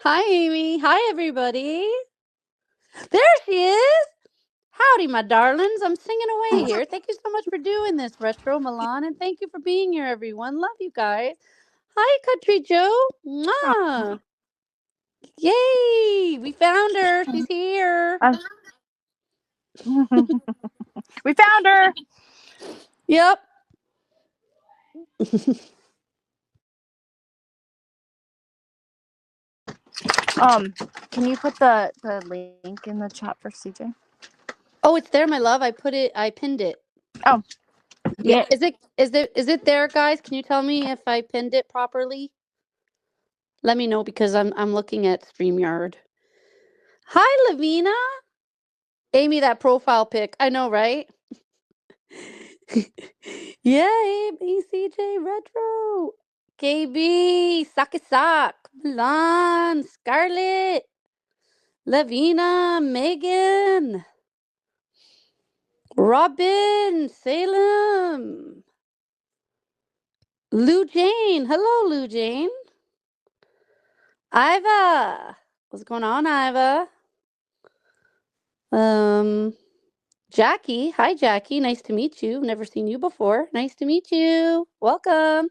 Hi, Amy. Hi, everybody. There she is. Howdy, my darlings. I'm singing away here. Thank you so much for doing this, Retro Milan, and thank you for being here, everyone. Love you guys. Hi, Country Joe. Oh. Mwah. Yay! We found her. She's here. We found her. Yep. Can you put the link in the chat for CJ? Oh, it's there, my love. I pinned it. Oh. Yeah. Is it there, guys? Can you tell me if I pinned it properly? Let me know because I'm looking at StreamYard. Hi, Lavina. Amy, that profile pic. I know, right? Yay, BCJ Retro. KB, Sakisak, Milan, Scarlett, Lavina, Megan, Robin, Salem, Lou Jane. Hello, Lou Jane. Iva. What's going on, Iva? Jackie. Hi, Jackie. Nice to meet you. Never seen you before. Nice to meet you. Welcome.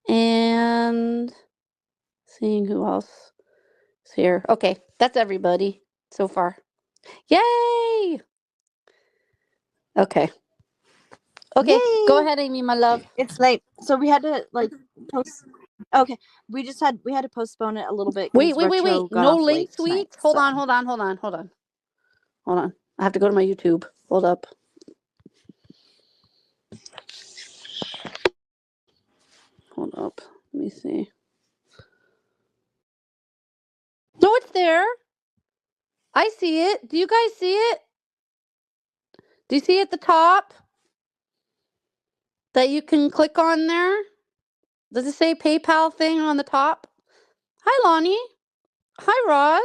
And seeing who else is here. Okay, that's everybody so far. Yay! Okay. Okay, Yay! go ahead, Amy, my love. It's late, so we had to post. Okay, we had to postpone it a little bit. Wait. Retro got No off late link tonight. tweets. Hold So. on. I have to go to my YouTube. Hold up. Hold up. Let me see. No, it's there. I see it. Do you guys see it? Do you see at the top that you can click on there? Does it say PayPal thing on the top? Hi, Lonnie. Hi, Roz.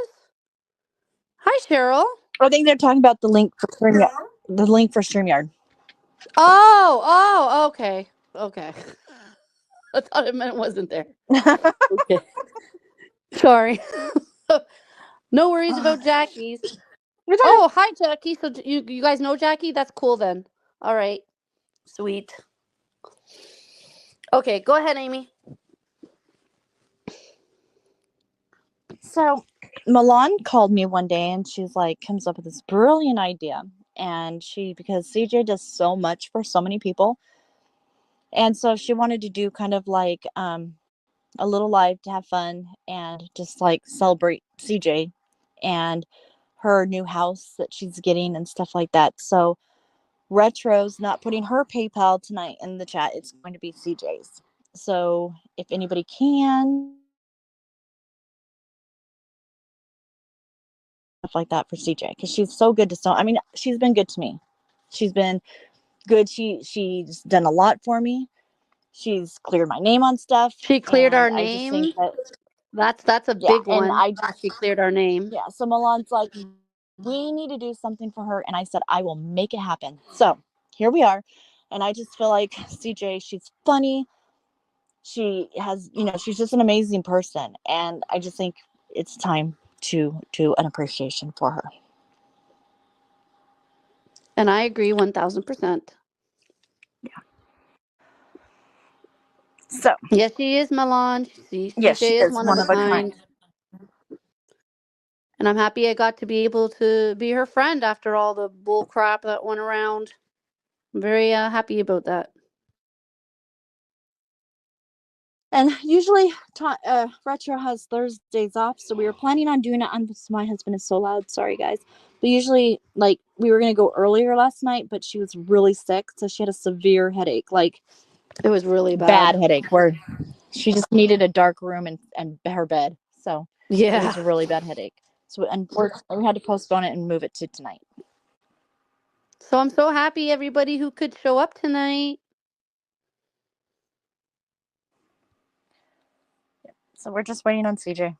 Hi, Cheryl. I think they're talking about the link for StreamYard. The link for StreamYard. Oh, okay. I thought it meant it wasn't there. Okay. Sorry. No worries about Jackie's. Oh, hi, Jackie. So you guys know Jackie? That's cool then. All right. Sweet. Okay, go ahead, Amy. So, Milan called me one day and she's like, comes up with this brilliant idea. And because CJ does so much for so many people. And so she wanted to do kind of like a little live to have fun and just like celebrate CJ and her new house that she's getting and stuff like that. So Retro's not putting her PayPal tonight in the chat. It's going to be CJ's. So if anybody can, stuff like that for CJ, because she's so good to so. I mean, she's been good to me. She's been good. She's done a lot for me. She's cleared my name on stuff. She cleared our And I just think name. that That's a yeah, big and one. She cleared our name. yeah. So Milan's like, we need to do something for her, and I said I will make it happen. So here we are, and I just feel like CJ. She's funny. She has, she's just an amazing person, and I just think it's time to do an appreciation for her. And I agree 1000%. Yeah. So yes, she is Milan. yes, CJ she is is one of one a of a kind. kind. And I'm happy I got to be able to be her friend after all the bull crap that went around. I'm very happy about that. And usually, Retro has Thursdays off, so we were planning on doing it. My husband is so loud. Sorry, guys. But usually, like, we were gonna go earlier last night, but she was really sick, so she had a severe headache, like it was really bad headache, where she just needed a dark room and her bed. So yeah, it was a really bad headache. So unfortunately, we had to postpone it and move it to tonight. So I'm so happy everybody who could show up tonight. So we're just waiting on CJ.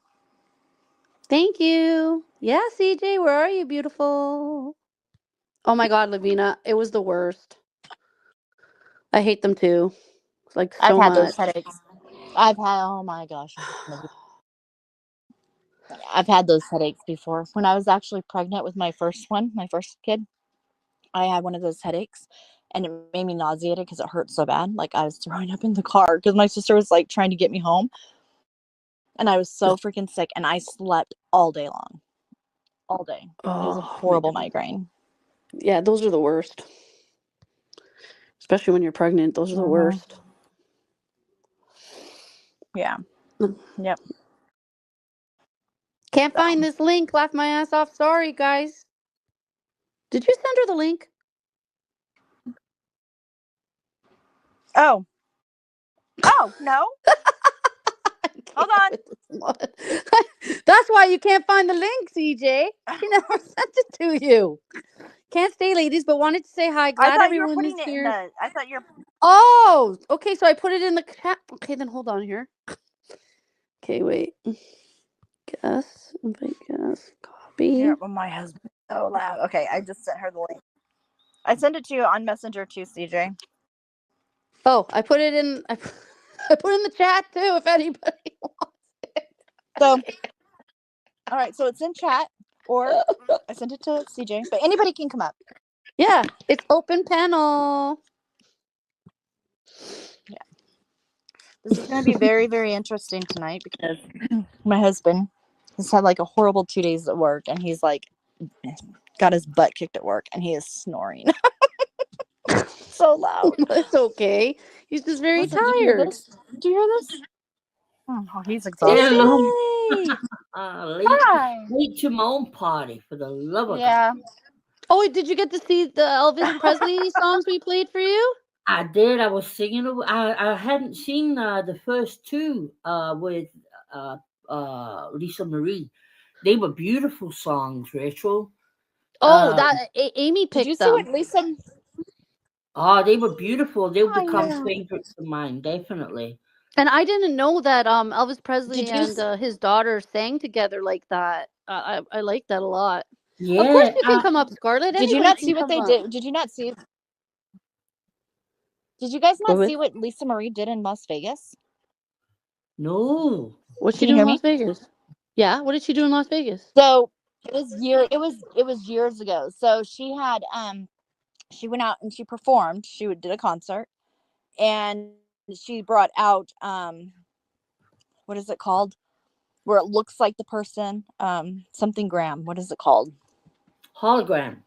Thank you. Yeah, CJ, where are you, beautiful? Oh my God, Lavina, it was the worst. I hate them too. Like so I've had much. those headaches. I've had, oh my gosh. I've had those headaches before. When I was actually pregnant with my first kid, I had one of those headaches, and it made me nauseated because it hurt so bad. Like I was throwing up in the car because my sister was like trying to get me home, and I was so freaking sick, and I slept all day long, all day. It was a horrible migraine. Yeah, those are the worst. Especially when you're pregnant, those are the worst. Yeah. Yep. Can't find this link. Laughed my ass off. Sorry, guys. Did you send her the link? Oh. Oh, no. Hold on. That's why you can't find the link, CJ. She never sent it to you. Can't stay, ladies, but wanted to say hi. Glad everyone is here. I thought you're. Oh, okay. So I put it in the chat. Okay, then hold on here. Okay, wait. Guess. Copy. Yeah, well, my husband. So loud. Okay, I just sent her the link. I sent it to you on Messenger too, CJ. Oh, I put it in. I put it in the chat too. If anybody wants it. So, all right. So it's in chat, or I sent it to CJ. But anybody can come up. Yeah, it's open panel. Yeah. This is going to be very, very interesting tonight because my husband has had like a horrible 2 days at work, and he's like got his butt kicked at work, and he is snoring so loud. It's okay. He's just very tired. Do you hear this? Oh, he's exhausted. Late to my own party, for the love of Yeah. God. Oh, did you get to see the Elvis Presley songs we played for you? I did. I was singing. I hadn't seen the first two with Lisa Marie. They were beautiful songs, Rachel. Oh, that Amy picked Did you see them. what Lisa? Oh, they were beautiful. They'll become favorites of mine, definitely. And I didn't know that Elvis Presley and his daughter sang together like that. I like that a lot. Yeah. Of course you can come up, Scarlett. Did you not see what they did? Did you not see? Did you guys not see what Lisa Marie did in Las Vegas? No. What'd she do in Las Vegas? Yeah, what did she do in Las Vegas? So it was years ago. So she had she went out and she performed. She did a concert, and she brought out what is it called? Where it looks like the person, something gram. What is it called? Hologram.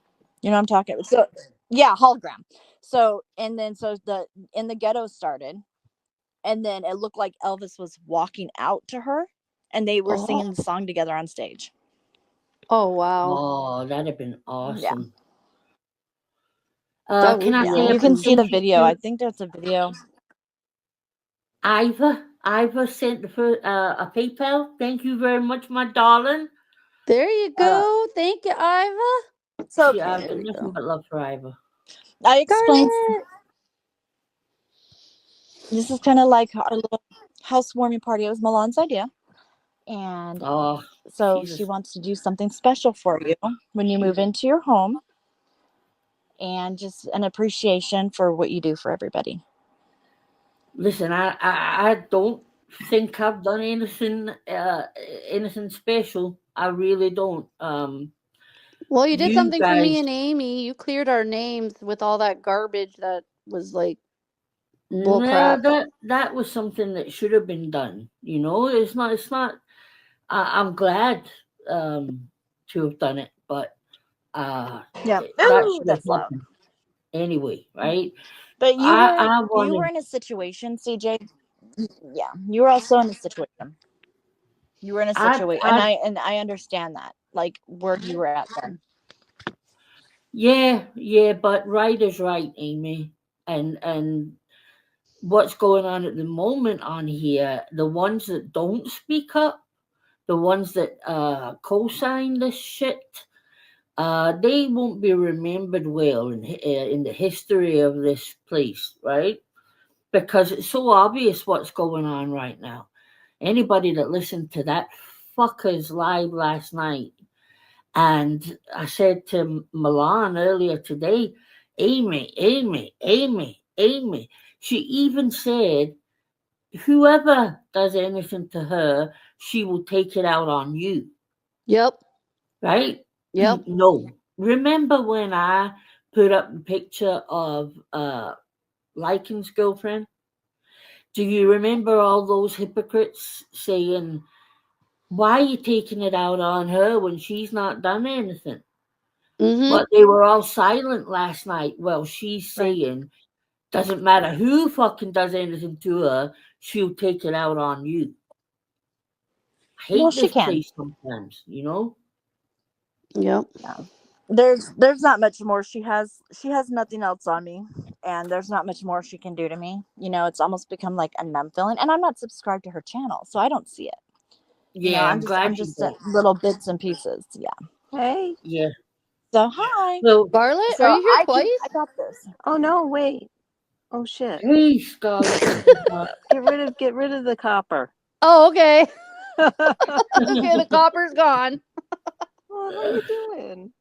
You know what I'm talking about? So yeah, hologram. So in the ghetto started, and then it looked like Elvis was walking out to her, and they were singing the song together on stage. Oh wow! Oh, that'd have been awesome. Yeah. Can I say you can see the video? I think there's a video. Iva sent a PayPal. Thank you very much, my darling. There you go. Thank you, Iva. So I've got nothing but love for Iva. I explained. This is kind of like our little housewarming party. It was Milan's idea, and so Jesus. She wants to do something special for you when you move into your home, and just an appreciation for what you do for everybody. Listen, I don't think I've done anything special. I really don't. Well, you did something for me and Amy. You cleared our names with all that garbage that was like bullcrap. That was something that should have been done. You know, it's not. I'm glad to have done it, but that's loud. Anyway, right? But you were in a situation, CJ. Yeah, you were also in a situation. You were in a situation, and I understand that, like where you were at then. Yeah, but right is right, Amy, and what's going on at the moment on here? The ones that don't speak up, the ones that co-sign this shit. They won't be remembered well in the history of this place, right? Because it's so obvious what's going on right now. Anybody that listened to that fucker's live last night, and I said to Milan earlier today, Amy. She even said, whoever does anything to her she will take it out on you. Yep. Right? Yep. No. Remember when I put up a picture of Lycan's girlfriend? Do you remember all those hypocrites saying, why are you taking it out on her when she's not done anything? Mm-hmm. But they were all silent last night. Well, she's saying, doesn't matter who fucking does anything to her, she'll take it out on you. I hate Well, she this can. place sometimes, you know? Yep. Yeah. There's not much more. She has nothing else on me, and there's not much more she can do to me. You know, it's almost become like a numb feeling, and I'm not subscribed to her channel, so I don't see it. Yeah, You know, I'm glad I'm you just did. little bits and pieces. Yeah. Hey. Yeah. So hi. So, Bartlett, So are you here I twice? got this. Oh no, wait. Oh shit. hey, Scarlett. Get rid of the copper. Oh, okay. Oh, Okay, the copper's gone. how you doing?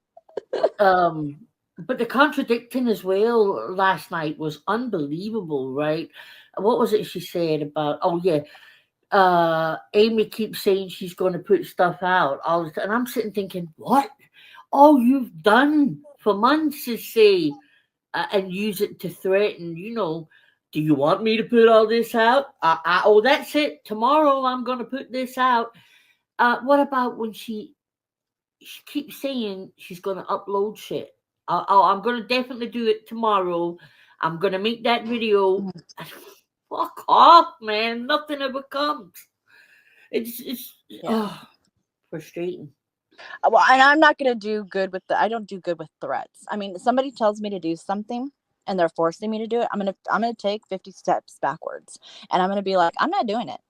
But the contradicting as well last night was unbelievable, right? What was it she said about? Oh yeah, Amy keeps saying she's going to put stuff out all the time, and I'm sitting thinking, what? All you've done for months is say and use it to threaten. You know, do you want me to put all this out? Oh, that's it. Tomorrow I'm going to put this out. What about when she keeps saying she's going to upload shit? I'm going to definitely do it tomorrow. I'm going to make that video. Fuck off, man. Nothing ever comes. It's frustrating. Well, and I'm not gonna do good with I don't do good with threats. I mean, if somebody tells me to do something and they're forcing me to do it, I'm gonna take 50 steps backwards, and I'm gonna be like, I'm not doing it.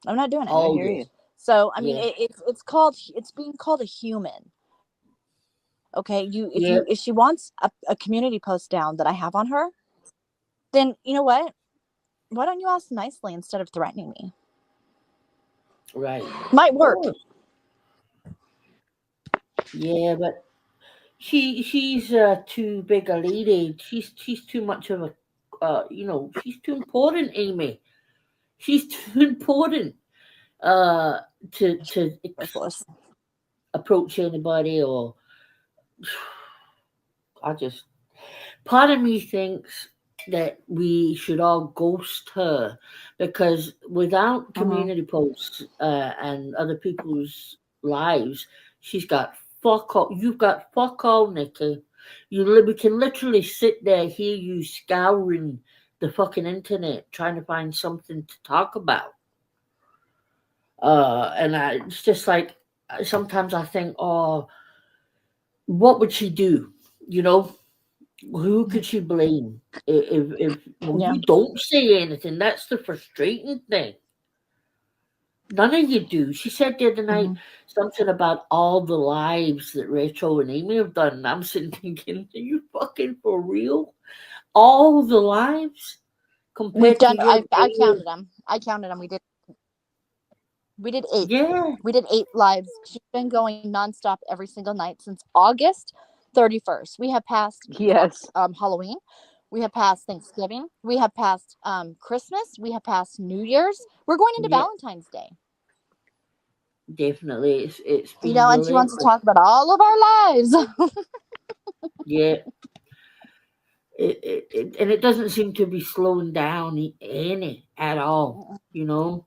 I'm not doing it. Oh, I hear yes. you. So I mean, Yeah. it's being called a human. Okay, Yeah. if she wants a community post down that I have on her, then you know what? Why don't you ask nicely instead of threatening me? Right. Might work. Yeah, but she's too big a lady. She's too much of a she's too important, Amy. She's too important to Worthless. approach anybody or part of me thinks that we should all ghost her because without community posts and other people's lives, she's got fuck all. You've got fuck all, Nikki. We can literally sit there, hear you scouring the fucking internet, trying to find something to talk about. It's just like sometimes I think, oh, what would she do? You know, who could she blame if Yeah. you don't say anything? That's the frustrating thing. None of you do. She said the other night something about all the lives that Rachel and Amy have done. And I'm sitting thinking, are you fucking for real? All the lives compared We've done. to your I counted them. We did 8. Yeah. We did 8 lives. She's been going nonstop every single night since August 31st. We have passed Yes. Halloween. We have passed Thanksgiving. We have passed Christmas. We have passed New Year's. We're going into Valentine's Day. Definitely, it's been and she wants to talk about all of our lives. Yeah. And it doesn't seem to be slowing down any at all, you know.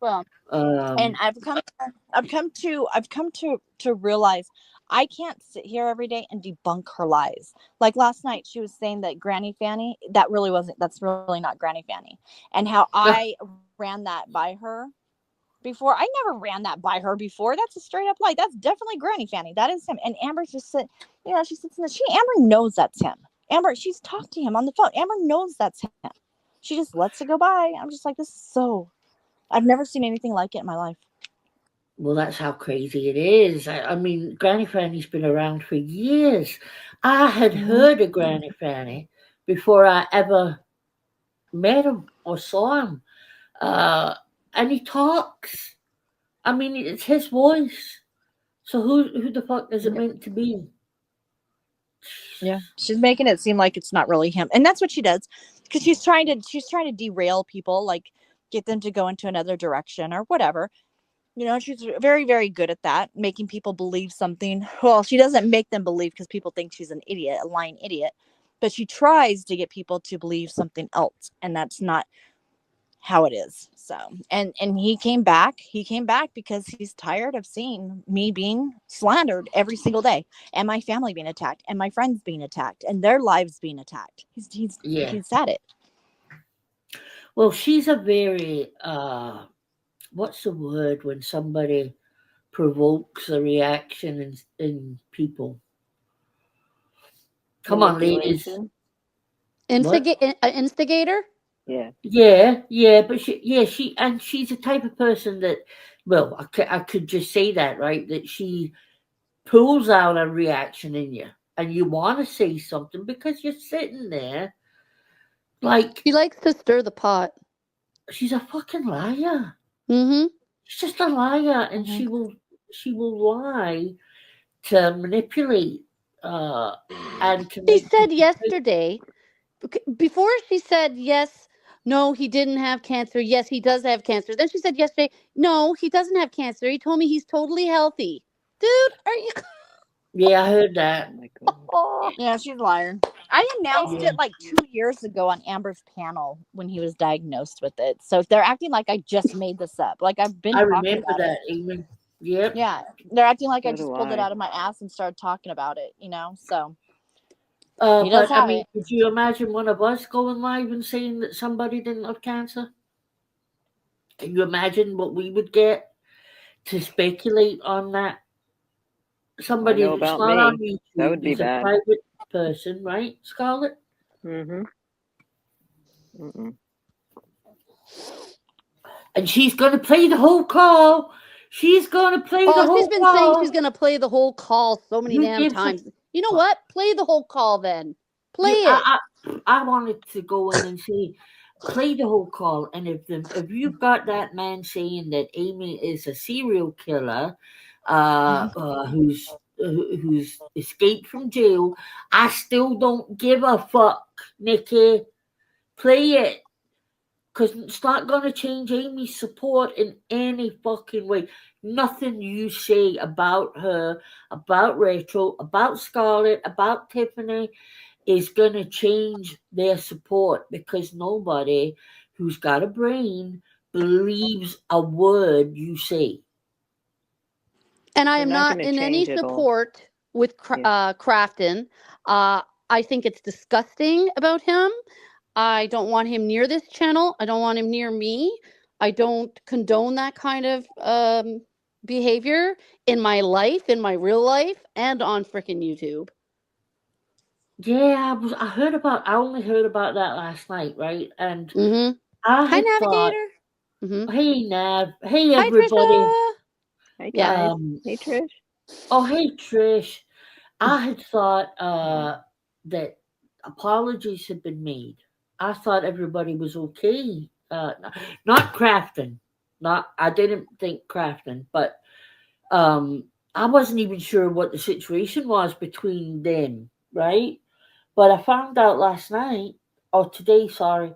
Well, and I've come to realize I can't sit here every day and debunk her lies. Like last night, she was saying that Granny Fanny, that's really not Granny Fanny, and how I ran that by her before. I never ran that by her before. That's a straight up lie. That's definitely Granny Fanny. That is him. And Amber she sits in Amber knows that's him. Amber, she's talked to him on the phone. Amber knows that's him. She just lets it go by. I'm just like, this is so. I've never seen anything like it in my life. Well, that's how crazy it is. I mean, Granny Fanny's been around for years. I had heard of Granny Fanny before I ever met him or saw him. And he talks. I mean, it's his voice. So who the fuck is it meant to be? Yeah, she's making it seem like it's not really him, and that's what she does because she's trying to derail people, like get them to go into another direction or whatever. You know, she's very, very good at that, making people believe something. Well, she doesn't make them believe because people think she's an idiot, a lying idiot, but she tries to get people to believe something else, and that's not how it is. So, and he came back. He came back because he's tired of seeing me being slandered every single day, and my family being attacked, and my friends being attacked, and their lives being attacked. Yeah. He's at it. Well, she's a very what's the word when somebody provokes a reaction in people? Come on, ladies. Manipulation? Instigator? Yeah. Yeah, but she's the type of person that, well, I could just say that, right? That she pulls out a reaction in you, and you want to say something because you're sitting there like She likes to stir the pot. she's a fucking liar. Mm-hmm. She's just a liar, and Mhm. she will lie to manipulate and to She make said people think. yesterday, before she said yes, no, he didn't have cancer. Yes, he does have cancer. Then she said yesterday, no, he doesn't have cancer. He told me he's totally healthy. Dude, are you? Yeah, I heard Oh that. my god. Oh, Yeah, she's a liar. I announced Yeah, it like 2 years ago on Amber's panel when he was diagnosed with it. So they're acting like I just made this up. Like I've been I talking remember about it. that, Amy. Yep. Yeah, they're acting like I So do just pulled it I. out of my ass and started talking about it. So he does But I have mean, it. could you imagine one of us going live and saying that somebody didn't have cancer? Can you imagine what we would get to speculate on that? I Somebody know that's about not on me. That YouTube would be is a bad. private person, right, Scarlett? Mm-hmm. Mm-mm. And she's going to play the whole call. She's going to play the oh, she's whole been saying call. she's gonna play the whole call so many Who damn gives a times. You know fuck? what? Play the whole call then. Play You, it. I wanted to go in and say, play the whole call. And if you've got that man saying that Amy is a serial killer, who's escaped from jail, I still don't give a fuck, Nikki. Play it. Because it's not going to change Amy's support in any fucking way. Nothing you say about her, about Rachel, about Scarlett, about Tiffany is going to change their support because nobody who's got a brain believes a word you say. And I They're am not not going to in any change it all. support with Yeah. Crafton. I think it's disgusting about him. I don't want him near this channel. I don't want him near me. I don't condone that kind of behavior in my life, in my real life, and on freaking YouTube. Yeah, I only heard about that last night, right? And Mm-hmm. I Hi, had thought, Navigator. Mm-hmm. hey Nav, hey Hi, everybody. Trisha. Hey Yeah. guys. Um Hey Trish. oh hey Trish. I had thought that apologies had been made. I thought everybody was okay. Not Crafton. Not I didn't think Crafton, but um, I wasn't even sure what the situation was between them, right? But I found out last night or today, sorry,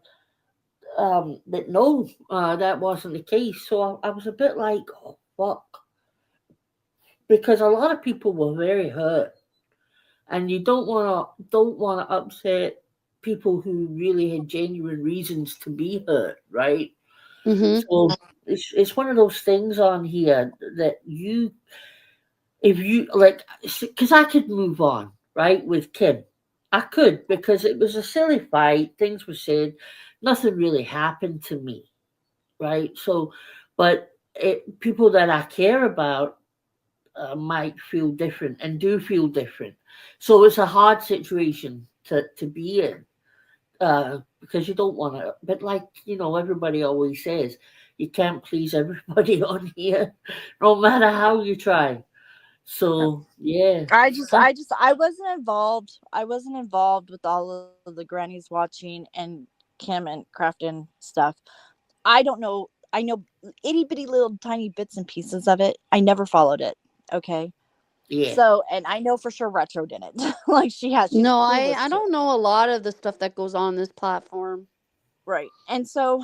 that no, that wasn't the case. So I was a bit like, oh fuck, because a lot of people were very hurt, and you don't want to upset people who really had genuine reasons to be hurt, right? Mm-hmm. So it's one of those things on here that if you like, because I could move on, right, with Kim. I could because it was a silly fight. Things were said. Nothing really happened to me, right? So, but people that I care about might feel different and do feel different. So it's a hard situation to be in because you don't want to. But like everybody always says, you can't please everybody on here, no matter how you try. So yeah, I wasn't involved. I wasn't involved with all of the grannies watching and Kim and Crafton stuff. I don't know. I know itty bitty little tiny bits and pieces of it. I never followed it. Okay. yeah. So, and I know for sure Retro didn't. Like she has. She's No, I clueless I too. don't know a lot of the stuff that goes on this platform. Right. And so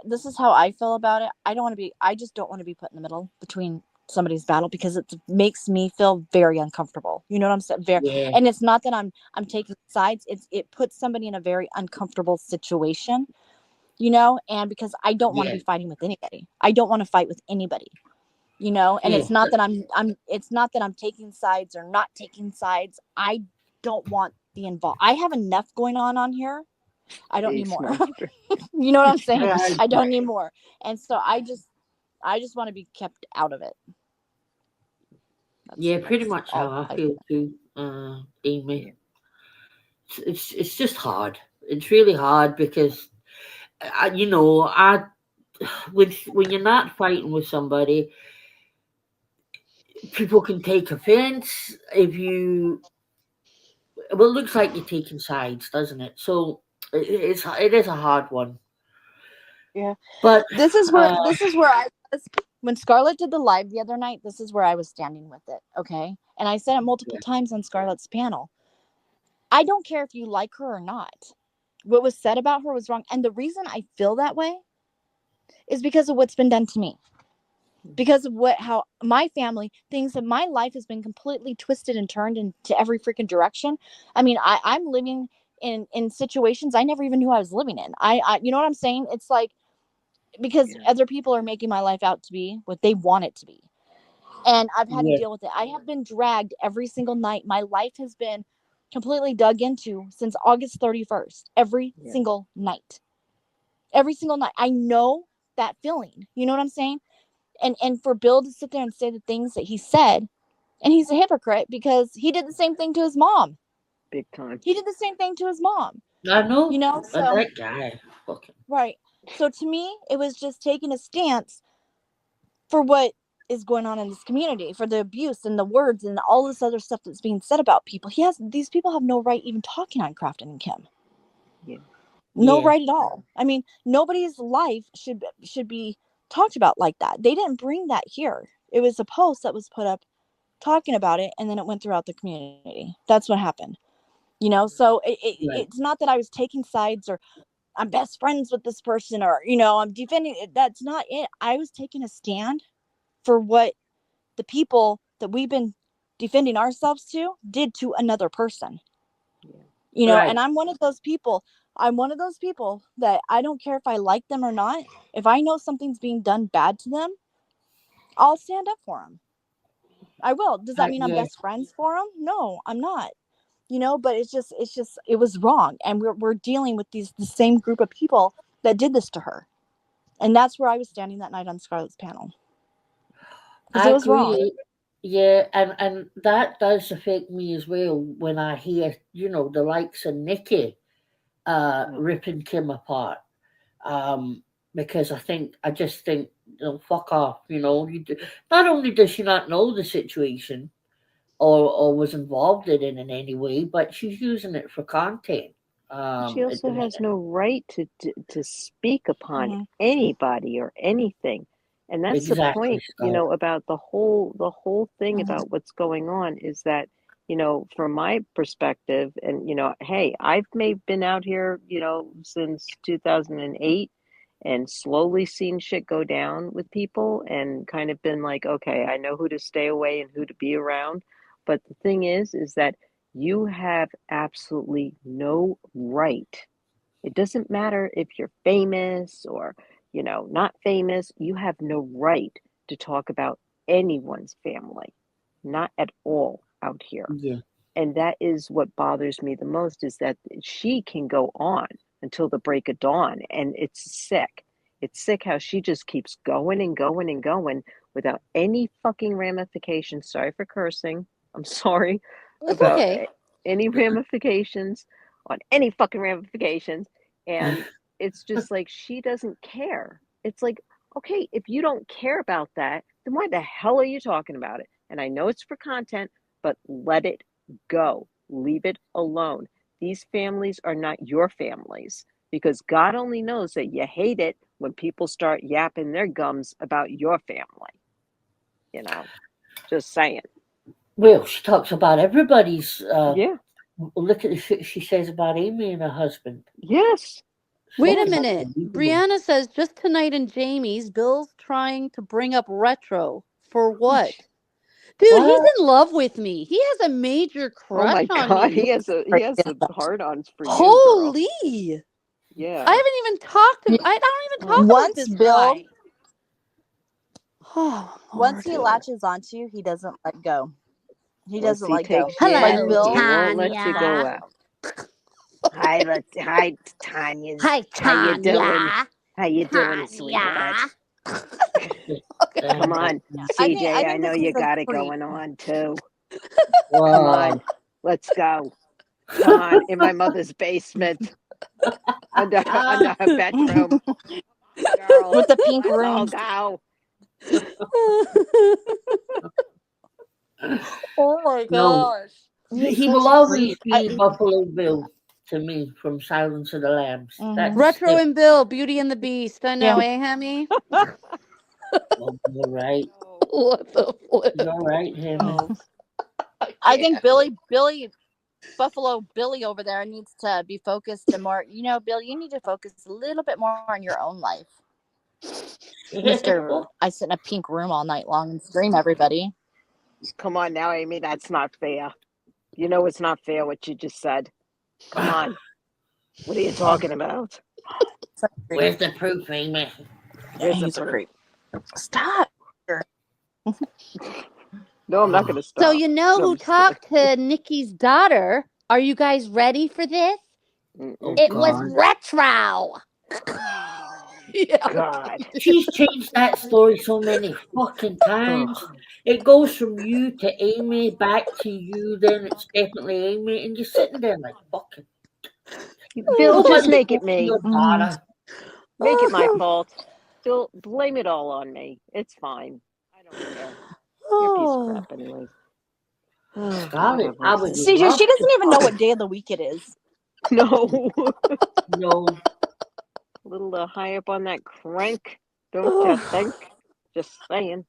this is how I feel about it. I just don't want to be put in the middle between somebody's battle because it makes me feel very uncomfortable. You know what I'm saying? Yeah. And it's not that I'm taking sides. It puts somebody in a very uncomfortable situation, you know, and because I don't want to be fighting with anybody. I don't want to fight with anybody. You know, and it's not that I'm taking sides or not taking sides. I don't want the involved. I have enough going on here. I don't need more. You know what I'm saying? I don't need more. And so I just want to be kept out of it. Pretty much how I feel too, Amy. It's just hard. It's really hard because, when you're not fighting with somebody, people can take offense if you. Well, it looks like you're taking sides, doesn't it? So it is a hard one. Yeah, but this is where I was when Scarlett did the live the other night. This is where I was standing with it. Okay, and I said it multiple times on Scarlett's panel. I don't care if you like her or not. What was said about her was wrong, and the reason I feel that way is because of what's been done to me. Because of how my family things that my life has been completely twisted and turned into every freaking direction. I mean, I'm living in situations I never even knew I was living in. I you know what I'm saying? It's like because other people are making my life out to be what they want it to be. And I've had to deal with it. I have been dragged every single night. My life has been completely dug into since August 31st. Every single night. Every single night. I know that feeling. You know what I'm saying? And for Bill to sit there and say the things that he said, and he's a hypocrite because he did the same thing to his mom. Big time. He did the same thing to his mom. I know. You know, so that guy. Okay. Right. So to me, it was just taking a stance for what is going on in this community, for the abuse and the words and all this other stuff that's being said about people. These people have no right even talking on Crafton and Kim. No right at all. I mean, nobody's life should be talked about like that. They didn't bring that here. It was a post that was put up talking about it, and then it went throughout the community. That's what happened. You know, so it's not that I was taking sides or I'm best friends with this person or, you know, I'm defending it. That's not it. I was taking a stand for what the people that we've been defending ourselves to did to another person. You know, and I'm one of those people. I'm one of those people that I don't care if I like them or not. If I know something's being done bad to them, I'll stand up for them. I will. Does that mean I'm best friends for them? No, I'm not. You know, but it was wrong. And we're dealing with the same group of people that did this to her. And that's where I was standing that night on Scarlett's panel. Because it was wrong. Yeah, and that does affect me as well when I hear, the likes of Nikki ripping Kim apart. Because I just think, fuck off, not only does she not know the situation or was involved in it in any way, but she's using it for content. She also has no right to speak upon anybody or anything. And that's the point, about the whole thing about what's going on is that, from my perspective, and, hey, I've been out here, since 2008 and slowly seen shit go down with people and kind of been like, okay, I know who to stay away and who to be around. But the thing is that you have absolutely no right. It doesn't matter if you're famous or, not famous. You have no right to talk about anyone's family. Not at all out here. Yeah. And that is what bothers me the most is that she can go on until the break of dawn. And it's sick. It's sick how she just keeps going and going and going without any fucking ramifications. Sorry for cursing. I'm sorry about any ramifications on any fucking ramifications. And it's just like, she doesn't care. It's like, okay, if you don't care about that, then why the hell are you talking about it? And I know it's for content, but let it go. Leave it alone. These families are not your families because God only knows that you hate it when people start yapping their gums about your family. Just saying. Well, she talks about everybody's. Look at the shit she says about Amy and her husband. Yes. Wait a Fucking minute. unbelievable. Brianna says just tonight in Jamie's, Bill's trying to bring up retro. For what? Dude, he's What? in love with me. He has a major Oh my crush on God, me. he has the hard-ons for you, girl. Holy! Yeah. I haven't even talked to. I don't even talk about this Bill, guy. Oh, once he Lord. latches onto you, he doesn't let go. He Once doesn't he let go. takes you Like in, Bill, he won't let you go Tanya. out. Hi, Tanya. Hi, How you doing? Tanya. How you doing, sweetheart? Come on, I CJ. I think know this you is a got it creep. going on too. Wow. Come on, let's go. Come on, in my mother's basement, under her bedroom. Girl, With the pink let's all room. go. Oh my No. gosh. He will always be Buffalo Bill to me from Silence of the Lambs. That's Retro it. and Bill, Beauty and the Beast. I know, eh, Hammy? Oh, you're right. What the flip? You're right, Hammy. I think Buffalo Billy over there needs to be focused and more. You know, Bill, you need to focus a little bit more on your own life. Mr. I sit in a pink room all night long and scream everybody. Come on now, Amy. That's not fair. You know it's not fair what you just said. Come on. What are you talking about? Where's the proof, Amy? Where's He's the a proof? creep. Stop. No, I'm not going to stop. So you know No, who I'm just kidding. talked to Nikki's daughter? Are you guys ready for this? Oh, It was God. retro. Yeah. God. She's changed that story so many fucking times. It goes from you to Amy, back to you, then it's definitely Amy, and you're sitting there like, fucking. Bill, just Nobody make it spoke to me. your daughter. Make it my fault. Bill, blame it all on me. It's fine. I don't care. You're a piece of crap anyway. Scarlett, I would CJ, love she doesn't to- even know what day of the week it is. No. No. A little high up on that crank, don't you think? Just saying.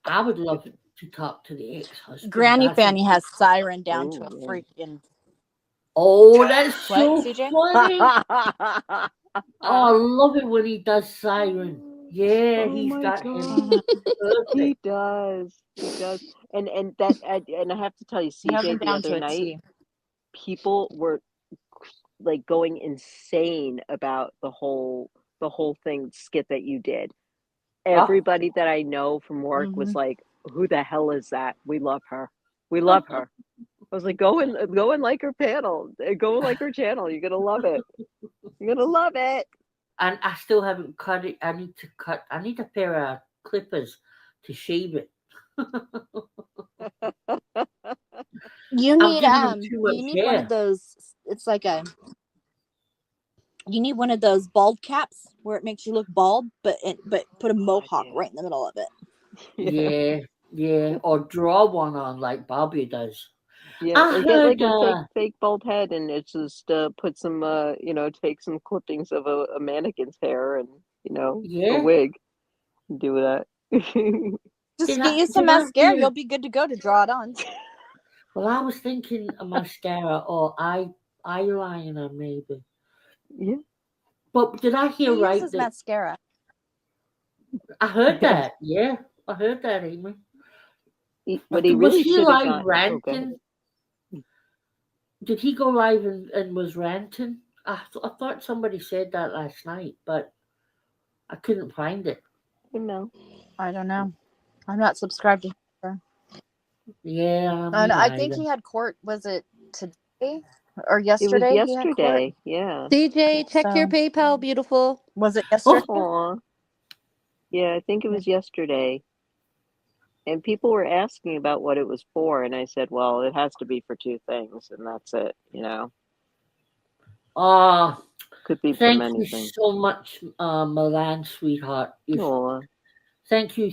I would love to talk to the ex-husband. Granny That's Fanny has siren down Oh, to a yeah. freaking. Oh, that's What, so CJ? funny. Oh, I love it when he does siren. Yeah, Oh he's my got God. him. He does. He does. And that and I have to tell you, You have CJ, him the down other to a night, T. people were like going insane about the whole thing skit that you did. Everybody that I know from work was like, "Who the hell is that? We love her. We love her." I was like, "Go and like her panel. Go and like her channel. You're gonna love it. You're gonna love it." And I still haven't cut it. I need a pair of clippers to shave it. You I'm need giving him too much you need one hair. of those. It's like a. You need one of those bald caps where it makes you look bald, but put a mohawk right in the middle of it. Yeah. Or draw one on like Bobby does. Yeah, I or get like heard, a fake bald head and it's just put some take some clippings of a mannequin's hair and a Yeah. wig and do that. Just get you some mascara. You'll be good to go to draw it on. Well, I was thinking a mascara or eyeliner maybe. Yeah. But did I hear He right uses that mascara. I heard that? Yeah, I heard that, Amy. What he Was really he should have live done. ranting? Did he go live and was ranting? I thought somebody said that last night, but I couldn't find it. No. I don't know. I'm not subscribed to her. Yeah, I think he had court. Was it today or yesterday? It was yesterday. Yeah. CJ, check your PayPal, beautiful. Was it yesterday? Aw. Yeah, I think it was yesterday. And people were asking about what it was for, and I said, well, it has to be for two things, and that's it, Could be for many Thank you things. so much, Milan, sweetheart. Thank you.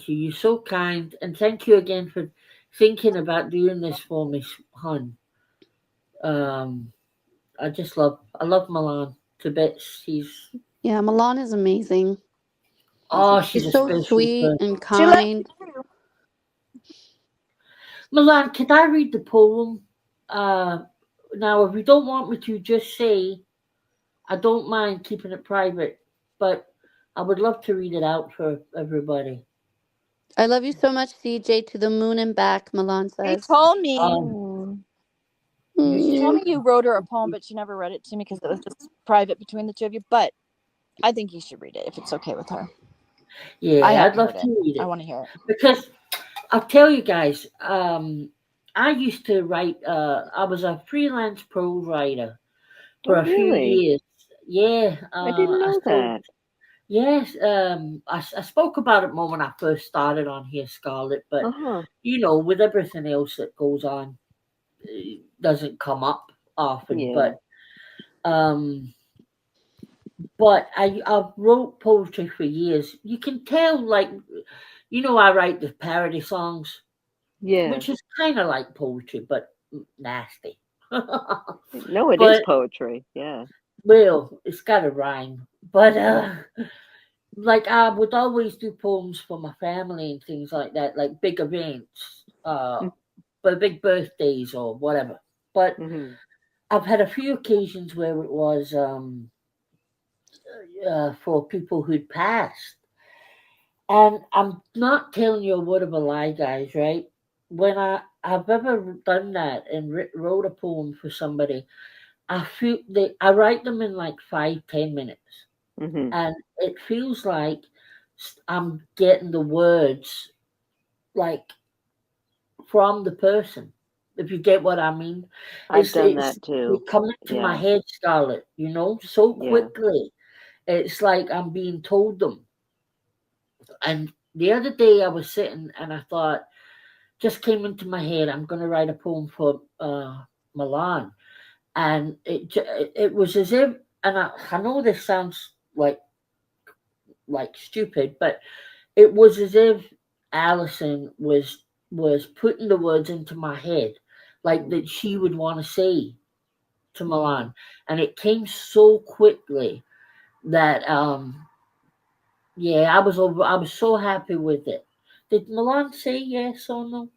You're so kind, and thank you again for thinking about doing this for me, hon. I love Milan to bits. Yeah, Milan is amazing. She's so special sweet person. and kind. Milan, can I read the poem? Now, if you don't want me to, just say I don't mind keeping it private, but I would love to read it out for everybody. I love you so much, CJ, to the moon and back, Milan She says. told me. Oh, She told me Mm. you wrote her a poem, but she never read it to me because it was just private between the two of you. But I think you should read it if it's okay with her. Yeah, I I'd haven't love heard to it. read I it want to hear it. because I'll tell you guys. I used to write. I was a freelance prose writer for oh, a few really? years. Yeah, I didn't know that. Yes, I spoke about it more when I first started on here, Scarlett. But Uh-huh. you know, with everything else that goes on, it doesn't come up often. Yeah. But I've wrote poetry for years. You can tell, like, you know, I write the parody songs, Yeah. which is kind of like poetry, but nasty. No, it is But poetry. Yeah. well, it's got a rhyme. But like I would always do poems for my family and things like that, like big events, but big birthdays or whatever. But Mm-hmm. I've had a few occasions where it was for people who'd passed. And I'm not telling you a word of a lie, guys, right? When I've ever done that and wrote a poem for somebody, I write them in like 5-10 minutes, Mm-hmm. and it feels like I'm getting the words like from the person. If you get what I mean, I've done it's that too. it coming to my Yeah. head, Scarlett. You know, so Yeah. quickly. It's like I'm being told them. And the other day I was sitting and I thought, just came into my head, I'm going to write a poem for Milan. And it was as if, and I know this sounds like stupid, but it was as if Alison was putting the words into my head, like that she would want to say to Milan. And it came so quickly that yeah, I was so happy with it. Did Milan say yes or no?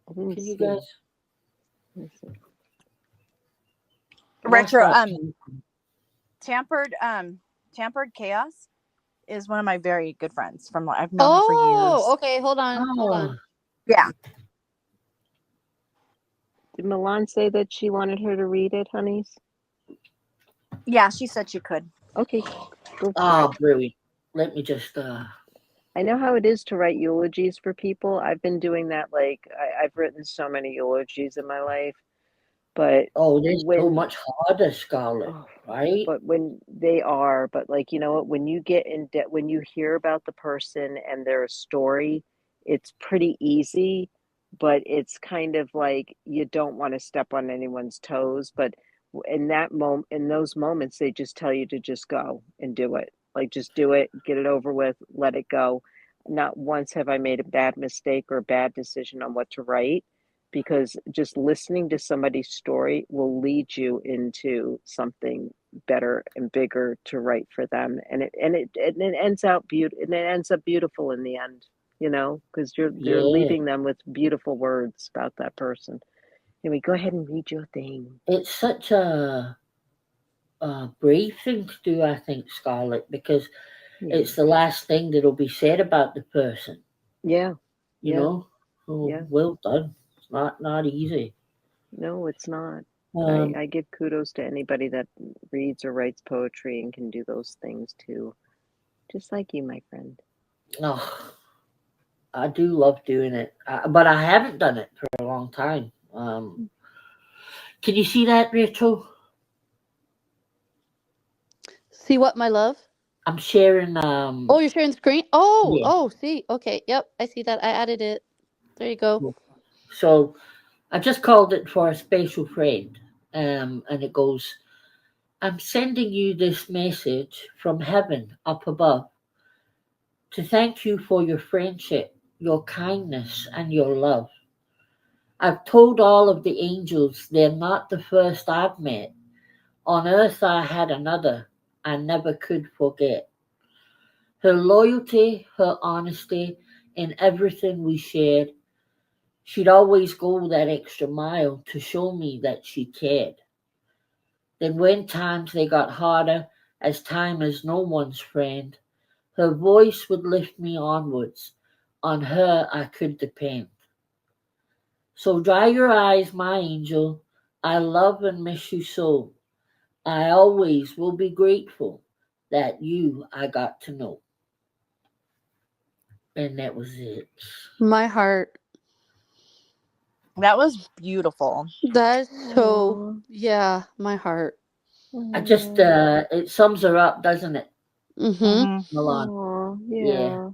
I didn't Can you see. guys? Let me see. Retro What's that? Tampered Chaos is one of my very good friends from I've known her for years. Oh, okay. Hold on. Oh, Yeah. Did Milan say that she wanted her to read it, honeys? Yeah, she said she could. Okay. Go for oh, it. brilliant. Let me just I know how it is to write eulogies for people. I've been doing that. Like I've written so many eulogies in my life, but oh, there's so when much harder, Scarlett, oh, right? but when they are, but like you know what, when you get in debt, when you hear about the person and their story, it's pretty easy, but it's kind of like you don't want to step on anyone's toes. But in that moment, in those moments, they just tell you to just go and do it. Like just do it, get it over with, let it go. Not once have I made a bad mistake or a bad decision on what to write because just listening to somebody's story will lead you into something better and bigger to write for them, and it ends out beautiful, and it ends up beautiful in the end, you know, because you're Yeah, leaving them with beautiful words about that person. Anyway, go ahead and read your thing. it's such a brave thing to do, I think, Scarlett, because Yeah, it's the last thing that'll be said about the person. yeah, You yeah, know, oh, yeah. well done. It's not easy. No, it's not. Um, I give kudos to anybody that reads or writes poetry and can do those things too, just like you, my friend. oh, I do love doing it, but I haven't done it for a long time. Can you see that, Rachel? See what, my love? I'm sharing. Oh, you're sharing screen? Oh, Yeah. see. Okay. Yep. I see that. I added it. There you go. So I just called it for a special friend, and it goes. I'm sending you this message from heaven up above to thank you for your friendship, your kindness, and your love. I've told all of the angels they're not the first I've met. On earth I had another I never could forget. Her loyalty, her honesty in everything we shared. She'd always go that extra mile to show me that she cared. Then when times they got harder, as time is no one's friend, her voice would lift me onwards. On her I could depend. So dry your eyes, my angel. I love and miss you so. I always will be grateful that you I got to know. And that was it. My heart. That was beautiful. That is so, Aw. yeah, my heart. I just it sums her up, doesn't it, Mm-hmm. Mhm. Milan? Aw, Yeah. yeah.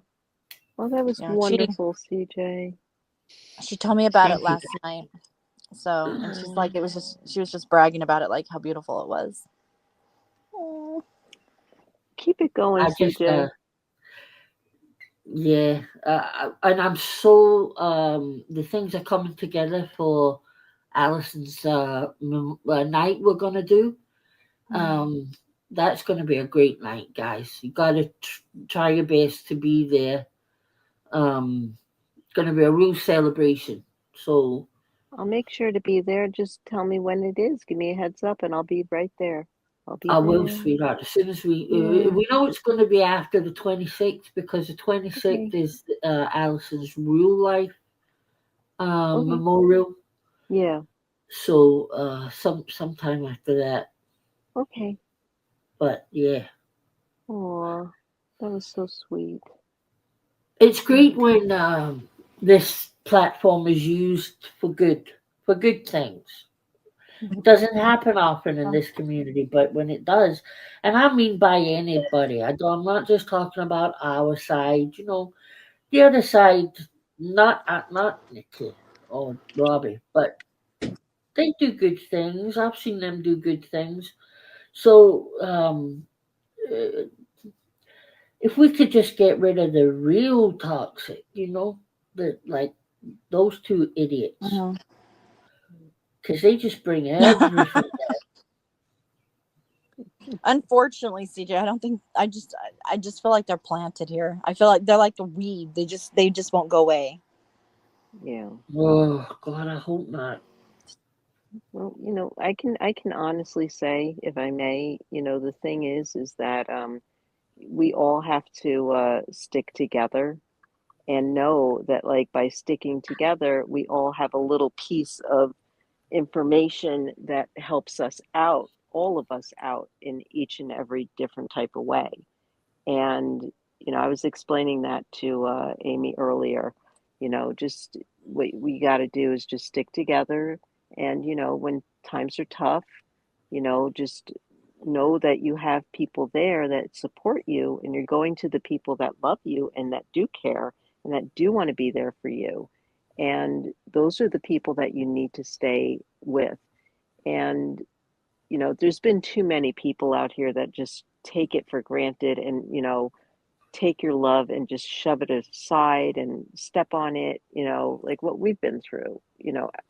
Well, that was Yeah, wonderful, CJ. she told me about Thank it you. last night. So, and she's like, she was just bragging about it, like how beautiful it was. Aw. Keep it going, I just CJ. yeah, and I'm so the things are coming together for Alison's night we're gonna do. That's gonna be a great night, guys. You gotta try your best to be there. Gonna be a real celebration. So I'll make sure to be there. Just tell me when it is. Give me a heads up, and I'll be right there. I'll be I will, there. sweetheart. As soon as we Yeah. we know it's going to be after the 26th because the 26th Okay. is Alison's real life Okay. memorial. Yeah. So sometime after that. Okay. But yeah, Aw, that was so sweet. it's great when this platform is used for good things. It doesn't happen often in this community, but when it does, and I mean by anybody, I'm not just talking about our side. You know, the other side, not Nikki or Robbie, but they do good things. I've seen them do good things. So uh, if we could just get rid of the real toxic, the like those two idiots, Mhm. because they just bring everything. Unfortunately, CJ, I don't think I just feel like they're planted here. I feel like they're like a weed. They just won't go away. Yeah. Oh God, I hope not. Well, I can honestly say, if I may, the thing is that we all have to stick together and know that, like, by sticking together, we all have a little piece of information that helps us out, all of us out, in each and every different type of way. And I was explaining that to Amy earlier. Just what we got to do is just stick together. And when times are tough, just know that you have people there that support you, and you're going to the people that love you and that do care and that do want to be there for you. And those are the people that you need to stay with. And there's been too many people out here that just take it for granted, and take your love and just shove it aside and step on it, like what we've been through,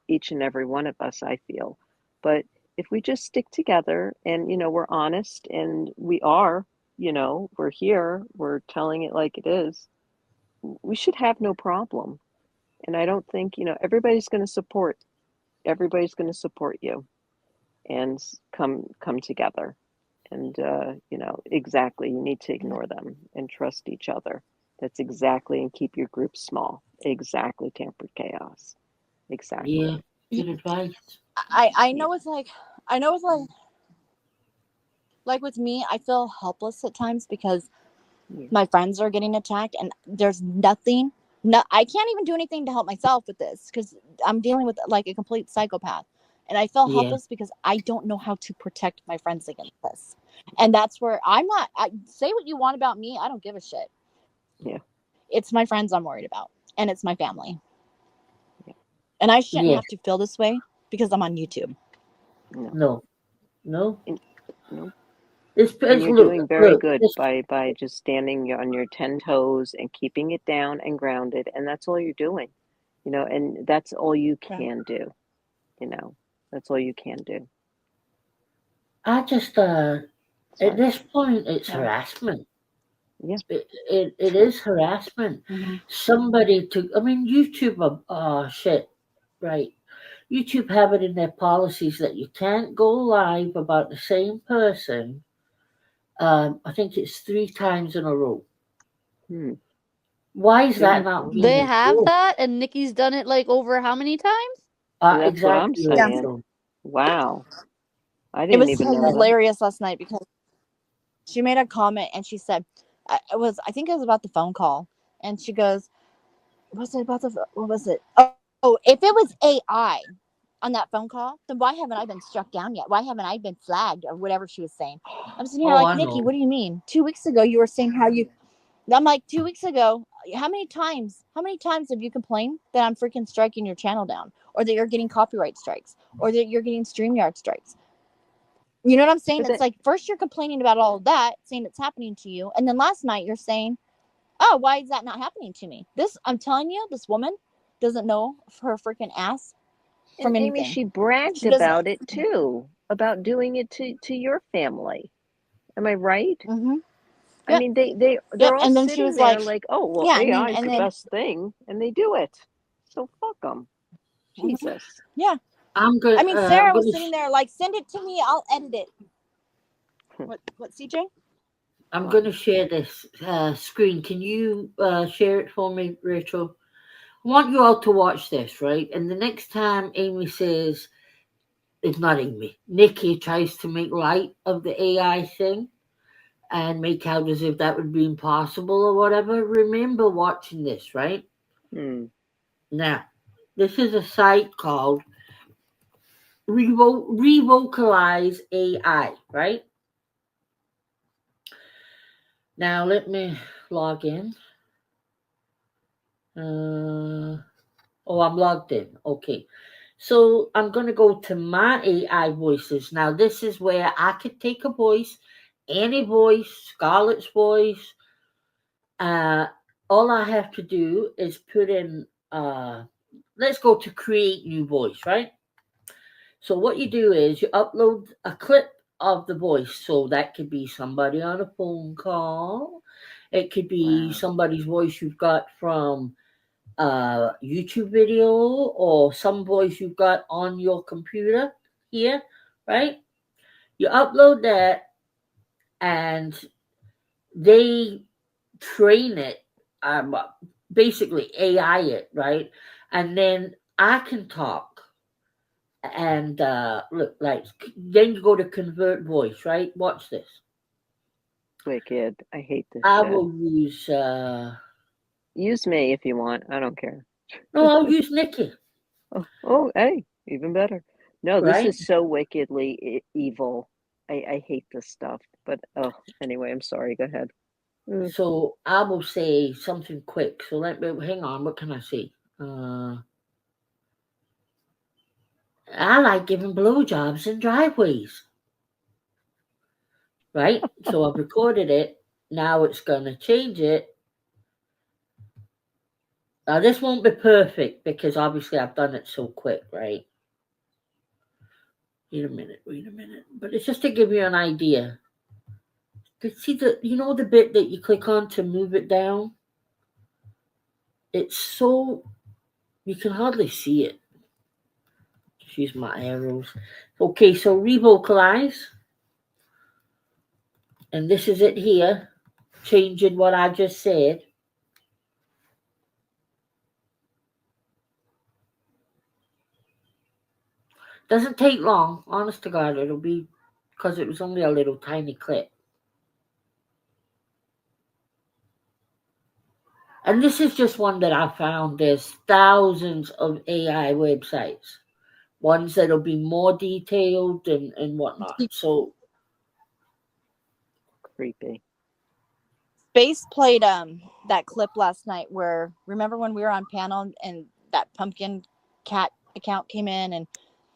each and every one of us, I feel. But if we just stick together and, we're honest, and we're here, we're telling it like it is, we should have no problem. And I don't think, everybody's going to support you, and come together. And exactly, you need to ignore them and trust each other. That's exactly, and keep your group small. Exactly, Tampered Chaos. Exactly. Yeah, good advice. I Yeah. know it's like like with me, I feel helpless at times because Yeah. my friends are getting attacked and there's nothing. No, I can't even do anything to help myself with this because I'm dealing with like a complete psychopath. And I feel Yeah, helpless because I don't know how to protect my friends against this. And that's where say what you want about me. I don't give a shit. Yeah. It's my friends I'm worried about, and it's my family. Yeah. And I shouldn't yeah. have to feel this way because I'm on YouTube. No. No. No. It's And you're look, doing very look. good It's, by just standing on your 10 toes and keeping it down and grounded, and that's all you're doing. And that's all you Okay. can do. That's all you can do. I just at Sorry. this point, it's Yeah. harassment. Yeah. It is harassment. Mm-hmm. Somebody to, I mean, YouTube, shit, right? YouTube have it in their policies that you can't go live about the same person. I think it's 3 times in a row. Why is that not being They have enforced? that, and Nikki's done it like over how many times? That's what I'm Exactly, saying. Rachel. Wow. I It didn't was even know that. hilarious last night because she made a comment and she said, I think it was about the phone call. And she goes, was it about what was it? Oh, if it was AI on that phone call, then why haven't I been struck down yet? Why haven't I been flagged or whatever she was saying? I'm sitting here Oh, like, I Nikki, know. what do you mean? 2 weeks ago, you were saying how you, I'm like, 2 weeks ago, how many times have you complained that I'm freaking striking your channel down, or that you're getting copyright strikes, or that you're getting StreamYard strikes? You know what I'm saying? But It's like, first you're complaining about all of that, saying it's happening to you, and then last night you're saying, oh, why is that not happening to me? This, I'm telling you, this woman doesn't know her freaking ass from And anything. Amy, she bragged She doesn't. about it too, about doing it to your family. Am I right? Mm-hmm. I Yep. mean, they're Yep. all And then she sitting was there like, like, oh, well, yeah, AI is and the then, best thing, and they do it. So fuck them. Jesus. yeah. I'm going. I mean, Sarah was sitting there like, send it to me, I'll edit it. What, CJ? I'm going to share this screen. Can you share it for me, Rachel? I want you all to watch this, right? And the next time Amy says, it's not Amy, Nikki tries to make light of the AI thing and make out as if that would be impossible or whatever, remember watching this, right? Now, this is a site called Revocalize AI, right? Now, let me log in. I'm logged in. Okay. So I'm going to go to my AI voices. Now, this is where I could take a voice, any voice, Scarlett's voice. All I have to do is put in, let's go to create new voice, right? So what you do is you upload a clip of the voice. So that could be somebody on a phone call. It could be somebody's voice you've got from a YouTube video, or some voice you've got on your computer here, right? You upload that and they train it, basically AI it, right? And then I can talk and look, like, then you go to convert voice, right? Watch this. Wicked. I hate this I shit. will use use me if you want. I don't care. No, I'll use Nikki. Oh, hey, even better. No, this Right? is so wickedly evil. I hate this stuff. But anyway, I'm sorry. Go ahead. So I will say something quick. So let me hang on. What can I say? I like giving blowjobs in driveways. Right? So I've recorded it. Now it's gonna change it. Now this won't be perfect because obviously I've done it so quick, right? Wait a minute. But it's just to give you an idea. See the bit that you click on to move it down? It's so you can hardly see it. Just use my arrows. Okay, so revocalize. And this is it here, changing what I just said. Doesn't take long, honest to God, it'll be, because it was only a little tiny clip. And this is just one that I found. There's thousands of AI websites, ones that'll be more detailed and whatnot. So creepy. Space played that clip last night where, remember when we were on panel and that pumpkin cat account came in and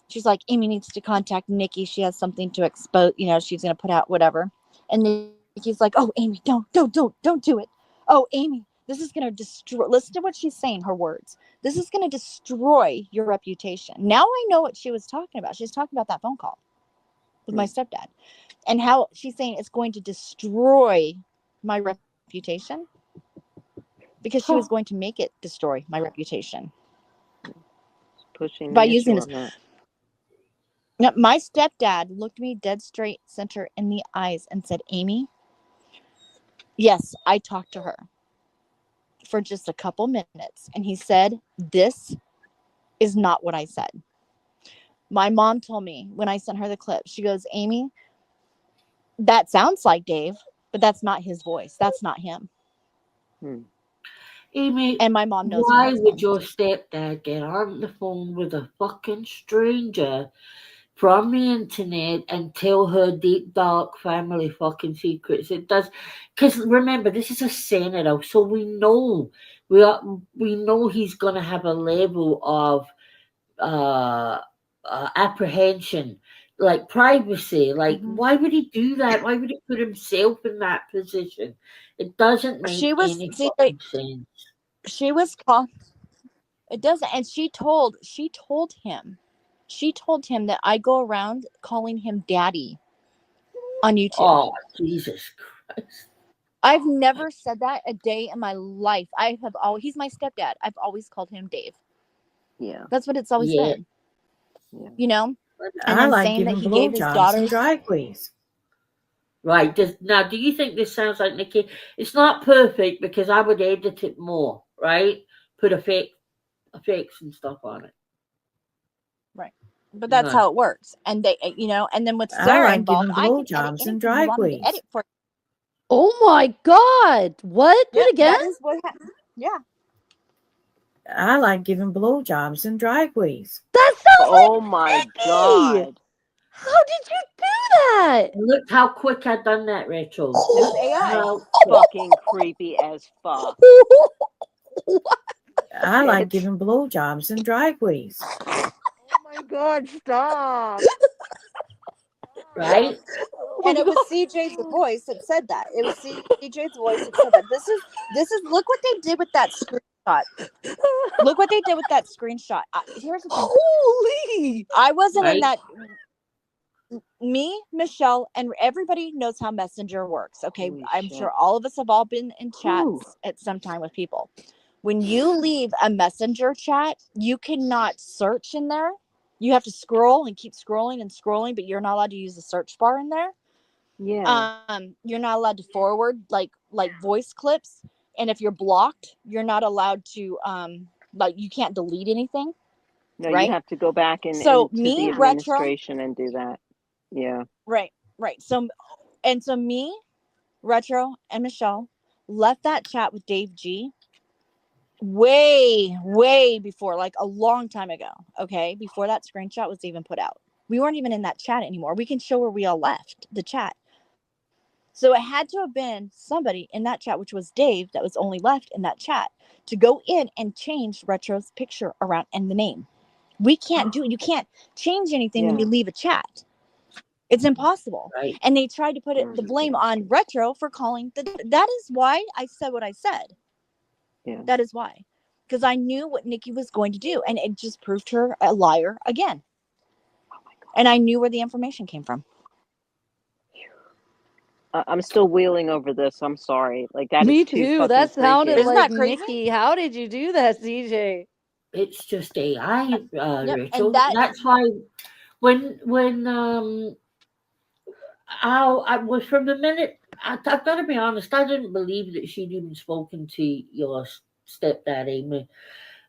she's like, Amy needs to contact Nikki. She has something to expose, she's gonna put out whatever. And Nikki's like, oh, Amy, don't do it. Oh, Amy, this is gonna destroy. Listen to what she's saying, her words. This is gonna destroy your reputation. Now I know what she was talking about. She's talking about that phone call with my stepdad and how she's saying it's going to destroy my reputation because she was going to make it destroy my reputation. pushing by the using issue this. on that. Now, my stepdad looked me dead straight center in the eyes and said, Amy, yes, I talked to her for just a couple minutes. And he said, this is not what I said. My mom told me when I sent her the clip, she goes, Amy, that sounds like Dave, but that's not his voice. That's not him. Amy, and my mom knows why would your stepdad get on the phone with a fucking stranger from the internet and tell her deep, dark family fucking secrets? It does, because remember, this is a senator, so we know he's gonna have a level of apprehension, like privacy. Like, why would he do that? Why would he put himself in that position? It doesn't make any fucking sense. She was called. It doesn't, and she told him that I go around calling him daddy on YouTube. Oh, Jesus Christ. I've never said that a day in my life. He's my stepdad. I've always called him Dave. Yeah. That's what it's always been. Yeah. You know? And I like giving blowjobs and drag queens. Right. Now, do you think this sounds like Nikki? It's not perfect because I would edit it more, right? Put effects and stuff on it. Right. But that's how it works. And they, and then with Sarah involved, I can edit and drag queens. edit for. Oh my God! What? Do it again? That is what happened. Yeah. I like giving blowjobs and drag queens. That sounds Oh my God! How did you do that? Look how quick I done that, Rachel. AI. Fucking creepy as fuck. I like giving blowjobs and drag queens. Oh my God! Stop. Right? And it was CJ's voice that said that. It was CJ's voice that said that. This is look what they did with that screenshot. Look what they did with that screenshot. Here's the thing. Holy! I wasn't in that. Me, Michelle, and everybody knows how Messenger works. Okay, I'm sure all of us have all been in chats at some time with people. When you leave a Messenger chat, you cannot search in there. You have to scroll and keep scrolling and scrolling, but you're not allowed to use the search bar in there. Yeah. You're not allowed to forward like voice clips, and if you're blocked, you're not allowed to you can't delete anything. No, right? you have to go back into the administration and do that. Yeah. Right. So me, Retro, and Michelle left that chat with Dave G way before, like a long time ago. Okay, before that screenshot was even put out. We weren't even in that chat anymore. We can show where we all left the chat. So it had to have been somebody in that chat, which was Dave, that was only left in that chat to go in and change Retro's picture around and the name. We can't do it. You can't change anything when you leave a chat. It's impossible. Right. And they tried to put the blame on Retro for calling that is why I said what I said. Yeah. That is why. Because I knew what Nikki was going to do, and it just proved her a liar again. Oh my God. And I knew where the information came from. I'm still wheeling over this. I'm sorry. Like that. Me is too. That sounded Isn't like that crazy? Nikki. How did you do that, CJ? It's just AI, Rachel. And that's why when I was from the minute I've got to be honest, I didn't believe that she'd even spoken to your stepdad, Amy.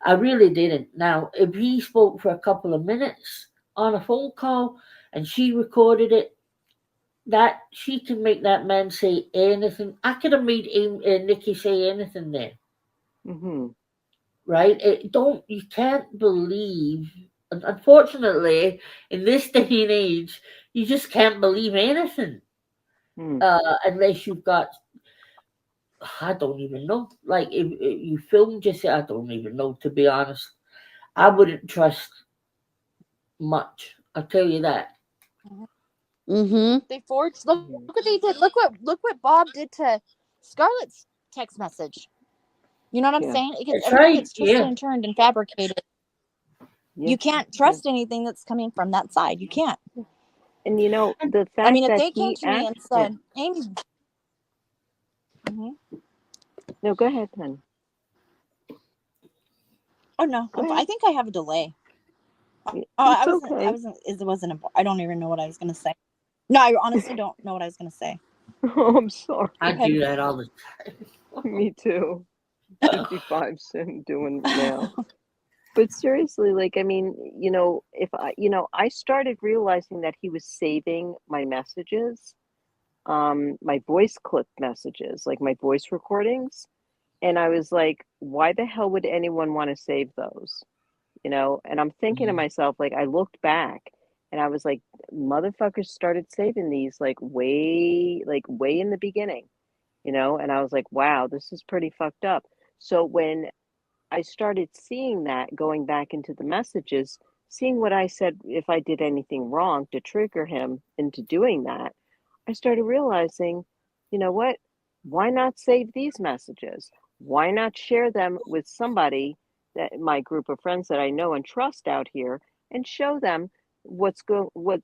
I really didn't. Now, if he spoke for a couple of minutes on a phone call and she recorded it, that she can make that man say anything. I could have made Nikki say anything there. Mm-hmm. Right? You can't believe. Unfortunately, in this day and age, you just can't believe anything unless you've got. I don't even know. Like if you filmed yourself, I don't even know. To be honest, I wouldn't trust much. I'll tell you that. Mm-hmm. They forged. Look what they did. Look what Bob did to Scarlett's text message. You know what I'm saying? Everything gets twisted and turned and fabricated. Yeah. You can't trust anything that's coming from that side. You can't. And the fact if that they came to me and said, Amy. No, go ahead, then. Oh no, I think I have a delay. I It's wasn't. okay. It wasn't important. I don't even know what I was gonna say. No, I honestly don't know what I was gonna say. Oh, I'm sorry. I Okay. do that all the time. Me too. 55 cent doing now. But seriously, like, I mean, I started realizing that he was saving my messages, my voice clip messages, like my voice recordings. And I was like, why the hell would anyone want to save those? And I'm thinking to myself, like, I looked back and I was like, motherfuckers started saving these way in the beginning, and I was like, wow, this is pretty fucked up. So when I started seeing that, going back into the messages, seeing what I said, if I did anything wrong to trigger him into doing that, I started realizing, you know what? Why not save these messages? Why not share them with somebody, that my group of friends that I know and trust out here, and show them what's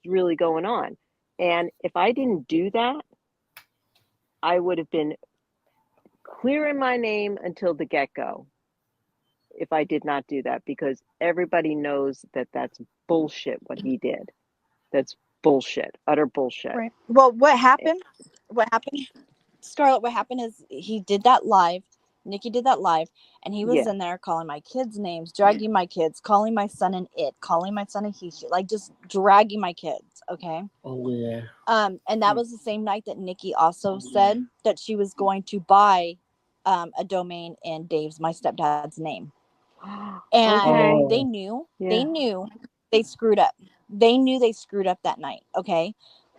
really going on? And if I didn't do that, I would have been clearing my name until the get-go if I did not do that, because everybody knows that that's bullshit what he did. That's bullshit, utter bullshit. Right. Well, what happened, Scarlett, what happened is he did that live. Nikki did that live, and he was Yeah. in there calling my kids names, dragging my kids, calling my son an it, calling my son a he, like just dragging my kids. Okay. Oh yeah. And that was the same night that Nikki also said that she was going to buy a domain in my stepdad's name. And Okay. they knew Yeah. they screwed up. They knew they screwed up that night. Okay.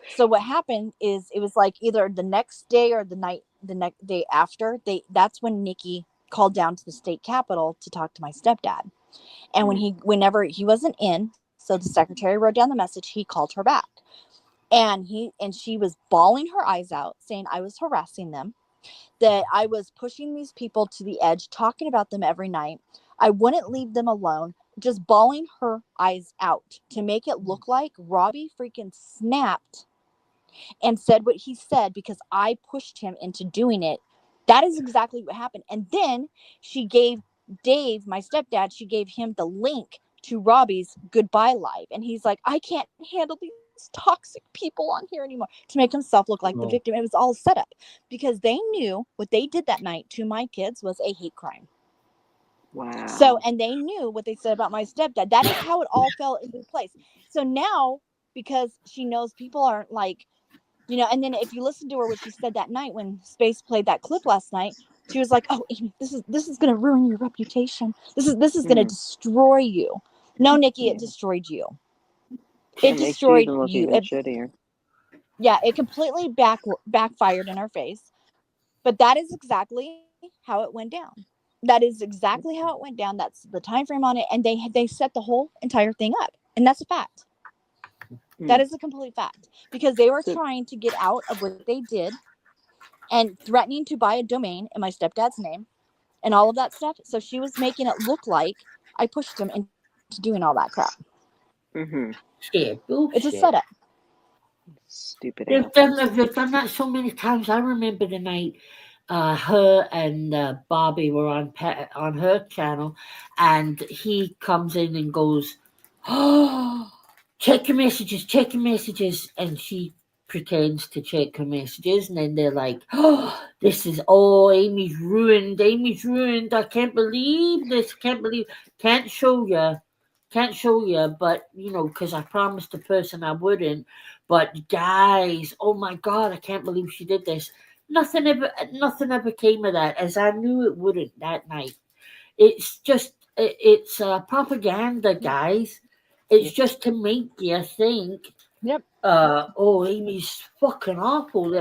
So what happened is it was like either the next day or the next day after, that's when Nikki called down to the state capitol to talk to my stepdad. And whenever he wasn't in, so the secretary wrote down the message, he called her back. And she was bawling her eyes out, saying I was harassing them, that I was pushing these people to the edge, talking about them every night. I wouldn't leave them alone, just bawling her eyes out to make it look like Robbie freaking snapped and said what he said because I pushed him into doing it. That is exactly what happened. And then she gave Dave, my stepdad, she gave him the link to Robbie's Goodbye Live. And he's like, I can't handle these toxic people on here anymore, to make himself look like the victim. It was all set up because they knew what they did that night to my kids was a hate crime. Wow. So, and they knew what they said about my stepdad. That is how it all fell into place. So now, because she knows people aren't like, and then if you listen to her, what she said that night when Space played that clip last night, she was like, "Oh, Amy, this is going to ruin your reputation. This is going to destroy you." No, Nikki, it destroyed you. It destroyed you. It completely backfired in her face. But that is exactly how it went down. That is exactly how it went down. That's the time frame on it, and they set the whole entire thing up, and that's a fact. That is a complete fact, because they were trying to get out of what they did and threatening to buy a domain in my stepdad's name and all of that stuff. So she was making it look like I pushed him into doing all that crap. Yeah, bullshit. It's a setup. Stupid. They've done that so many times. I remember the night her and Bobby were on her channel, and he comes in and goes, "Oh, check your messages," and she pretends to check her messages, and then they're like, "Oh, Amy's ruined. I can't believe this. Can't show you, but because I promised the person I wouldn't. But guys, oh my God, I can't believe she did this." Nothing ever came of that, as I knew it wouldn't that night. It's just it's propaganda, guys. It's just to make you think. Yep. Amy's fucking awful.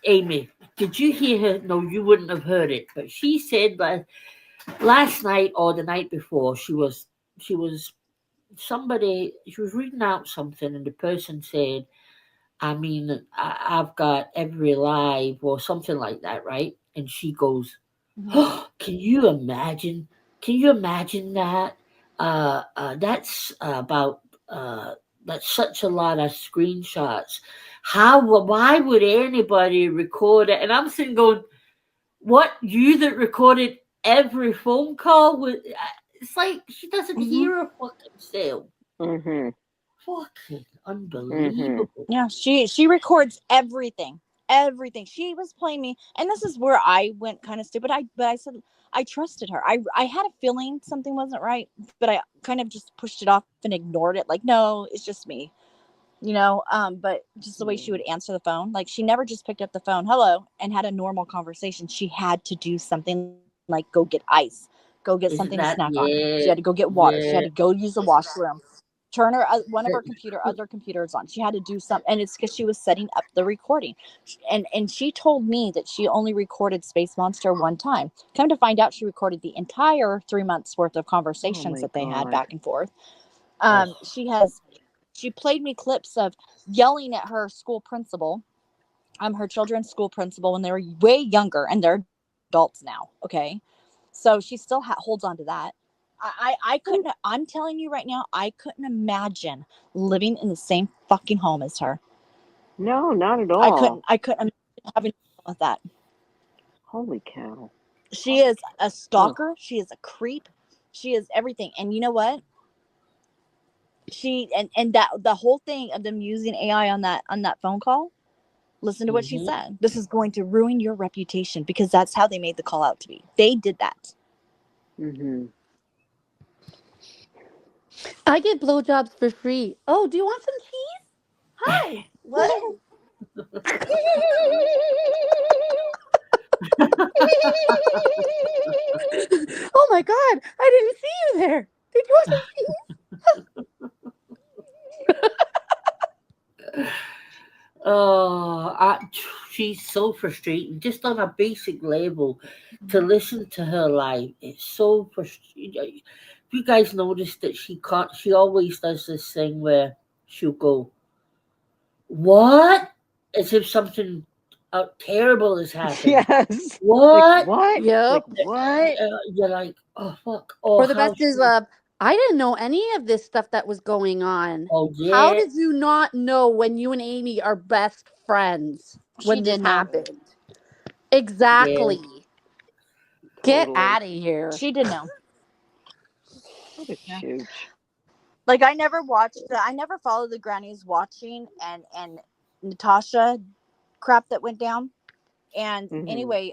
Amy, did you hear her? No, you wouldn't have heard it. But she said that last night or the night before, she was reading out something, and the person said, I've got every live or something like that, right? And she goes, "Oh, can you imagine that? That's about that's such a lot of screenshots. Why would anybody record it?" And I'm sitting going, "What, you that recorded every phone call with It's like she doesn't Mhm. hear her fucking self. Mm-hmm. Fucking unbelievable. Yeah, she records everything. Everything. She was playing me, and this is where I went kind of stupid. But I said I trusted her. I had a feeling something wasn't right, but I kind of just pushed it off and ignored it. Like, no, it's just me. But just the way she would answer the phone, like she never just picked up the phone, hello, and had a normal conversation. She had to do something like go get ice, go get Isn't something to that snack on. She had to go get water. She had to go use the washroom, turn her one of her other computers on. She had to do something, and it's because she was setting up the recording. And she told me that she only recorded Space Monster one time. Come to find out, she recorded the entire 3 months worth of conversations that they had back and forth. She played me clips of yelling at her school principal, her children's school principal, when they were way younger, and they're adults now. Okay, so she still holds on to that. I couldn't. I'm telling you right now, I couldn't imagine living in the same fucking home as her. No, not at all. I couldn't imagine having with that. Holy cow! She is a stalker. Ugh. She is a creep. She is everything. And you know what? She and that the whole thing of them using AI on that phone call. Listen to what she said. This is going to ruin your reputation, because that's how they made the call out to be. They did that. Mm-hmm. I get blowjobs for free. Oh, do you want some cheese? Hi. What? Oh my God! I didn't see you there. Did you want some cheese? She's so frustrating. Just on a basic level, to listen to her live, it's so frustrating. You guys noticed that she always does this thing where she'll go, "What?" as if something terrible has happened. Yes. What? Like, what? Yep. Like, what? You're like, oh fuck. Oh, or the best is I didn't know any of this stuff that was going on. Oh yeah. How did you not know when you and Amy are best friends when this happened? Exactly. Yeah. Get out of here. She did know. What a chooch. Like, I never followed the grannies watching and Natasha crap that went down. And anyway,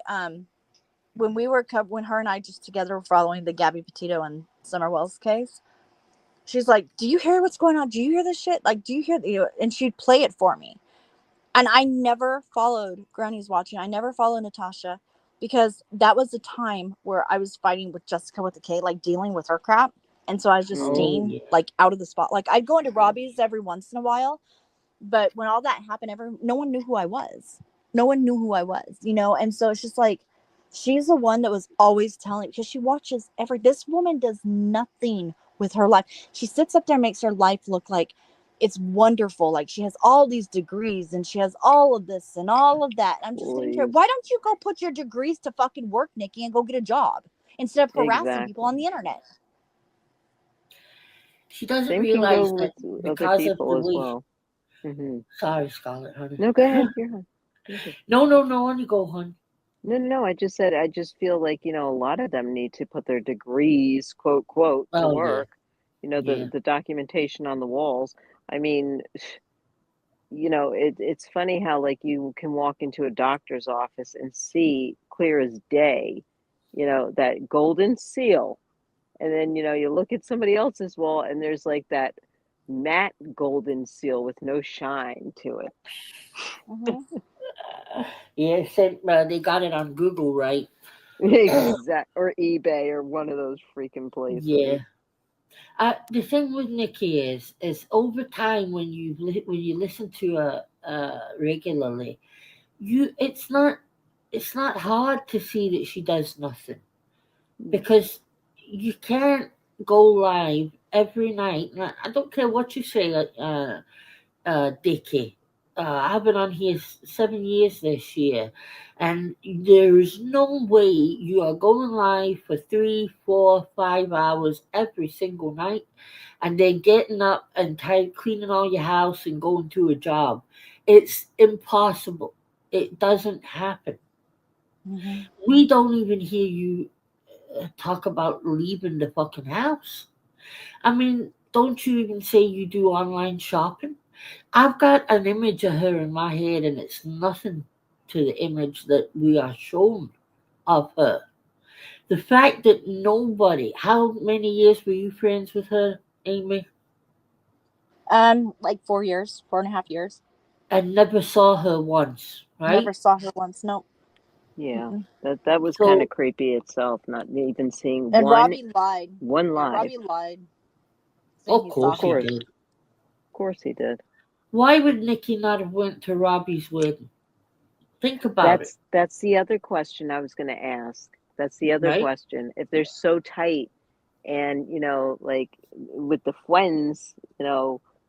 when her and I just together were following the Gabby Petito and Summer Wells case, she's like, do you hear what's going on? Do you hear this shit? Like, do you hear and she'd play it for me. And I never followed Granny's watching. I never followed Natasha, because that was the time where I was fighting with Jessica with the K, like dealing with her crap. And so I was just staying like out of the spot. Like, I'd go into Robbie's every once in a while, but when all that happened, no one knew who I was. No one knew who I was, And so it's just like, she's the one that was always telling, because she watches this woman does nothing with her life. She sits up there and makes her life look like it's wonderful. Like, she has all these degrees and she has all of this and all of that. I'm just sitting here. Why don't you go put your degrees to fucking work, Nikki, and go get a job instead of harassing people on the internet? She doesn't realize that because of the way. Well. Mm-hmm. Sorry, Scarlett, honey. No, go ahead. You're on. No, on you go, hon. No. I just feel like, a lot of them need to put their degrees, quote, to work. Yeah. The documentation on the walls. I mean, it's funny how, like, you can walk into a doctor's office and see clear as day, that golden seal. And then, you look at somebody else's wall and there's like that matte golden seal with no shine to it. Yeah, they got it on Google, right? Or eBay or one of those freaking places. Yeah. The thing with Nikki is over time, when you listen to her regularly, it's not hard to see that she does nothing, because you can't go live every night. I don't care what you say, Dickie. I've been on here 7 years this year, and there is no way you are going live for 3, 4, 5 hours every single night, and then getting up and cleaning all your house and going to a job. It's impossible. It doesn't happen. We don't even hear you talk about leaving the fucking house. I mean, don't you even say you do online shopping? I've got an image of her in my head, and it's nothing to the image that we are shown of her. The fact that nobody, how many years were you friends with her, Amy? Like 4 years, 4.5 years. And never saw her once, right? Never saw her once. Nope. Yeah, Mm-mm. that was kind of creepy itself, not even seeing And one Robbie lied. one live. Robbie lied. saying Of he course saw he her. did. Of course he did. Why would Nikki not have went to Robbie's wedding? Think about it, That's the other question I was going to ask. That's the other right? question. If they're so tight, and like with the Fuens,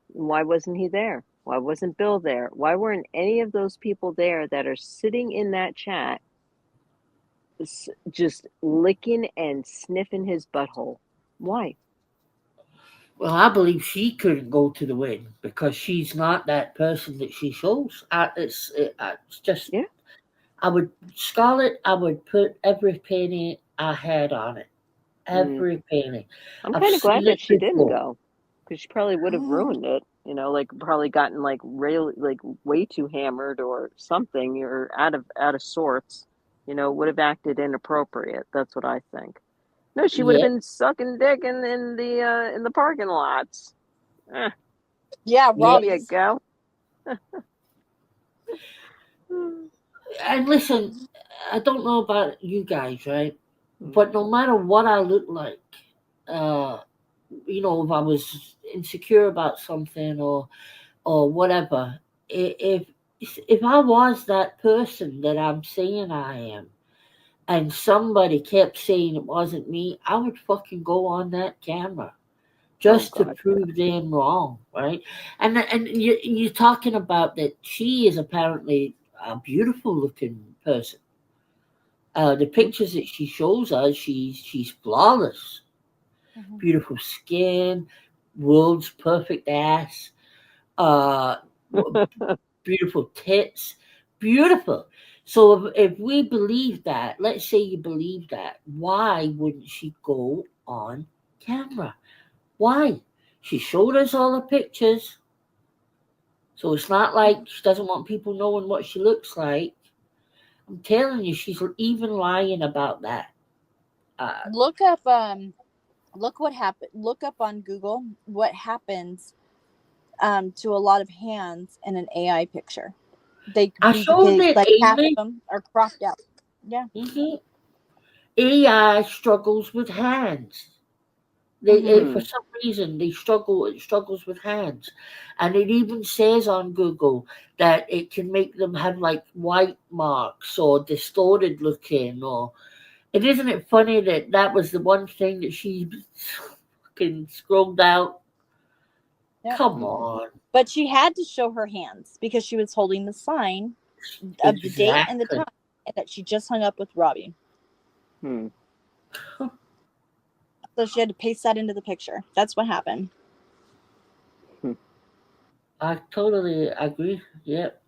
why wasn't he there? Why wasn't Bill there? Why weren't any of those people there that are sitting in that chat just licking and sniffing his butthole? Why? Well, I believe she couldn't go to the wedding because she's not that person that she shows. It's just, Yeah. Scarlett, I would put every penny I had on it. Every penny. I'm I've kind of glad seen that it she didn't before. go, because she probably would have ruined it. Like probably gotten like really like way too hammered or something, or out of sorts. Would have acted inappropriate. That's what I think. No, she would have Yep. been sucking dick in the parking lots. Yeah, Yep. There you Robbie's. go. And listen, I don't know about you guys, right? Mm. But no matter what I look like, uh, if I was insecure about something or whatever, if I was that person that I'm saying I am, and somebody kept saying it wasn't me, I would fucking go on that camera just to God, prove them wrong, right? And you're talking about that she is apparently a beautiful looking person. The pictures that she shows us, she's flawless, beautiful skin, world's perfect ass, uh, beautiful tits, beautiful. So if we believe that, let's say you believe that, why wouldn't she go on camera? Why? She showed us all the pictures, so it's not like she doesn't want people knowing what she looks like. I'm telling you, she's even lying about that. Look what happened. Look up on Google what happens to a lot of hands in an AI picture. I showed it, like half of Amy. them are cropped out. Yeah. Mm-hmm. AI struggles with hands. For some reason they struggles with hands, and it even says on Google that it can make them have like white marks or distorted looking. Or it isn't it funny that was the one thing that she fucking scrolled out. Yep. Come on. But she had to show her hands because she was holding the sign of the date and the Exactly. time, and that she just hung up with Robbie. So she had to paste that into the picture. That's what happened. I totally agree. Yep.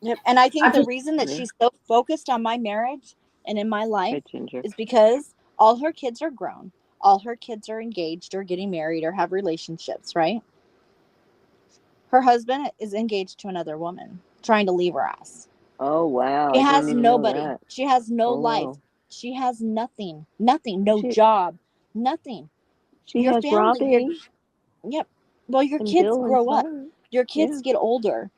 Yep. And I think I the just reason that she's so focused on my marriage and in my life Hey, Ginger. is because all her kids are grown. All her kids are engaged or getting married or have relationships, right? Her husband is engaged to another woman, trying to leave her ass. Oh wow, She I has didn't even know nobody. that. She has no Oh life. wow. She has nothing. Nothing. No She job. Nothing. she Your has family. Robbie Yep. Well, your and kids Bill and grow up. Sarah. Your kids Yeah. get older,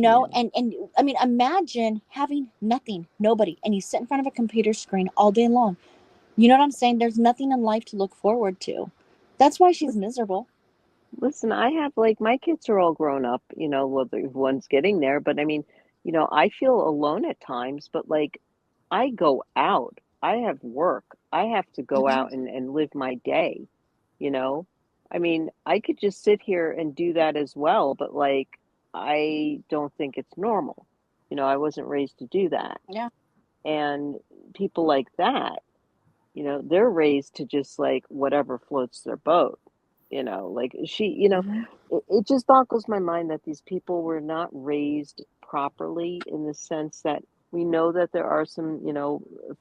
Yeah. and I mean, imagine having nothing, nobody, and you sit in front of a computer screen all day long. You know what I'm saying? There's nothing in life to look forward to. That's why she's miserable. Listen, I have like my kids are all grown up, well, the one's getting there, but I mean, I feel alone at times, but like I go out, I have work, I have to go Mm-hmm. out and live my day, you know? I mean, I could just sit here and do that as well, but like I don't think it's normal. I wasn't raised to do that. Yeah. And people like that, they're raised to just like whatever floats their boat. Like Mm-hmm. it just boggles my mind that these people were not raised properly, in the sense that We know that there are some,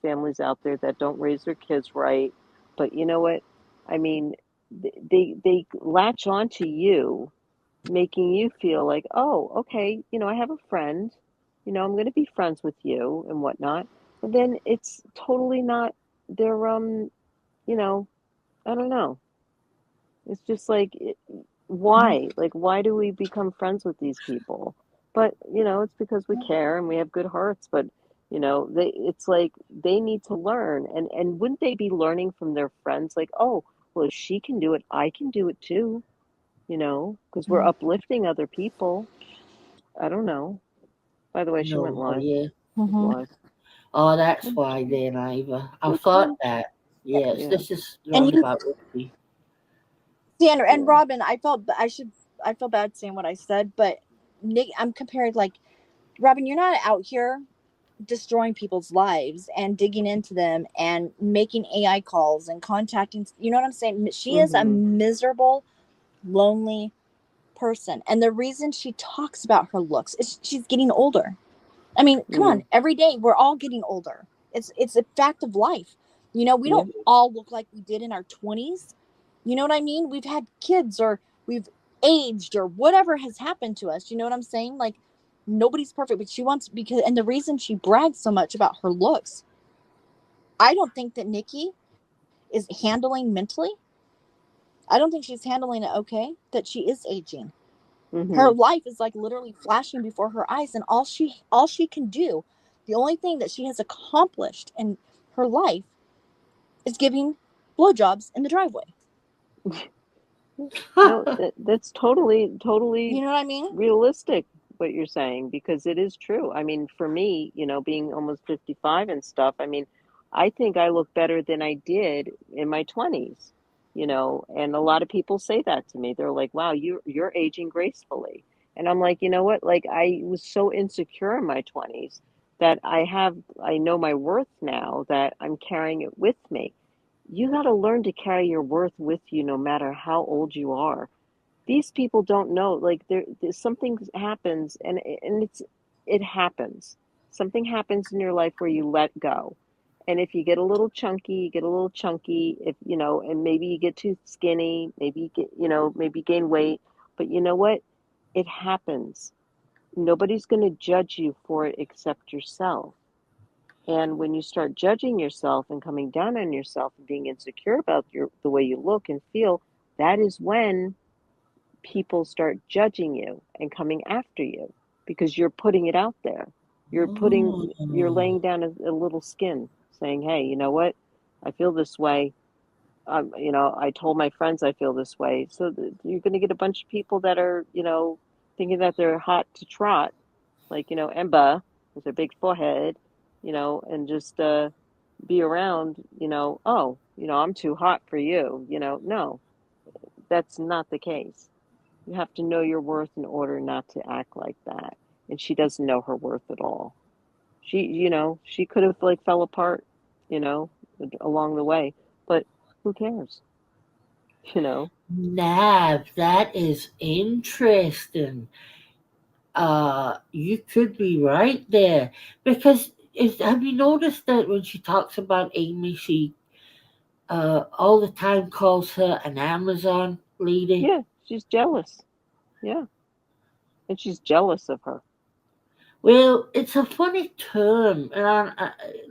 families out there that don't raise their kids right, but you know what? I mean, they latch on to you, making you feel like, oh, okay, I have a friend, I'm going to be friends with you and whatnot. But then it's totally not their, I don't know. It's just like, why? Like, why do we become friends with these people? But, it's because we care and we have good hearts. But, it's like they need to learn. And wouldn't they be learning from their friends? Like, oh, well, if she can do it, I can do it too, because we're uplifting other people. I don't know. By the way, she went No, live. yeah. Live. Oh, that's why then, Iva. I Which thought one? that. Yes, Yeah. this is And roundabout Whiskey. and Yeah. Robin, I feel bad saying what I said, but Nick, I'm comparing, like, Robin, you're not out here destroying people's lives and digging into them and making AI calls and contacting, you know what I'm saying? She is a miserable, lonely person. And the reason she talks about her looks is she's getting older. I mean, come on, every day we're all getting older. It's a fact of life. We don't all look like we did in our 20s. You know what I mean? We've had kids, or we've aged, or whatever has happened to us. You know what I'm saying? Like, nobody's perfect, but and the reason she brags so much about her looks, I don't think that Nikki is handling mentally. I don't think she's handling it okay, that she is aging. Her life is like literally flashing before her eyes, and all she can do, the only thing that she has accomplished in her life, is giving blowjobs in the driveway. No, that's totally You know what I mean? realistic what you're saying, because it is true. I mean, for me, being almost 55 and stuff, I mean, I think I look better than I did in my 20s, and a lot of people say that to me. They're like, "Wow, you're aging gracefully." And I'm like, "You know what? Like, I was so insecure in my 20s that I know my worth now, that I'm carrying it with me. You got to learn to carry your worth with you no matter how old you are. These people don't know, like, there's something happens, and it happens. Something happens in your life where you let go. And if you get a little chunky, you get a little chunky. If and maybe you get too skinny, maybe you get, maybe gain weight. But you know what? It happens. Nobody's going to judge you for it except yourself. And when you start judging yourself and coming down on yourself and being insecure about the way you look and feel, that is when people start judging you and coming after you, because you're putting it out there. You're laying down a little skin, saying, "Hey, you know what? I feel this way. I told my friends I feel this way." So you're going to get a bunch of people that are, thinking that they're hot to trot, like, Emba with her big forehead, and just be around, oh, I'm too hot for you. No, that's not the case. You have to know your worth in order not to act like that. And she doesn't know her worth at all. She could have, like, fell apart, along the way, but who cares? Nav, that is interesting. You could be right there, because have you noticed that when she talks about Amy, she all the time calls her an Amazon lady? Yeah, she's jealous. Yeah, and she's jealous of her. Well, it's a funny term, and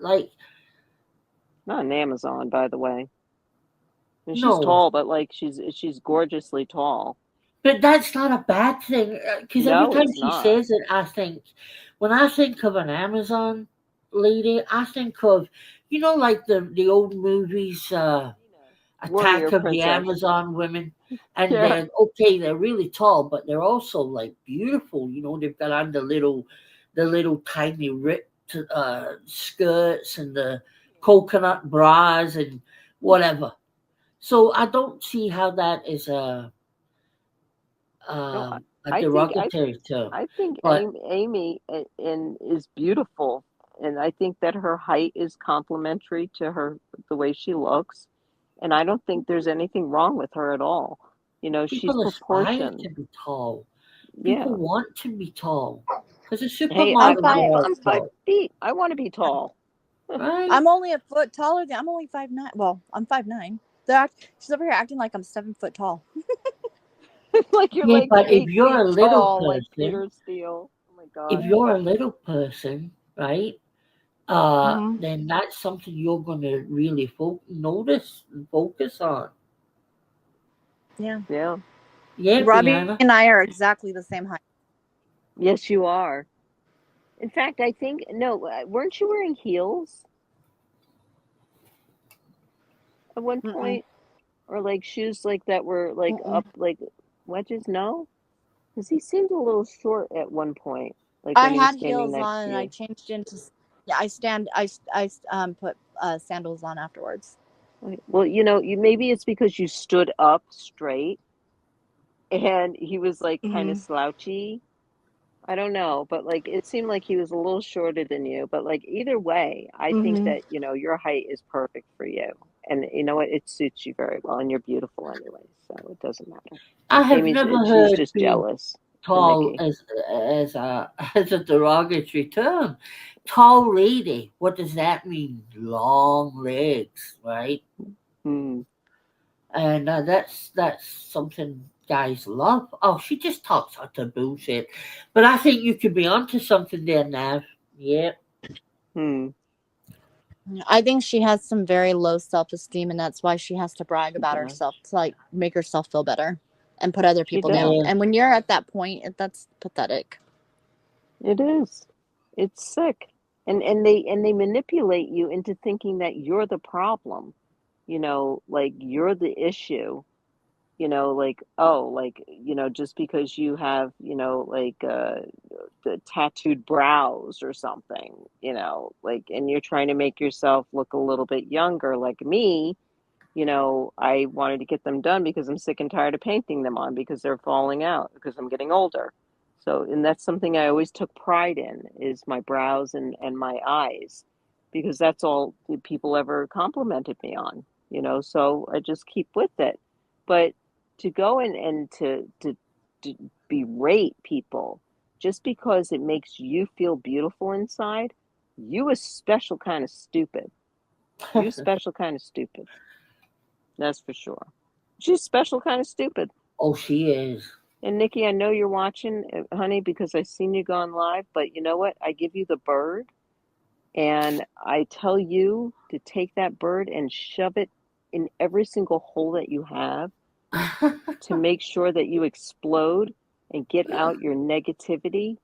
like, not an Amazon, by the way. And she's no, tall, but like she's gorgeously tall. but that's not a bad thing, because No, every time it's she not. says it, when I think of an Amazon lady, I think of, like the old movies, Warrior Attack of the Princess. Amazon Women, and Yeah. then, okay, they're really tall, but they're also like beautiful. They've got on the little tiny ripped skirts and the coconut bras and whatever. So I don't see how that is No, a I derogatory term. I think But Amy is beautiful, and I think that her height is complementary to the way she looks, and I don't think there's anything wrong with her at all. She's people aspire proportioned. to be tall. Yeah. People want to be tall. Because a Hey, supermodel I'm 5 feet. I want to be tall. right? I'm only a foot taller than I'm only 5'9". Well, I'm 5'9". She's over here acting like I'm 7 foot tall. Like you're Yeah, like but if 8 you're feet a little tall, like person, Peter Steele. Oh my if God. you're a little person, right? Mhm. Then that's something you're gonna really notice and focus on. Yeah. Yeah. Yeah, Robbie Brianna. and I are exactly the same height. Yes, you are. In fact, I think no. Weren't you wearing heels at one Mm-mm. point, or like shoes like that were like Mm-mm. up like wedges? No, because he seemed a little short at one point, like I when he was had standing heels next on to and I you. changed into I put sandals on afterwards. Okay. Well, you maybe it's because you stood up straight and he was like kind of Mhm. slouchy. I don't know, but like it seemed like he was a little shorter than you. But like either way, I think Mhm. that, your height is perfect for you. And you know what? It suits you very well. And you're beautiful anyway, so it doesn't matter. I have Amy's, never she's heard just being jealous for tall Nikki. as a as a derogatory term. Tall lady, what does that mean? Long legs, right? Hmm. And that's something guys love. Oh, she just talks utter bullshit. But I think you could be onto something there now. Yeah. Hmm. I think she has some very low self-esteem, and that's why she has to brag She about does. herself to like make herself feel better and put other She people down. does. Yeah. And when you're at that point, that's pathetic. It is. It's sick. And they manipulate you into thinking that you're the problem. Like you're the issue. Like, oh, like, just because you have, like the tattooed brows or something, like, and you're trying to make yourself look a little bit younger, like me. I wanted to get them done because I'm sick and tired of painting them on because they're falling out because I'm getting older. So, and that's something I always took pride in is my brows and my eyes because that's all the people ever complimented me on, so I just keep with it. But to go and to berate people just because it makes you feel beautiful inside, you a special kind of stupid. You special kind of stupid. That's for sure. She's special kind of stupid. Oh, she is. And Nikki, I know you're watching, honey, because I seen you gone live, but you know what? I give you the bird and I tell you to take that bird and shove it in every single hole that you have to make sure that you explode and get out your negativity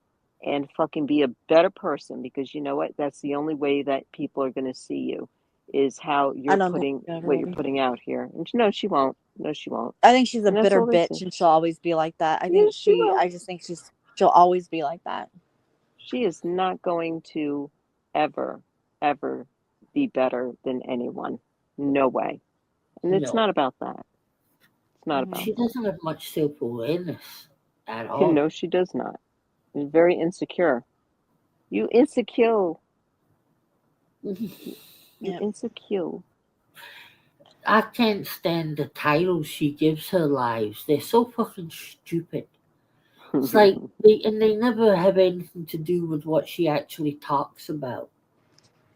and fucking be a better person because you know what? That's the only way that people are going to see you is how I you're don't think putting she'll ever what you're be. putting out here. And no, she won't. No, she won't. I think she's a And that's bitter all they see. bitch, and she'll always be like that. Yes, she will. I just think she'll always be like that. She is not going to ever, ever be better than anyone. No way. And it's No. not about that. It's not about She that. doesn't have much self awareness at You all. know, she does not. She's very insecure. You insecure. You Yeah. insecure. I can't stand the titles she gives her lives. They're so fucking stupid. It's like they never have anything to do with what she actually talks about.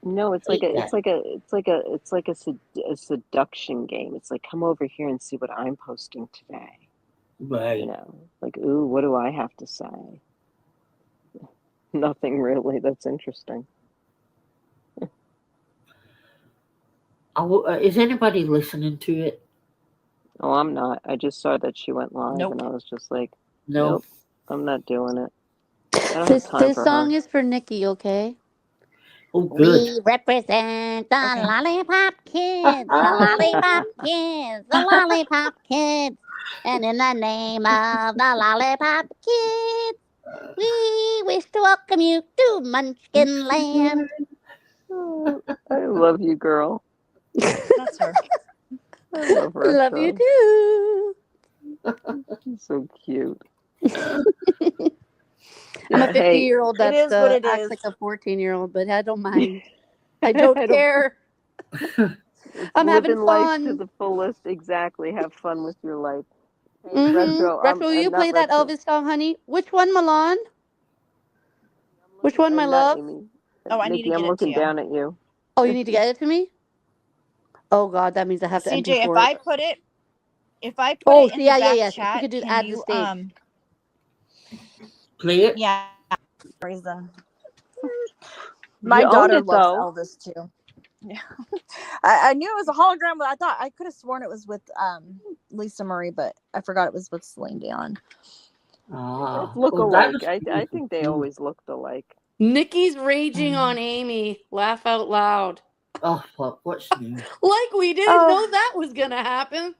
No, I hate that. it's like a seduction game. It's like come over here and see what I'm posting today. Right. Like ooh, what do I have to say? Nothing really. That's interesting. Is anybody listening to it? Oh, I'm not. I just saw that she went live, Nope. and I was just like, No. nope, I'm not doing it. I don't have time This for song her. is for Nikki, okay? Oh, good. We represent the Okay. Lollipop Kids, the Lollipop Kids, the Lollipop Kids. And in the name of the Lollipop Kids, we wish to welcome you to Munchkin Land. Oh, I love you, girl. That's her. I love her. Love you too. She's so cute. I'm a Yeah, hey, 50-year-old It that is what it acts is. like a 14-year-old, but I don't mind. I don't care. I'm having living life to fun. the fullest. Exactly. Have fun with your life. Hey, Mm-hmm. Retro. Retro, will you Not play that retro. Elvis song, honey? Which one, Milan? Which one, my Not love? Amy. Oh, I need to Nikki, I'm get it to looking you. down at you. Oh, you need to get it to me? Oh God, that means I have to enter CJ, for if it. I put it in Oh, the yeah, back yes. chat, She could do can add to you stage. Play it. yeah, reason. My You own daughter it, loves though. Elvis too. Yeah. I knew it was a hologram, but I could have sworn it was with Lisa Marie, but I forgot it was with Celine Dion. Ah, Let's look oh, that alike. was I beautiful think they too. always looked alike. Nikki's raging on Amy. Laugh out loud. Oh, fuck, what's new? Like we didn't know that was gonna happen.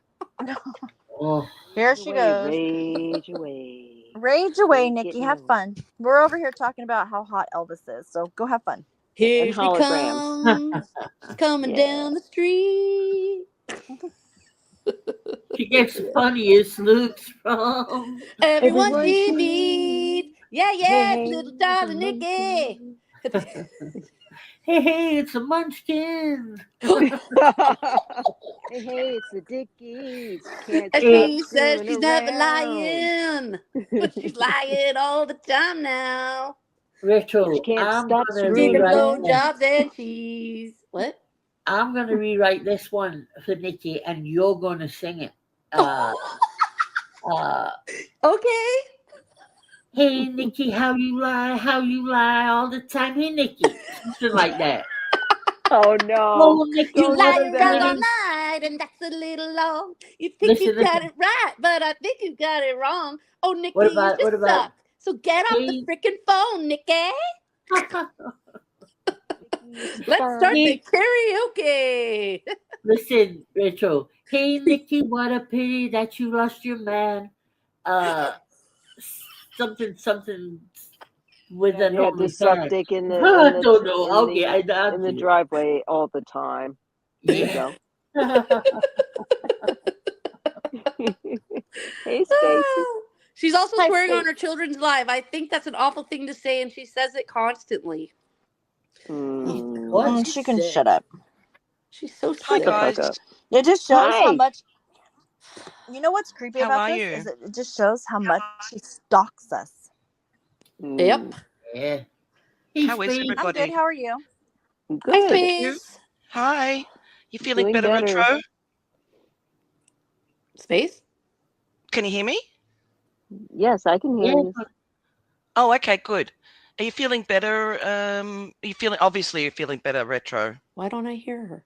Oh, Here Rage she away, goes. Rage away. Rage away, Ain't Nikki. getting Have old. fun. We're over here talking about how hot Elvis is, so go have fun. Here And she holograms. comes, coming Yeah. down the street. she gets the funniest looks from. Everyone Everyone she she meets. Yeah, Hey, yes, hey, little it's a darling Nikki. Hey, hey, it's a munchkin. hey, it's the Dickies. Can't And stop she says screwing she's never around. lying, but she's lying all the time now. Retro, She can't I'm stop gonna screwing Giving rewrite around. this. blowjobs and cheese. What? I'm gonna rewrite this one for Nikki, and you're gonna sing it. Okay. Hey Nikki, how you lie all the time. Hey Nikki, something like that. Oh no! Oh Nikki, You Don't what lie do a around all pretty. night, and that's a little long. You think you Listen, got listen. it right, but I think you got it wrong. Oh, Nikki, What you about just suck. So get off the hey? freaking phone, Nikki. It's Let's fun. start the Hey, karaoke. listen, Retro. Hey Nikki, what a pity that you lost your man. Something with an You had to suck OnlyFans. dick in I the don't know. Okay, I in the do. driveway all the time. There you Yeah. go. Hey, Stacy. She's also Hi, swearing on Stace. her children's live. I think that's an awful thing to say, and she says it constantly. What? She can shut up. She's so Hi sick. Shut the fuck guys, up. It just shows how Hi. much. You know what's creepy how about are this you? is it just shows how much she stalks us. Yep. Yeah. How is Space. I'm good. everybody? How are you? Hi, Good. Space. Hi, you feeling Doing better, better. Retro? Space? Can you hear me? Yes, I can hear you. Oh, okay, good. Are you feeling better? Obviously you're feeling better, Retro. Why don't I hear her?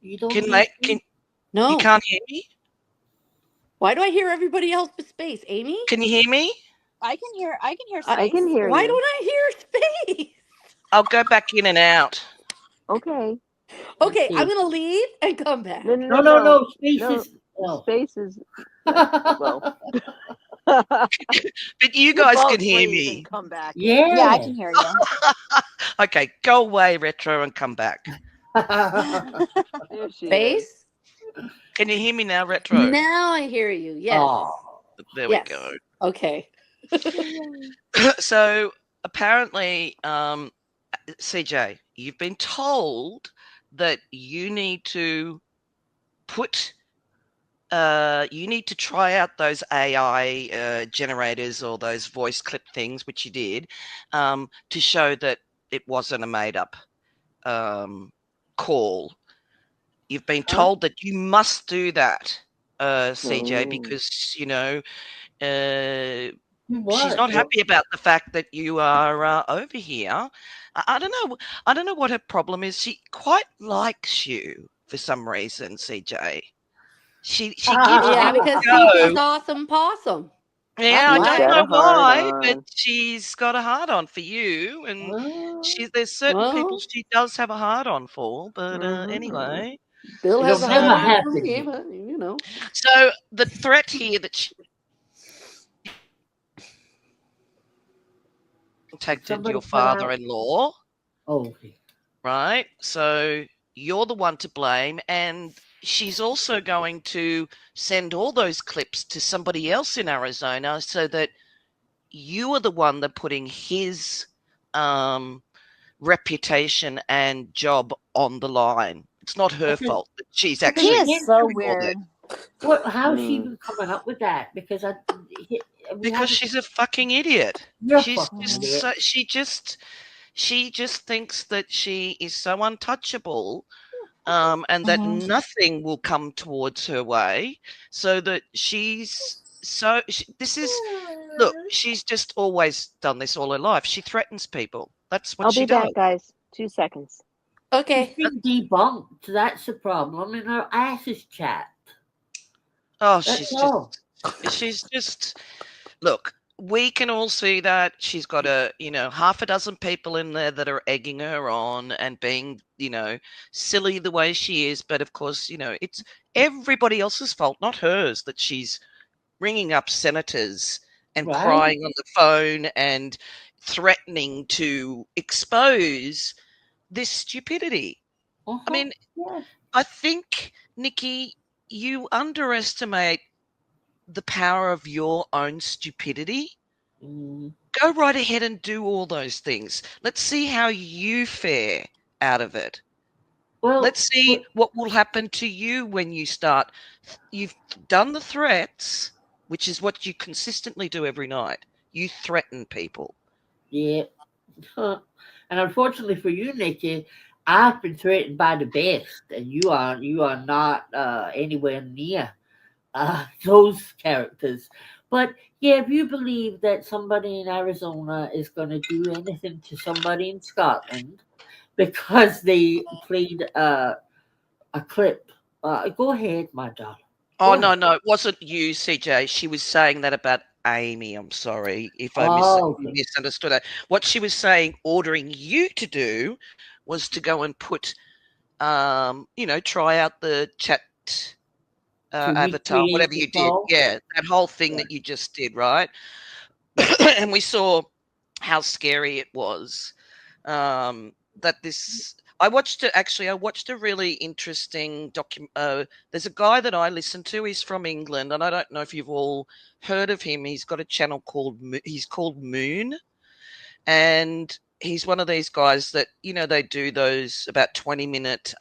You don't Can hear you No. can't hear me? Why do I hear everybody else but Space? Amy? Can you hear me? I can hear. Space. I can hear Why you. don't I hear Space? I'll go back in and out. Okay. Okay, see. I'm gonna leave and come back. No. Space No, is. Oh. Space is. Well. But you guys both can hear leave me. and come back. Yeah. Yeah, I can hear you. Okay, go away, Retro, and come back. There she is. Space? Can you hear me now, Retro? Now I hear you. Yes. Oh. There Yes. we go. Okay. So apparently, CJ, you've been told that you need to try out those AI generators or those voice clip things, which you did, to show that it wasn't a made up call. You've been told that you must do that, CJ, because she's not happy about the fact that you are over here. I don't know what her problem is. She quite likes you for some reason, CJ. She gives you Yeah, a because go. CJ's awesome possum. Yeah, I That's don't why. know why, but on. she's got a hard on for you, and there's certain people she does have a hard on for. But anyway, Bill has a never hard on for happen. me, but you know. so the threat here that she contacted your father-in-law, okay. right? So you're the one to blame, and she's also going to send all those clips to somebody else in Arizona so that you are the one that putting his reputation and job on the line. It's not her fault that she's actually He is so doing all weird. How's she even coming up with that? Because Because she's a fucking idiot. You're She's fucking just idiot. so, she just thinks that she is so untouchable, and that nothing will come towards her way, so that look, she's just always done this all her life. She threatens people. That's what I'll she be does. back, guys. 2 seconds. Okay. She's been debunked. That's the problem. And her ass is chapped. Oh, That's all. she's just, look, we can all see that she's got half a dozen people in there that are egging her on and being, silly the way she is. But of course, it's everybody else's fault, not hers, that she's ringing up senators and Right. crying on the phone and threatening to expose this stupidity. I mean, Yeah. I think, Nikki, you underestimate the power of your own stupidity. Go right ahead and do all those things. Let's see how you fare out of it. Well, let's see what will happen to you when you start. You've done the threats, which is what you consistently do every night. You threaten people. Yeah. And unfortunately for you, Nikki, I've been threatened by the best, and you are not anywhere near those characters. But yeah, if you believe that somebody in Arizona is going to do anything to somebody in Scotland because they played a clip, go ahead, my darling. Oh, no, it wasn't you, CJ. She was saying that about Amy. I'm sorry if I misunderstood that. What she was saying, ordering you to do, was to go and put, try out the chat avatar, whatever you did. Yeah, that whole thing that you just did, right? And we saw how scary it was. That this, I watched a really interesting there's a guy that I listen to. He's from England, and I don't know if you've all heard of him. He's got a channel called Moon, and he's one of these guys that they do those about 20-minute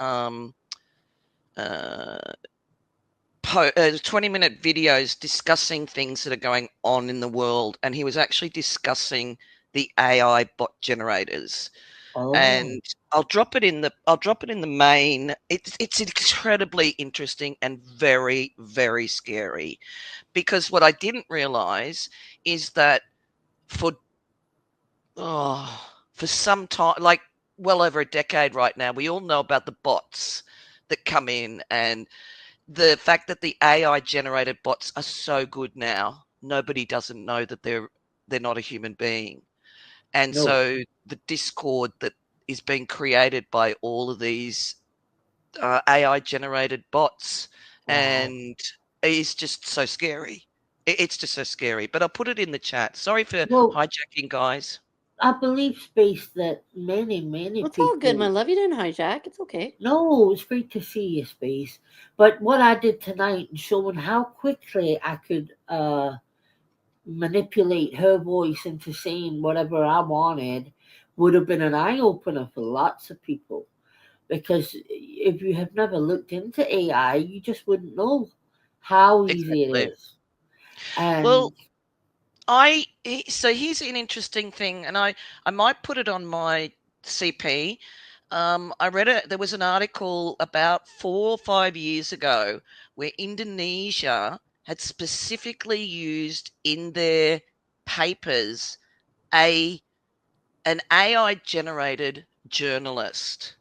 20-minute videos discussing things that are going on in the world, and he was actually discussing the AI bot generators. And I'll drop it in the main. It's incredibly interesting and very, very scary, because what I didn't realize is that for some time, like well over a decade right now, we all know about the bots that come in, and the fact that the AI generated bots are so good now, nobody doesn't know that they're not a human being. And so the discord that is being created by all of these AI generated bots, and it's just so scary. It's just so scary. But I'll put it in the chat. Sorry for hijacking, guys. I believe, Space, that many people... It's all good, my love. You didn't hijack. It's okay. No, it's great to see you, Space. But what I did tonight, showing how quickly I could manipulate her voice into saying whatever I wanted, would have been an eye-opener for lots of people. Because if you have never looked into AI, you just wouldn't know how easy it is. And so here's an interesting thing, and I might put it on my CP. I read there was an article about 4 or 5 years ago where Indonesia had specifically used in their papers an AI generated journalist,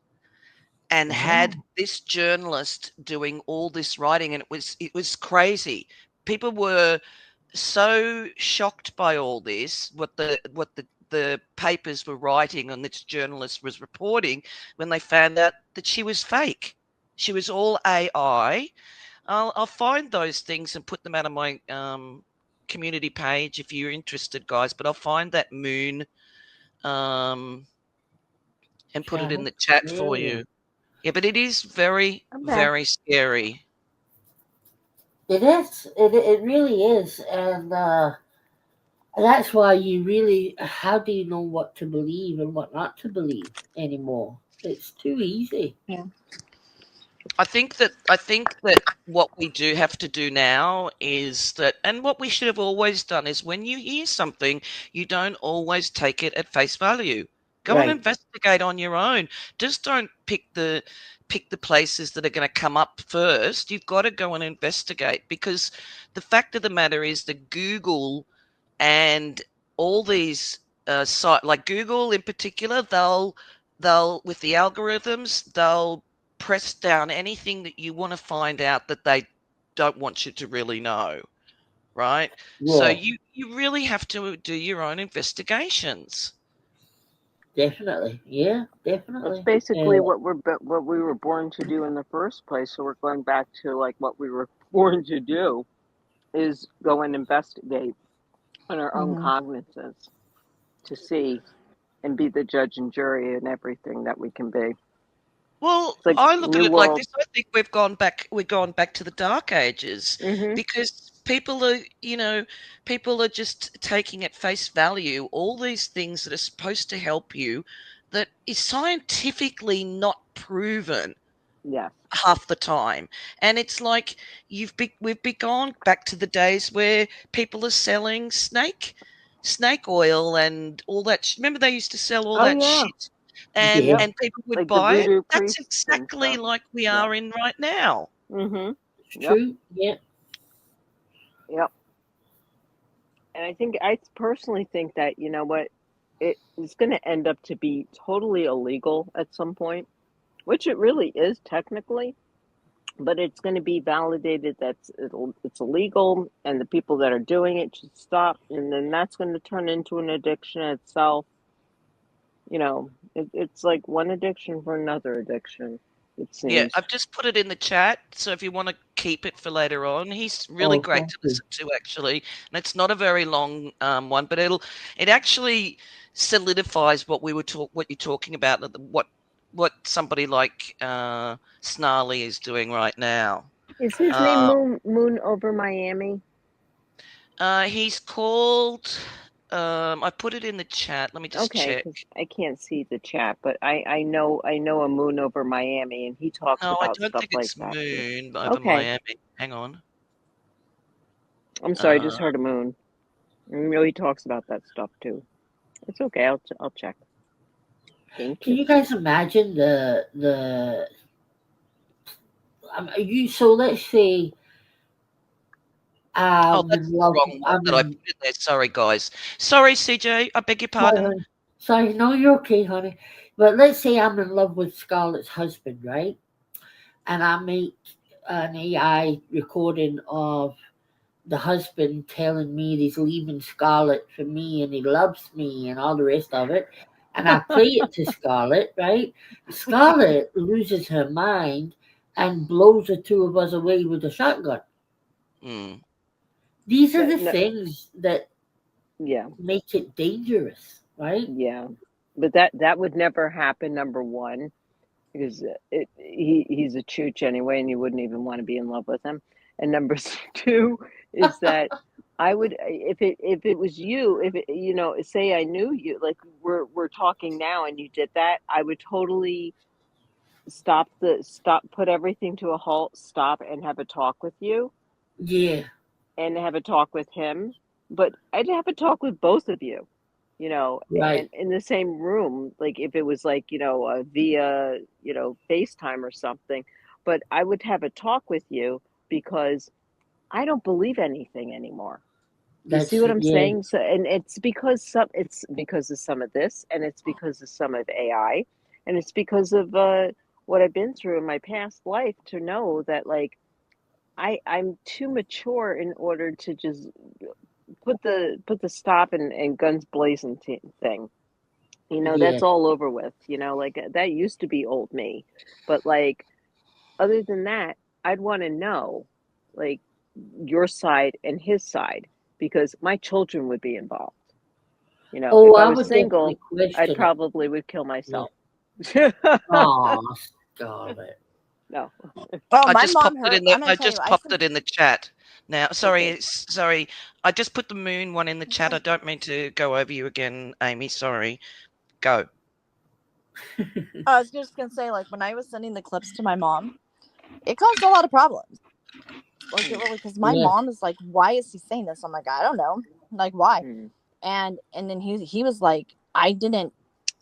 and had this journalist doing all this writing, and it was crazy. People were so shocked by all this, what the papers were writing and this journalist was reporting, when they found out that she was fake. She was all AI. I'll find those things and put them out on my community page if you're interested, guys. But I'll find that Moon and put it in the chat for you. Yeah, but it is very, very scary. It is. It really is. And that's why you really, how do you know what to believe and what not to believe anymore? It's too easy. Yeah. I think that what we do have to do now is that, and what we should have always done is, when you hear something, you don't always take it at face value. Go and Right. investigate on your own. Just don't pick the places that are going to come up first. You've got to go and investigate, because the fact of the matter is that Google and all these site, like Google in particular, they'll with the algorithms, they'll press down anything that you want to find out that they don't want you to really know, right? So Yeah, you really have to do your own investigations. definitely. Yeah, That's definitely. basically what we were born to do in the first place. So we're going back to like what we were born to do is go and investigate on our own Mhm. cognizance to see and be the judge and jury in everything that we can be. Well, It's like I look at New it like World. this. I think we've gone back to the dark ages, Hmm. because people are, people are just taking at face value all these things that are supposed to help you, that is scientifically not proven Yes. half the time. And it's like we've gone back to the days where people are selling snake oil and all that. Remember, they used to sell all Oh that yeah. shit, and Yeah, Yep. and people would Like the buy it. voodoo That's priests and exactly stuff. like we Yeah. are in right now. Hmm. it's Yep. true. Yeah. Yep. And I personally think that, you know what, it is going to end up to be totally illegal at some point, which it really is technically, but it's going to be validated that it's illegal and the people that are doing it should stop. And then that's going to turn into an addiction itself. It's like one addiction for another addiction, it Yeah, seems. I've just put it in the chat, so if you want to keep it for later on, he's really Oh, great thank to you. listen to, actually. And it's not a very long one, but it actually solidifies what you're talking about, what somebody like Snarly is doing right now. Is his name Uh, Moon over Miami? he's called. I put it in the chat. Let me just Okay, check. because I can't see the chat, but I know a Moon over Miami, and he talks No, I about don't stuff think like it's that too. Moon over Okay, Miami. Hang on. I'm sorry, I Uh, just heard a Moon. He talks about that stuff too. It's okay. I'll check. Thank Can you. you guys imagine so let's say Oh, I'm that's in the love. wrong one I'm that I in. put in there. Sorry, guys. Sorry, CJ. I beg your Sorry, pardon. honey. Sorry, no, you're okay, honey. But let's say I'm in love with Scarlett's husband, right? And I make an AI recording of the husband telling me that he's leaving Scarlett for me and he loves me and all the rest of it. And I play it to Scarlett, right? Scarlett loses her mind and blows the two of us away with a shotgun. Mm. These are That, the no, things that yeah, make it dangerous, right? yeah, but that would never happen. Number one, because he's a chooch anyway, and you wouldn't even want to be in love with him. And number two is that I would, if it was you, if it, say I knew you, like we're talking now, and you did that, I would totally put everything to a halt, stop, and have a talk with you, Yeah, and have a talk with him. But I'd have a talk with both of you, and right. in the same room, like if it was like, via, FaceTime or something. But I would have a talk with you because I don't believe anything anymore. You see That's what I'm yeah, saying? So, and it's because of some of this, and it's because of some of AI, and it's because of what I've been through in my past life to know that, like, I'm too mature in order to just put the stop and guns blazing thing. yeah. That's all over with. Like that used to be old me, but like other than that, I'd want to know, like, your side and his side, because my children would be involved. Oh, If I I was would definitely single, I'd question it. probably would kill Yeah. myself. Oh, stop it. No. Well, I my just mom popped it heard. in I'm the. gonna I tell you. just I popped said it in the chat. Now, Okay. sorry. I just put the moon one in the it's chat. okay. I don't mean to go over you again, Amy. Sorry. Go. I was just gonna say, like when I was sending the clips to my mom, it caused a lot of problems. Like, it really, because my Yeah. mom is like, why is he saying this? I'm like, I don't know. Like, why? Mm. And then he was like, I didn't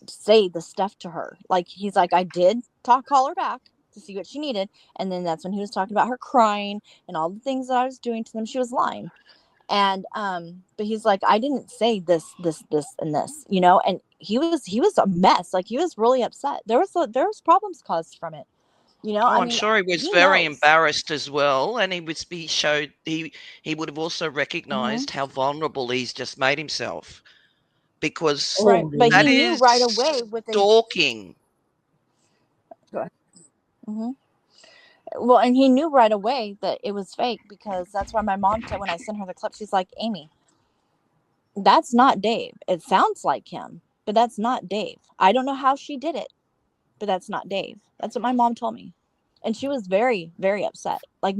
say the stuff to her. Like, he's like, I did call her back to see what she needed. And then that's when he was talking about her crying and all the things that I was doing to them. She was lying. And but he's like, I didn't say this and this, you know. And he was a mess. Like, he was really upset. There was problems caused from it, you know. Oh, I I'm mean, sure he was he very knows. embarrassed as well, and he would have also Mm-hmm. recognised how vulnerable he's just made himself, because Right, Oh, but that he yeah. knew is right away with the. stalking. Mm-hmm. Well, and he knew right away that it was fake, because that's why my mom said, when I sent her the clip, she's like, Amy, that's not Dave. It sounds like him, but that's not Dave. I don't know how she did it, but that's not Dave. That's what my mom told me. And she was very, very upset. Like,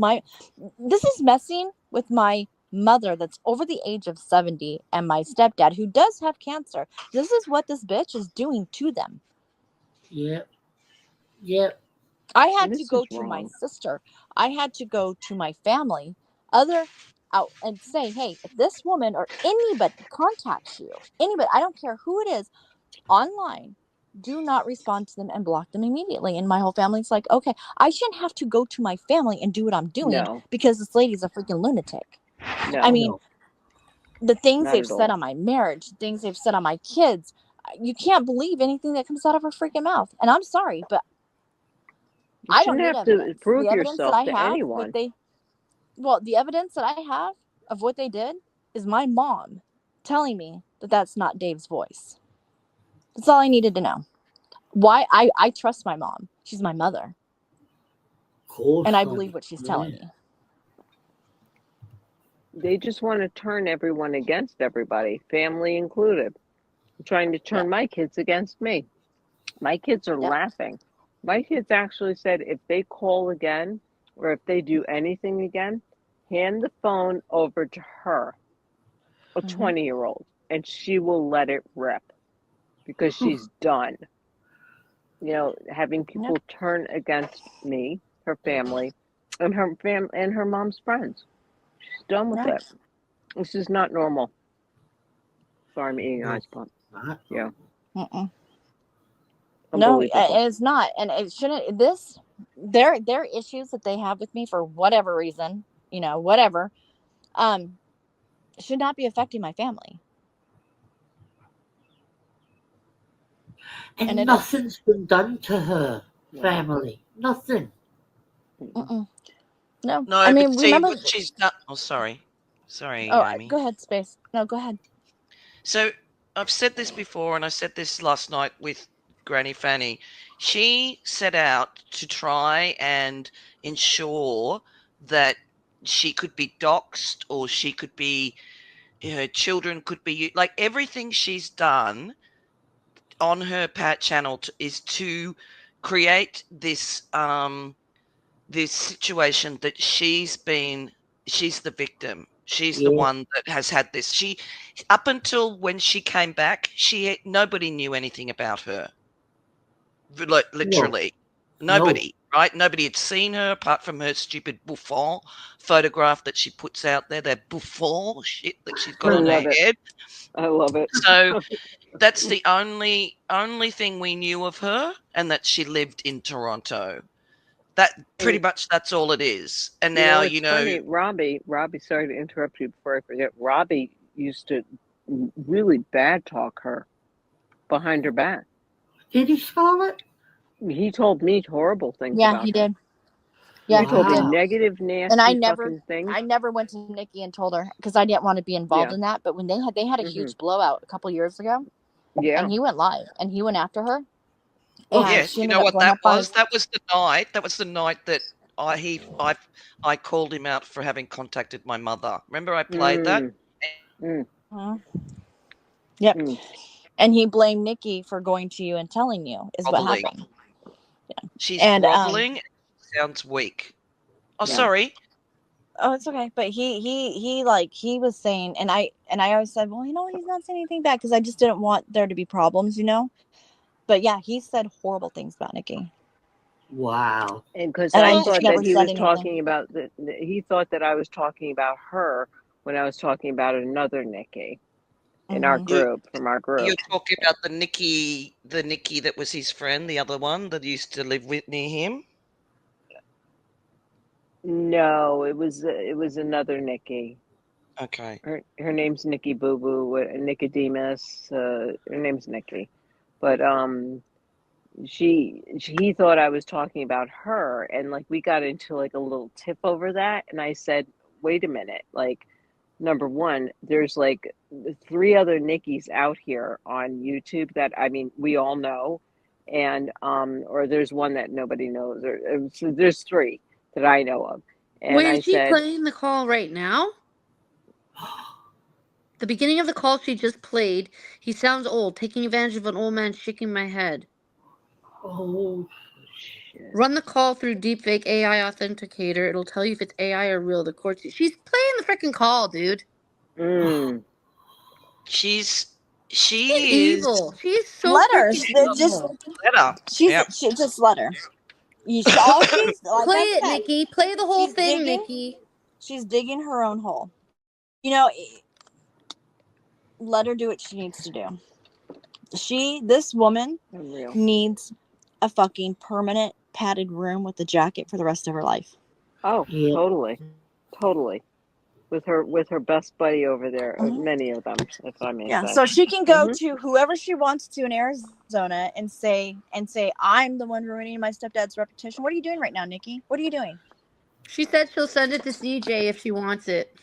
this is messing with my mother that's over the age of 70, and my stepdad who does have cancer. This is what this bitch is doing to them. Yep. Yep. I had And to this go is to my wrong. sister. I had to go to my family, other out, and say, hey, if this woman or anybody contacts you, anybody, I don't care who it is, online, do not respond to them and block them immediately. And my whole family's like, okay, I shouldn't have to go to my family and do what I'm doing No, because this lady's a freaking lunatic. I no, mean, No. the things not they've at said all. on my marriage, things they've said on my kids, you can't believe anything that comes out of her freaking mouth. And I'm sorry, but You I don't shouldn't need have to evidence. The prove evidence that yourself I to have, anyone. the evidence that I have of what they did is my mom telling me that that's not Dave's voice. That's all I needed to know. Why I trust my mom. She's my mother. Of course, And I honey. believe what she's Yeah. telling me. They just want to turn everyone against everybody, family included. Trying to turn my kids against me. My kids are Yep. laughing. My kids actually said if they call again or if they do anything again, hand the phone over to her, a Mhm. 20-year-old, and she will let it rip because she's done. You know, having people turn against me, her family, and her mom's friends. She's done with Yeah. it. This is not normal. Sorry, I'm eating No. ice pump. Not Yeah, Mm-mm. No, unbelievable. it's not, and it shouldn't. Their issues that they have with me for whatever reason, you know, whatever, should not be affecting my family. And And it is. nothing's been done to her No. family. Nothing. Mm-mm. No, No, I but mean, see remember. what she's done. Oh, sorry, Oh, Amy. go ahead, Space. No, go ahead. So I've said this before, and I said this last night with Granny Fanny. She set out to try and ensure that she could be doxxed, or she could be, her children could be, like, everything she's done on her Pat channel is to create this this situation that she's the victim. She's the Yeah. one that has had this. She, up until when she came back, nobody knew anything about her. Literally, nobody. Right? Nobody had seen her apart from her stupid Buffon photograph that she puts out there. That Buffon shit that she's got I on her love it. head. I love it. So that's the only thing we knew of her, and that she lived in Toronto. That pretty And much, that's all it is. And you know, now, it's funny, Robbie, sorry to interrupt you before I forget. Robbie used to really bad talk her behind her back. Did he, Scarlett? He told me horrible things Yeah, about he her. did. Yeah, He told me he did. negative, And I nasty never fucking things. went to Nikki and told her, because I didn't want to be involved Yeah. in that. But when they had a Mhm. huge blowout a couple years ago, Yeah. and he went live and he went after her, well, and yes, she you ended know up what going that up on was? That was the night. That was the night that I called him out for having contacted my mother. Remember, I played that. Mhm. Yep. And he blamed Nikki for going to you and telling you is what Groveling. happened. Yeah. She's And groveling. Sounds weak. Oh, Yeah. sorry. oh, it's okay. But he was saying, and I always said, well, you know, he's not saying anything bad because I just didn't want there to be problems, you know. But yeah, he said horrible things about Nikki. Wow. And because And I I thought never that he said was anything. talking about he thought that I was talking about her when I was talking about another Nikki in our group, from our You're group. talking about the Nikki that was his friend, the other one that used to live with near him? No, it was another Nikki. Okay. Her name's Nikki Boo Boo, Nicodemus. Her name's Nikki, but he thought I was talking about her, and like we got into like a little tiff over that, and I said, wait a minute, like, number one, there's like 3 other Nikki's out here on YouTube that, I mean, we all know, and or there's one that nobody knows, or so there's 3 that I know of, and Wait, I is she said, playing the call right now? The beginning of the call she just played, he sounds old, taking advantage of an old man, shaking my head. Oh, shit. Run the call through deepfake AI authenticator. It'll tell you if it's AI or real. The court's... She's playing the freaking call, dude. She's She's is evil. She's so Let her. freaking Just evil. let her. she Yep. just let her. All she's like Play I it, said, Nikki. Play the whole she's thing, digging. Nikki. She's digging her own hole. You know, let her do what she needs to do. This woman Unreal. needs a fucking permanent padded room with a jacket for the rest of her life. Oh, yeah. totally. With her best buddy over there, many of them, if I may say. So she can go to whoever she wants to in Arizona and say, I'm the one ruining my stepdad's reputation. What are you doing right now, Nikki? What are you doing? She said she'll send it to CJ if she wants it.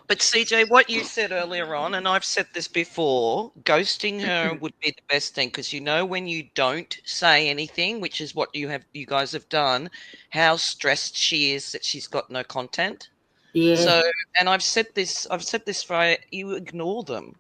But CJ, what you said earlier on, and I've said this before, ghosting her would be the best thing, because when you don't say anything, which is what you guys have done, how stressed she is that she's got no content. Yeah. So, and I've said this for you ignore them.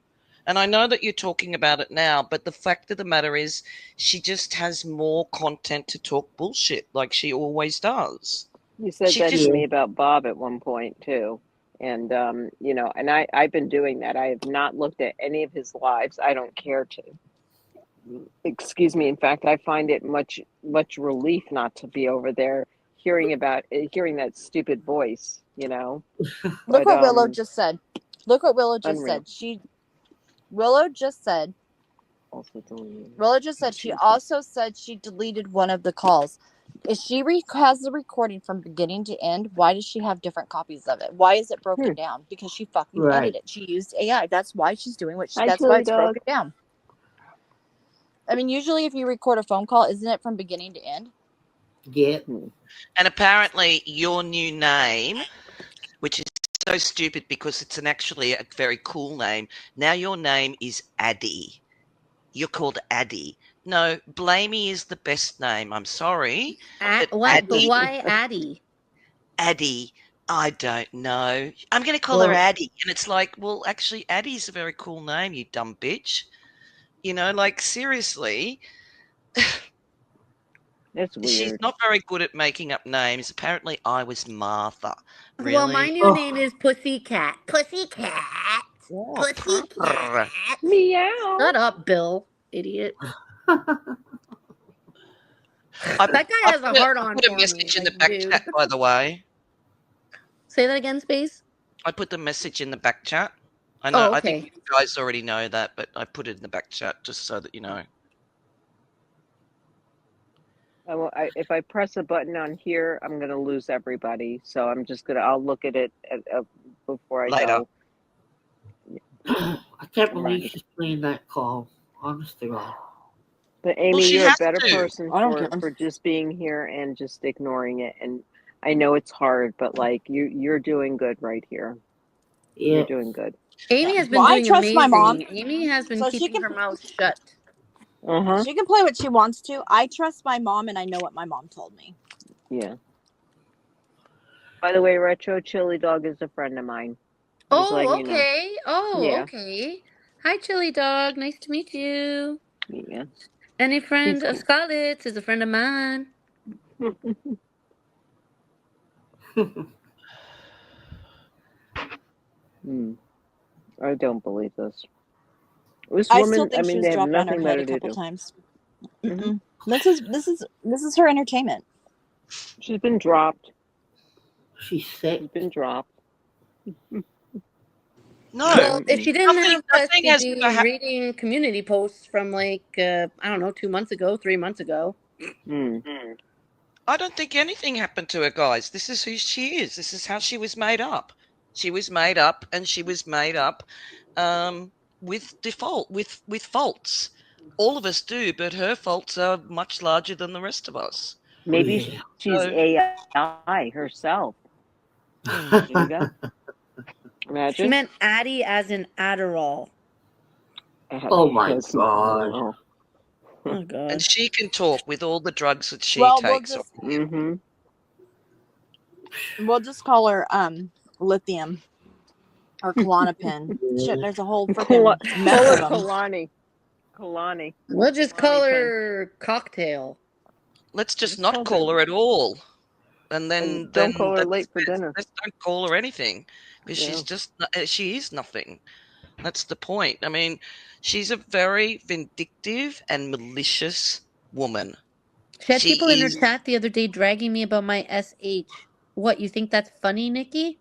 And I know that you're talking about it now, but the fact of the matter is she just has more content to talk bullshit like she always does. You said that to me about Bob at one point too. And and I've been doing that. I have not looked at any of his lives. I don't care to. Excuse me. In fact, I find it much relief not to be over there hearing that stupid voice, Look what Willow just said. Look what Willow just unreal. said. Willow just said she also said she deleted one of the calls. If she has the recording from beginning to end, why does she have different copies of it? Why is it broken down? Because she fucking edited it. She used AI. That's why she's doing that's why it's broken down. I mean, usually if you record a phone call, isn't it from beginning to end? Yeah. And apparently your new name, which is so stupid because it's actually a very cool name. Now your name is Addie. You're called Addie. No, Blamey is the best name. I'm sorry. But why Addie? Addie. I don't know. I'm going to call her Addie. And it's like, well, actually, Addie's a very cool name, you dumb bitch. Seriously. That's weird. She's not very good at making up names. Apparently, I was Martha. Really? Well, my new name is Pussycat. Pussycat. Pussycat. Meow. Shut up, Bill. Idiot. That guy has a heart on. I put a message in the back chat, by the way. Say that again, Space. I put the message in the back chat. I know. Oh, okay. I think you guys already know that, but I put it in the back chat just so that you know. If I press a button on here, I'm going to lose everybody. So I'll look at it before I Later. go. I can't believe she's playing that call. Honest to God. But Amy, you're a better person for just being here and just ignoring it. And I know it's hard, but like you're doing good right here. Yeah. You're doing good. Amy has been doing amazing. My mom. Amy has been keeping her mouth shut. She can play what she wants to. I trust my mom, and I know what my mom told me. Yeah. By the way, Retro Chili Dog is a friend of mine. Oh, okay. Okay. Hi, Chili Dog. Nice to meet you. Yeah. Any friend of Scarlett's is a friend of mine. I don't believe this. This I woman, still think she was they have dropped on her nothing head better a couple to do. times. Mm-mm. This is her entertainment. She's been dropped. She's sick. She's been dropped. No, Well, if she didn't nothing. have us, Nothing she'd has be ever happened. reading community posts from like I don't know, 2 months ago, 3 months ago. I don't think anything happened to her, guys. This is who she is. This is how she was made up. She was made up, and she was made up with faults. All of us do, but her faults are much larger than the rest of us. Maybe she's AI herself. There you go. Imagine. She meant Addie as in Adderall. Oh my Yes. God. Oh. Oh God. And she can talk with all the drugs that she Well, takes. We'll just call her lithium or Klonopin. Shit, there's a whole freaking mess of them. Kalani. We'll just call her Cocktail. Let's just not call her at all. And then don't call her late for dinner. Let's don't call her anything, because she is nothing. That's the point. I mean, she's a very vindictive and malicious woman. She had people in her chat the other day dragging me about my SH. What, you think that's funny, Nikki?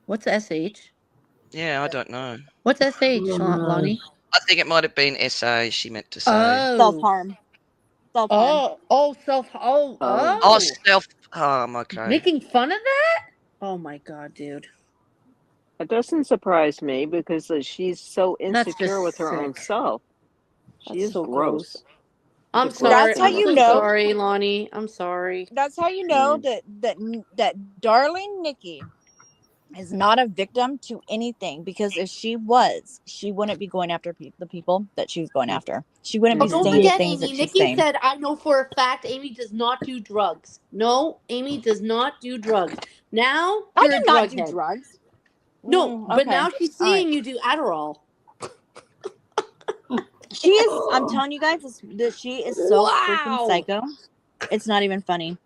What's SH? Yeah, I don't know. What's SH, Lonnie? I think it might have been SA she meant to say. Oh. Self-harm. Self-harm. Self-harm, okay. Making fun of that? Oh my God, dude. It doesn't surprise me because she's so insecure with her own self. She is so gross. I'm sorry. That's how you I'm know. Sorry, Lonnie. I'm sorry. That's how you know that darling Nikki is not a victim to anything, because if she was, she wouldn't be going after the people that she was going after. She wouldn't be saying the things that she's Nikki saying. said, I know for a fact Amy does not do drugs. No, Amy does not do drugs. Now, I you're do a not drug do drugs. No, but now she's seeing you do Adderall. She is, I'm telling you guys, she is so freaking psycho. It's not even funny.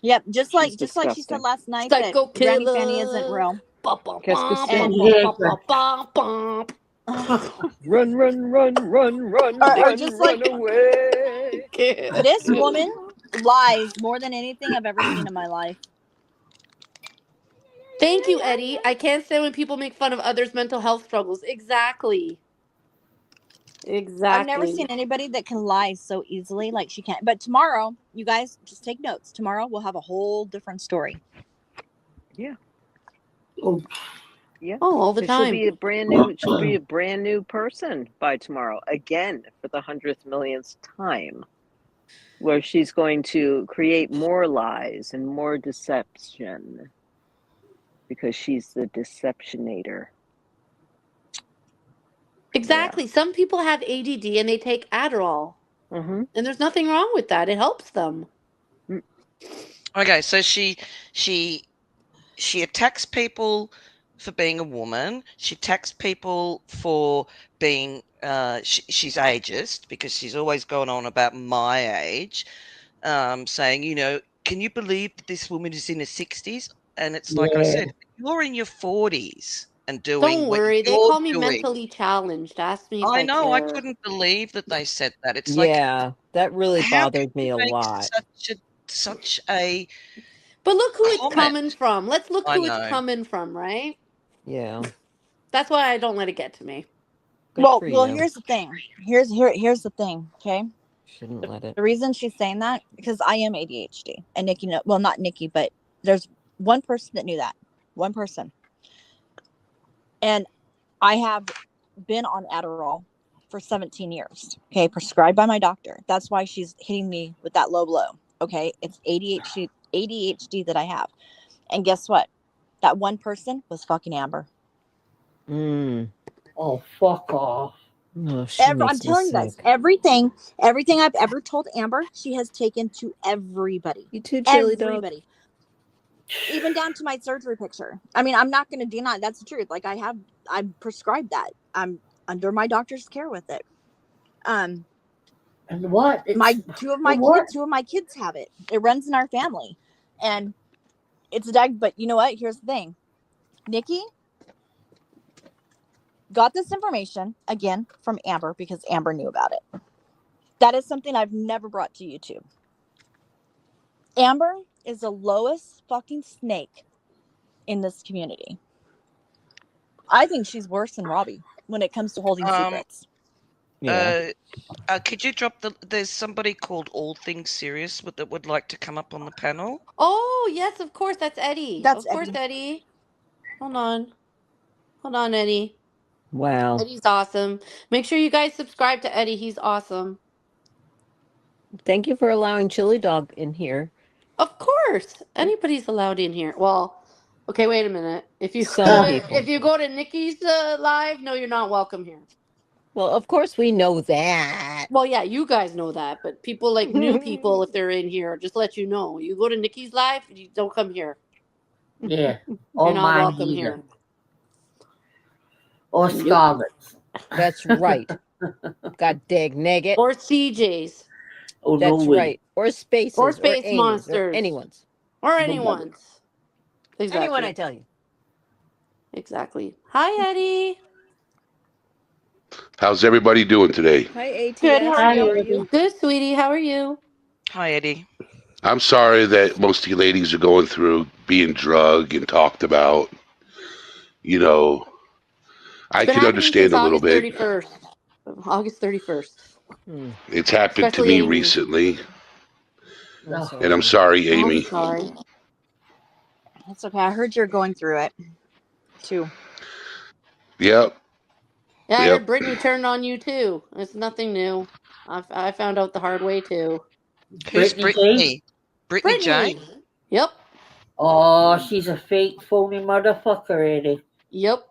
Yep, just like she said last night that Granny Fanny isn't real. Run just like away. This woman lies more than anything I've ever seen in my life. Thank you, Eddie. I can't stand when people make fun of others' mental health struggles. Exactly. I've never seen anybody that can lie so easily like she can. But tomorrow, you guys just take notes. Tomorrow we'll have a whole different story. Yeah. Yeah. Oh, all the time. She'll be a brand new person by tomorrow, again, for the 100th millionth time, where she's going to create more lies and more deception because she's the deceptionator. Exactly. Yeah. Some people have ADD and they take Adderall. And there's nothing wrong with that. It helps them. Okay, so she attacks people for being a woman. She attacks people for being she's ageist, because she's always going on about my age, saying, you know, can you believe that this woman is in her 60s? And it's like I said, you're in your 40s. And doing Don't worry, they call me doing. Mentally challenged. Ask me if I know, I care. couldn't believe that they said that. It's like, that really bothered me a lot. Such a But look who it's coming from. Let's look who it's coming from, right? Yeah. That's why I don't let it get to me. Well, here's the thing. Here's the thing, okay? Shouldn't let it. The reason she's saying that, because I am ADHD. And Nikki, well, not Nikki, but there's one person that knew that. One person. And I have been on Adderall for 17 years, okay, prescribed by my doctor. That's why she's hitting me with that low blow, okay? It's ADHD that I have. And guess what? That one person was fucking Amber. Oh, fuck off. No, I'm telling you guys, everything I've ever told Amber, she has taken to everybody. You too, Chili everybody. Dog. Even down to my surgery picture. I mean, I'm not going to deny that's the truth. Like I'm prescribed that. I'm under my doctor's care with it. And what? Two of my kids have it. It runs in our family, and it's but you know what? Here's the thing, Nikki. got this information again from Amber because Amber knew about it. That is something I've never brought to YouTube. Amber is the lowest fucking snake in this community. I think she's worse than Robbie when it comes to holding secrets. Yeah. Could you drop there's somebody called All Things Serious that would like to come up on the panel? Oh, yes, of course. That's Eddie. That's of course, Eddie. Hold on, Eddie. Wow. Eddie's awesome. Make sure you guys subscribe to Eddie. He's awesome. Thank you for allowing Chili Dog in here. Of course. Anybody's allowed in here. Well, okay, wait a minute. If you Some people. if you go to Nikki's live, no, you're not welcome here. Well, of course we know that. Well, yeah, you guys know that, but people like new people, if they're in here, just let you know. You go to Nikki's live, you don't come here. Yeah. You're Or not mine welcome either. here. Or Scarlett's. That's right. God dang nigget. Or CJ's. Oh, That's no way. right. Or Spaces. Or Space Amy's, Monsters. Or anyone's. Or anyone's. Exactly. Anyone, I tell you. Exactly. Hi, Eddie. How's everybody doing today? Hi, ATS. Good, how are How are you? you? Good, sweetie. How are you? Hi, Eddie. I'm sorry that most of you ladies are going through being drugged and talked about. You know, I Been can happening understand since a little August bit. 31st. August 31st. It's happened Especially to me Amy. recently, I'm sorry. and I'm sorry, Amy. I'm sorry. That's okay. I heard you're going through it too. Yep. Yeah, I Yep. heard Brittany turned on you too. It's nothing new. I found out the hard way too. Who's Brittany Brittany? Brittany J? Yep. Oh, she's a fake, phony motherfucker, Eddie. Yep.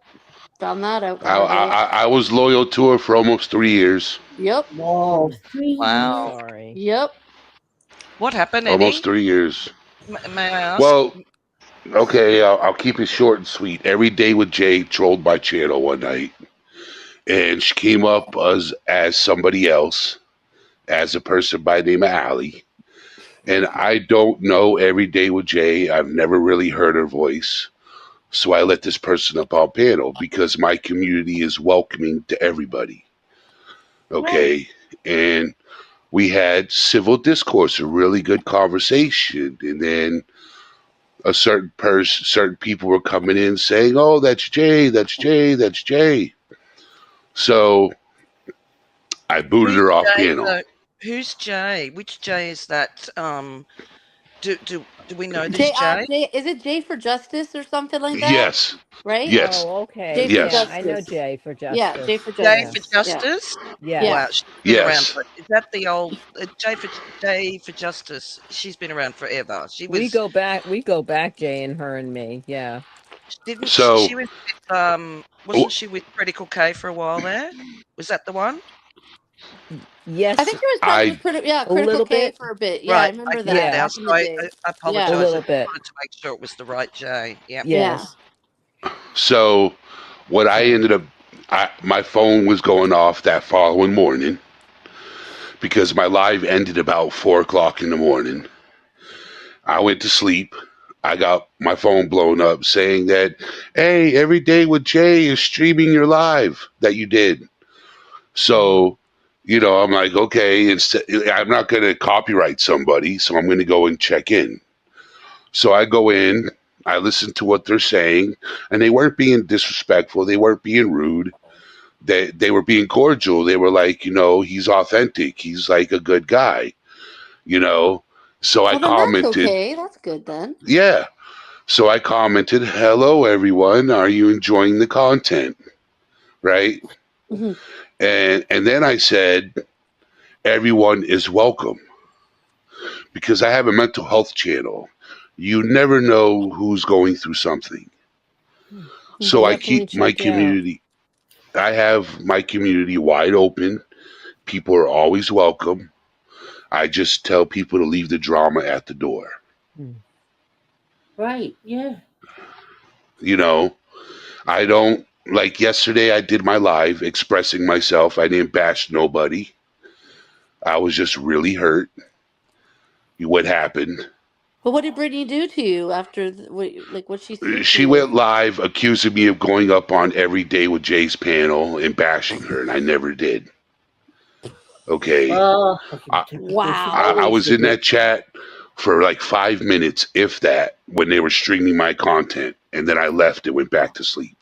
Found that out the hard way. I was loyal to her for almost 3 years. Yep. Oh, Wow. Sorry. Yep. What happened, Eddie? Almost 3 years. May I ask? Well, okay, I'll keep it short and sweet. Every Day with Jay trolled my channel one night, and she came up as somebody else, as a person by the name of Allie. And I don't know Every Day with Jay. I've never really heard her voice. So I let this person up on panel because my community is welcoming to everybody. Okay. And we had civil discourse, a really good conversation. And then a certain people were coming in saying, oh, that's Jay, that's Jay, that's Jay. So I booted her off Jay, panel. though? Who's Jay? Which Jay is that? Do we know this Jay? Is it Jay for Justice or something like that? Yes. Right? Yes. Oh, okay. Jay for Yes. Yeah, I know Justice. Jay for Justice. Yeah, Jay for Jay Justice. for Justice? Yeah. Yeah. Wow, she's been Yes. around for, is that the old Jay for Justice? She's been around forever. She was. We go back, Jay and her and me. Yeah. Didn't So- she was with, wasn't she with Critical K for a while there? Was that the one? Yes. I think she was friends with Critical little K bit. for a bit. Yeah, Right, I remember get that. it now. back in the Sorry, day. I apologize. A little bit. I wanted to make sure it was the right Jay. Yeah. Yes. So what I ended up, my phone was going off that following morning because my live ended about 4 o'clock in the morning. I went to sleep. I got my phone blown up saying that, hey, Every Day with Jay is streaming your live that you did. So, I'm like, okay, I'm not going to copyright somebody, so I'm going to go and check in. So I go in, I listen to what they're saying, and they weren't being disrespectful. They weren't being rude. They were being cordial. They were like, he's authentic. He's like a good guy, So I Well, then commented. that's okay. That's good then. Yeah. So I commented, hello, everyone. Are you enjoying the content? Right? Mhm. And then I said, everyone is welcome. Because I have a mental health channel. You never know who's going through something. So I keep my community. I have my community wide open. People are always welcome. I just tell people to leave the drama at the door. Right, yeah. I don't, like yesterday I did my live expressing myself. I didn't bash nobody. I was just really hurt. What happened. But what did Brittany do to you after, what she say to She you? went live accusing me of going up on Every Day with Jay's panel and bashing her, and I never did. Okay. Oh, I, Wow. I was in that chat for like 5 minutes, if that, when they were streaming my content. And then I left and went back to sleep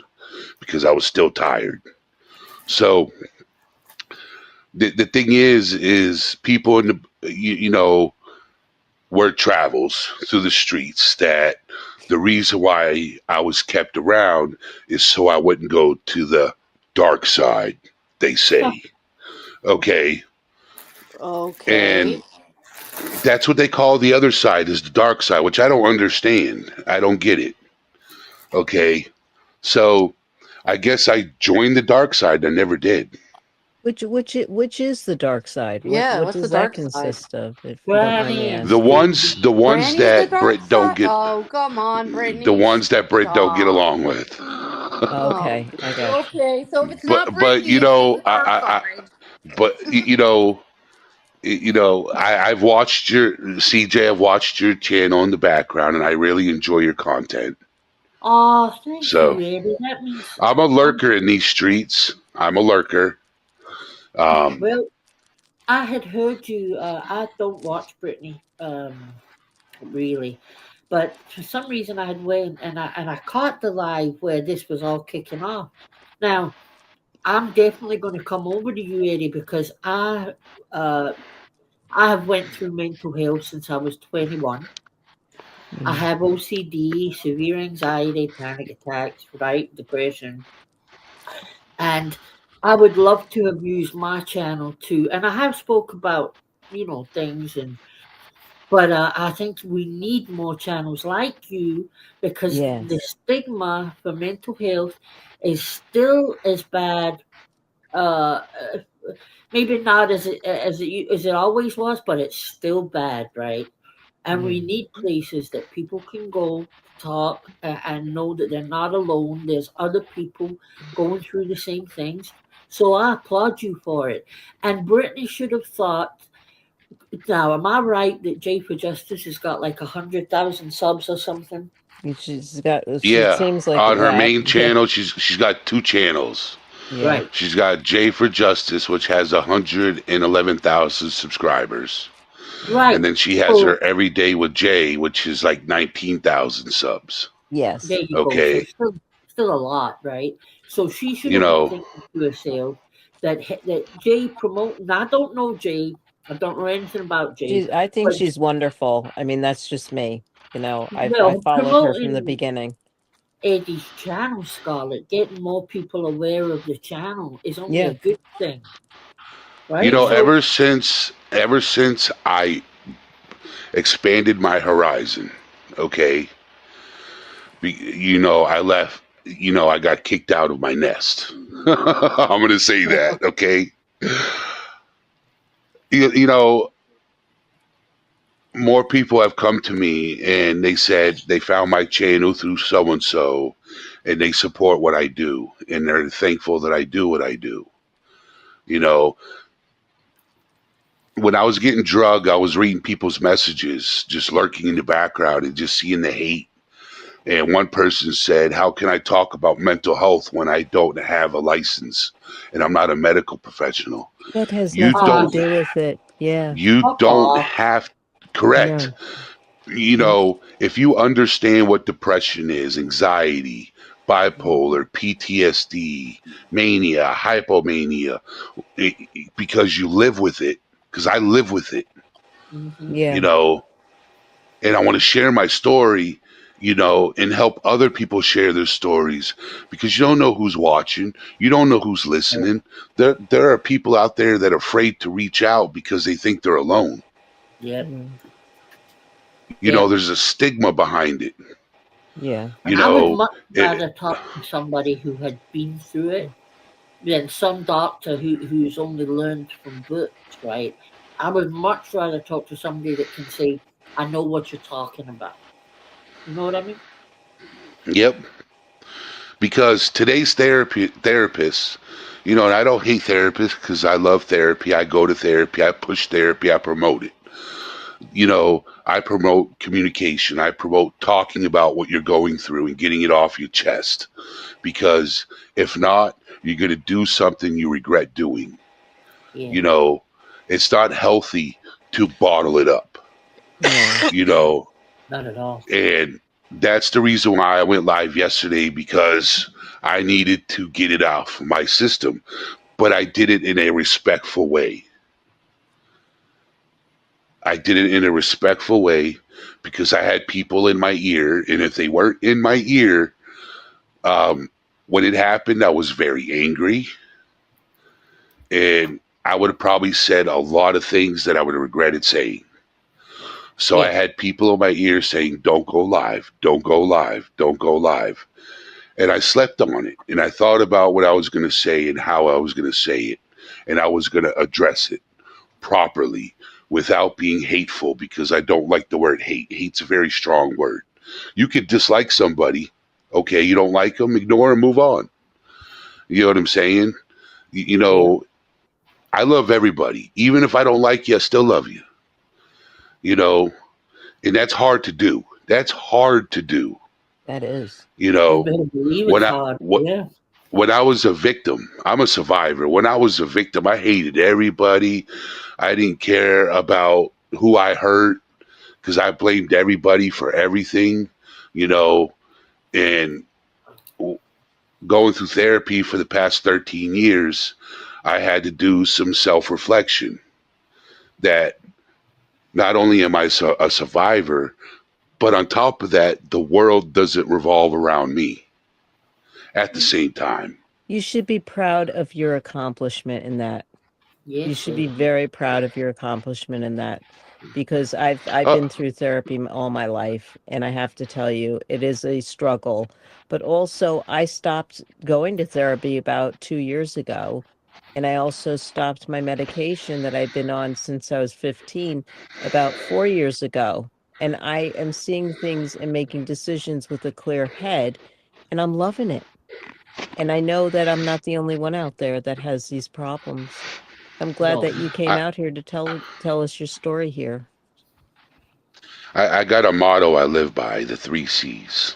because I was still tired. So the thing is people in the, you know, word travels through the streets that the reason why I was kept around is so I wouldn't go to the dark side, they say. Okay. Okay. And that's what they call the other side, is the dark side, which I don't understand. I don't get it. Okay. So I guess I joined the dark side. I never did. Which is the dark side? Yeah, What what's the does that dark side? consist of, if you don't mind me Granny and The asking? ones Stevie. the ones Brandy's the that dark Brit don't side? get Oh, come on, the Brittany. ones that Brit don't get Stop. along with. Okay, I got you. Okay, so if it's not But Brittany, it's the dark I side. but I've watched your CJ. I've watched your channel in the background, and I really enjoy your content. Oh, thank So you, Eddie. That means I'm a lurker in these streets. I'm a lurker. well, I had heard you. I don't watch Brittany, really, but for some reason I had went and I caught the live where this was all kicking off. Now I'm definitely going to come over to you, Eddie, because uh, I have went through mental health since I was 21. I have OCD, severe anxiety, panic attacks, right, depression, and I would love to have used my channel to, and I have spoke about things, but I think we need more channels like you because the Yes. stigma for mental health is still as bad. Uh, uh, Maybe not as it always was, but it's still bad, right? And we need places that people can go talk and know that they're not alone. There's other people going through the same things. So I applaud you for it. And Brittany should have thought. Now, am I right that Jay for Justice has got like 100,000 subs or something? She's got. It Yeah, seems like on her that. main channel, she's got 2 channels. Yeah. Right. She's got Jay for Justice, which has 111,000 subscribers. Right. And then she has her Every Day with Jay, which is like 19,000 subs. Yes. There you Okay. go. So still a lot, right? So she should You have know. been thinking to herself that Jay promote. Now, I don't know Jay. I don't know anything about Jay. I think but she's wonderful. I mean, that's just me. I well, followed her from the promoting beginning. Eddie's channel, Scarlett, getting more people aware of the channel is only Yeah. a good thing, right? You know, So, ever since I expanded my horizon, okay, I left, I got kicked out of my nest. I'm going to say that, okay? You know, more people have come to me and they said they found my channel through so and so and they support what I do and they're thankful that I do what I do. You know, when I was getting drugged, I was reading people's messages, just lurking in the background and just seeing the hate. And one person said, "How can I talk about mental health when I don't have a license and I'm not a medical professional?" That has You nothing don't to do with it. Yeah. You don't have correct. No. If you understand what depression is, anxiety, bipolar, PTSD, mania, hypomania, because you live with it, because I live with it, Yeah. And I want to share my story, and help other people share their stories because you don't know who's watching. You don't know who's listening. There are people out there that are afraid to reach out because they think they're alone. yeah. There's a stigma behind it. Yeah. I would much rather talk to somebody who had been through it than some doctor who's only learned from books, right? I would much rather talk to somebody that can say, I know what you're talking about. You know what I mean? Yep. Because today's therapists, and I don't hate therapists because I love therapy. I go to therapy. I push therapy. I promote it. You know, I promote communication. I promote talking about what you're going through and getting it off your chest. Because if not, you're going to do something you regret doing. Yeah. You know, it's not healthy to bottle it up. No. You know, Not at all. and that's the reason why I went live yesterday, because I needed to get it off my system, but I did it in a respectful way. I did it in a respectful way because I had people in my ear, and if they weren't in my ear, when it happened, I was very angry, and I would have probably said a lot of things that I would have regretted saying. So I Yeah. had people in my ear saying, "Don't go live, don't go live, don't go live." And I slept on it, and I thought about what I was going to say and how I was going to say it, and I was going to address it properly without being hateful, because I don't like the word hate. Hate's a very strong word. You could dislike somebody. Okay, you don't like them, ignore and move on. You know what I'm saying? You Yeah. know, I love everybody. Even if I don't like you, I still love you. You know, and that's hard to do. That's hard to do. That is. You You know, better believe when it's I hard. what Yeah. when I was a victim, I'm a survivor. When I was a victim, I hated everybody. I didn't care about who I hurt because I blamed everybody for everything, you know, and going through therapy for the past 13 years, I had to do some self reflection that not only am I a survivor, but on top of that, the world doesn't revolve around me at the same time. You should be proud of your accomplishment in that. You Yes, should sir. be very proud of your accomplishment in that, because I've Uh, been through therapy all my life, and I have to tell you, it is a struggle. But also, I stopped going to therapy about 2 years ago, and I also stopped my medication that I'd been on since I was 15 about 4 years ago. And I am seeing things and making decisions with a clear head, and I'm loving it. And I know that I'm not the only one out there that has these problems. I'm glad No. that you came I, out here to tell us your story here. I got a motto I live by, the three C's: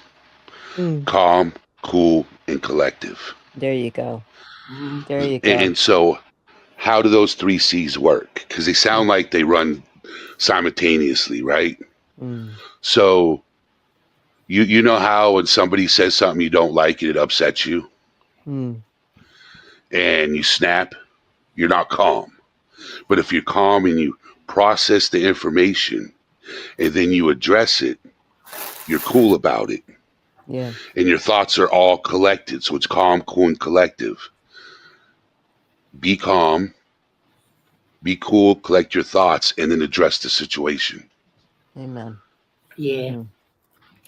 Mm, calm, cool, and collective. there you go. Mm. There you go. And so, how do those three C's work? Because they sound like they run simultaneously, right? Mm, So, you know how when somebody says something you don't like and it upsets you mm, and you snap, you're not calm. But if you're calm and you process the information and then you address it, you're cool about it. yeah. And your thoughts are all collected. So it's calm, cool, and collective. Be calm, be cool, collect your thoughts, and then address the situation. Amen. Yeah. Mhm.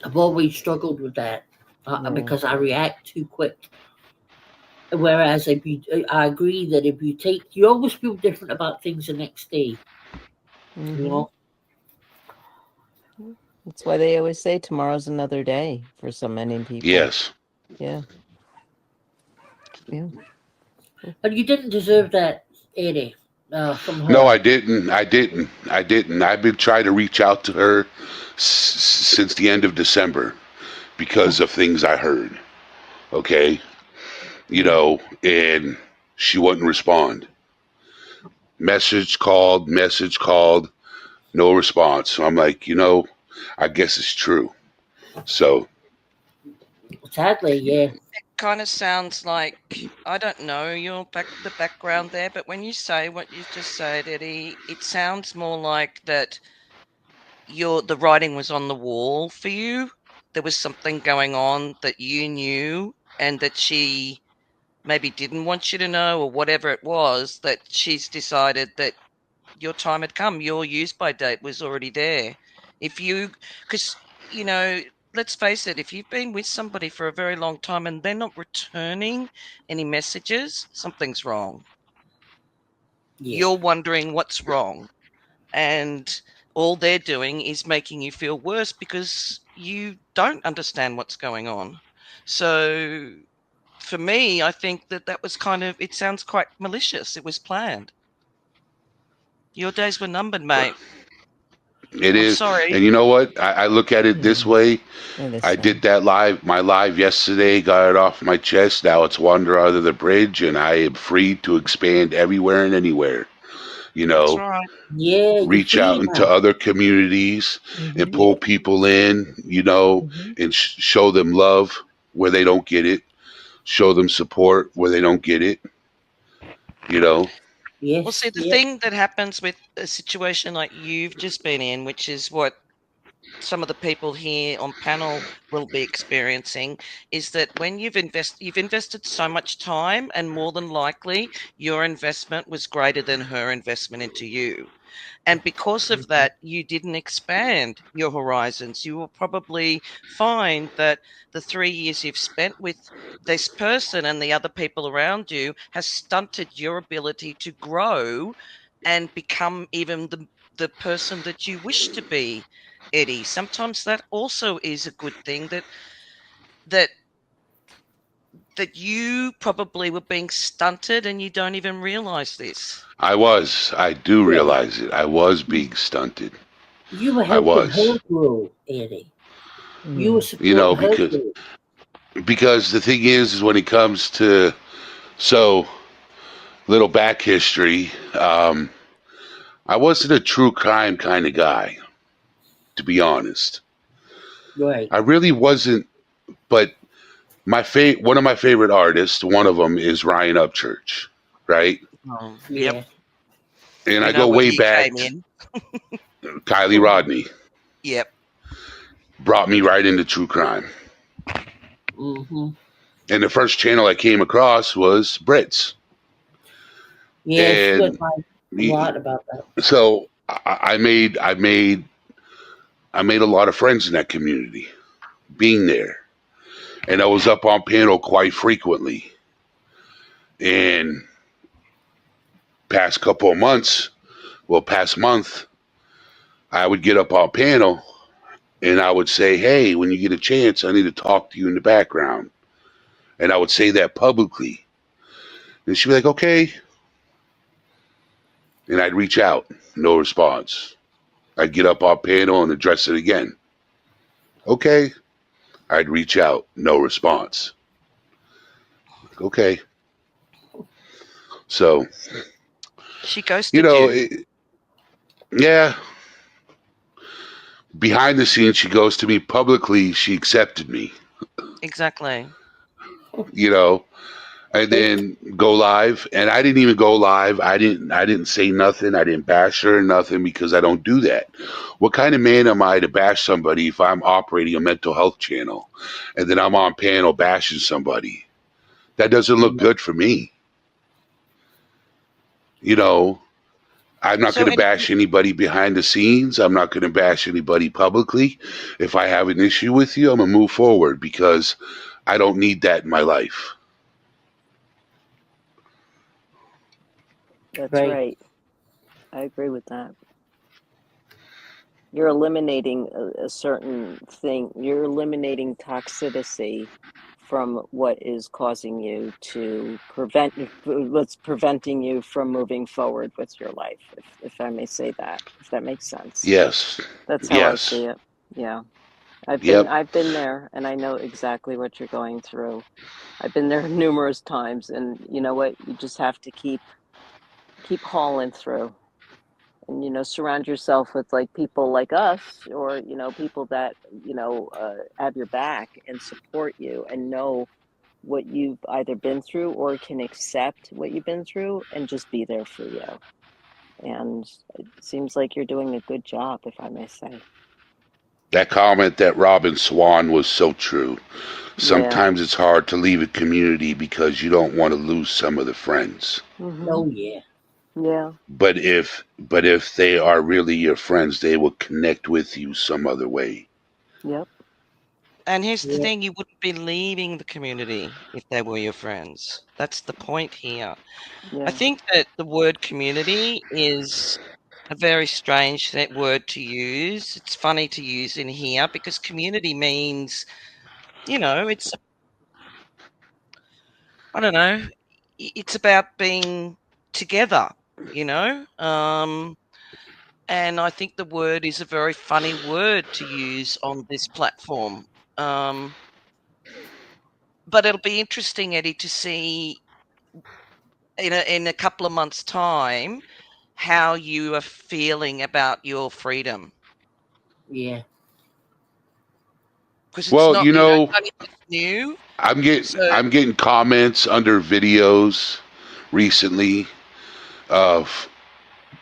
I've always struggled with that Yeah. because I react too quick. Whereas I agree that if you always feel different about things the next day. You Mhm. know. That's why they always say tomorrow's another day for so many people. Yes. Yeah. Yeah. But you didn't deserve that, Eddie, from No, her. I didn't. I didn't. I didn't. I've been trying to reach out to her since the end of December because of things I heard. Okay. You know, and she wouldn't respond. Message called, no response. So I'm like, I guess it's true. So Sadly, yeah. It kind of sounds like, I don't know the background there, but when you say what you just said, Eddie, it sounds more like that the writing was on the wall for you. There was something going on that you knew, and that she maybe didn't want you to know, or whatever it was, that she's decided that your time had come. Your use by date was already there. Because, let's face it, if you've been with somebody for a very long time and they're not returning any messages, something's wrong. Yeah. You're wondering what's wrong. And all they're doing is making you feel worse because you don't understand what's going on. So for me, I think that was it sounds quite malicious. It was planned. Your days were numbered, mate. It I'm is. sorry. And you know what? I look at it this way. I did that my live yesterday, got it off my chest. Now it's water under the bridge, and I am free to expand everywhere and anywhere. You That's know, right. Yeah, you reach out see into now. other communities and pull Yeah. people in, you know, and show them love where they don't get it, show them support where they don't get it, you know. Well, see, Yes. the Yeah. thing that happens with a situation like you've just been in, which is what some of the people here on panel will be experiencing, is that when you've invested so much time, and more than likely your investment was greater than her investment into you. And because of that, you didn't expand your horizons. You will probably find that the 3 years you've spent with this person and the other people around you has stunted your ability to grow and become even the person that you wish to be, Eddie. Sometimes that also is a good thing, that that you probably were being stunted and you don't even realize this. I do Yeah. realize it. I was being stunted. You were I helping her was, grow, Eddie. You were you know, supporting her growth. because the thing is when it comes to, so little back history, I wasn't a true crime kind of guy, to be honest. Right. I really wasn't, but one of my favorite artists, one of them is Ryan Upchurch, right? Yep. Yeah. And We I know go where way he back. came in. Kylie Rodney Yep. brought me right into true crime. Mm-hmm. And the first channel I came across was Brits. Yeah, she went And by a lot about that. so I made a lot of friends in that community being there. And I was up on panel quite frequently. And past couple of months, past month, I would get up on panel and I would say, hey, when you get a chance, I need to talk to you in the background. And I would say that publicly. And she'd be like, okay. And I'd reach out, no response. I'd get up on panel and address it again. Okay. I'd reach out, no response. Okay. So, She you ghosted know, you. yeah. Behind the scenes, she goes to me. Publicly, she accepted me, Exactly. you know, and then go live. And I didn't even go live. I didn't say nothing. I didn't bash her or nothing because I don't do that. What kind of man am I to bash somebody if I'm operating a mental health channel and then I'm on panel bashing somebody? That doesn't look good for me. You know, I'm not So, going to bash anybody behind the scenes. I'm not going to bash anybody publicly. If I have an issue with you, I'm going to move forward because I don't need that in my life. That's Right. right. I agree with that. You're eliminating a certain thing. You're eliminating toxicity from what is causing you to what's preventing you from moving forward with your life, if I may say that, if that makes sense. Yes. That's how I see Yes. it. Yeah. Yep. I've been there, and I know exactly what you're going through. I've been there numerous times, and you know what? You just have to keep hauling through, and surround yourself with like people like us, or people that have your back and support you and know what you've either been through or can accept what you've been through and just be there for you. And it seems like you're doing a good job, if I may say. That comment that Robin Swan was so true. Yeah. Sometimes it's hard to leave a community because you don't want to lose some of the friends. Oh yeah. Yeah. But if they are really your friends, they will connect with you some other way. Yep. and here's the Yeah. thing, you wouldn't be leaving the community if they were your friends. That's the point here. Yeah. I think that the word community is a very strange word to use. It's funny to use in here because community means, it's, I don't know, it's about being together, you know? And I think the word is a very funny word to use on this platform. But it'll be interesting, Eddie, to see in a couple of months' time how you are feeling about your freedom. Yeah. Because it's Well, not, you know, it's only just new. I'm So getting comments under videos recently of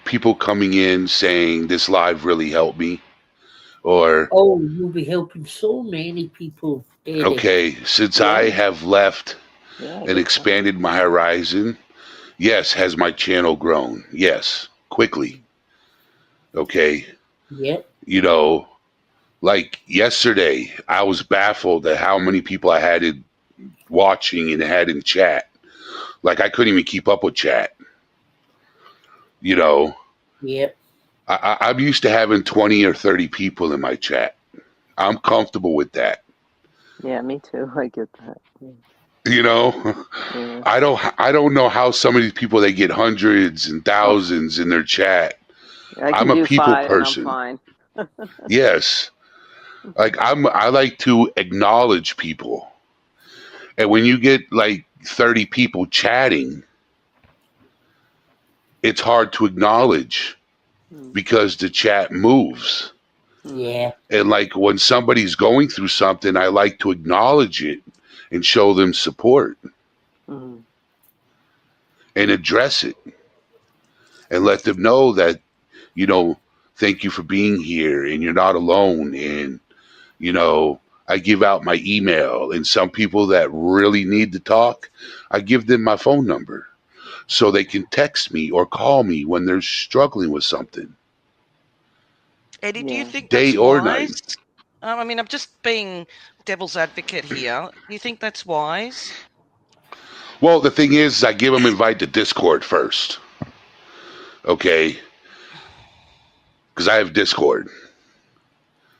people coming in saying this live really helped me, or Oh, you'll be helping so many people, Eddie. okay, since Yeah. I have left Yeah. and good expanded my horizon, yes, has my channel grown? Yes, quickly. Okay, Yep. you know, like yesterday, I was baffled at how many people I had in watching and had in chat. Like I couldn't even keep up with chat. You know, Yep. I'm used to having 20 or 30 people in my chat. I'm comfortable with that. Yeah, me too. I get that. Yeah. You know, Yeah. I don't know how some of these people they get hundreds and Oh, thousands in their chat. I I'm can a do people 5 and I'm person. fine. Yes. Like I like to acknowledge people. And when you get like 30 people chatting, it's hard to acknowledge Mm, because the chat moves. mm, Yeah. And like when somebody's going through something, I like to acknowledge it and show them support mm, and address it and let them know that, you know, thank you for being here and you're not alone. And, you know, I give out my email, and some people that really need to talk, I give them my phone number so they can text me or call me when they're struggling with something, Eddie, do you yeah. think day that's or night. wise? I mean, I'm just being devil's advocate here. Do you think that's wise? Well, the thing is, I give them invite to Discord first, okay? Because I have Discord,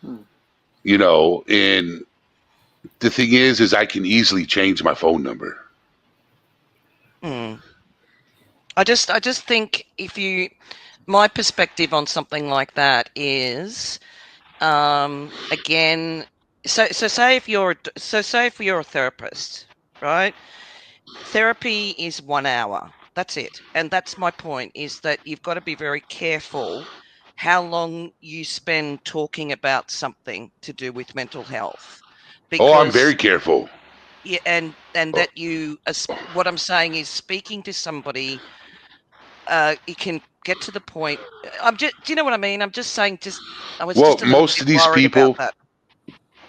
Mm, you know, and the thing is I can easily change my phone number. Hmm. I just think my perspective on something like that is, again, so say if you're a therapist, right? Therapy is 1 hour. That's it. And that's my point, is that you've got to be very careful how long you spend talking about something to do with mental health. Oh, I'm Because very careful. yeah, and Oh, that what I'm saying is, speaking to somebody, you can get to the point. Do you know what I mean? I'm just saying, I was well, just a little bit worried about that.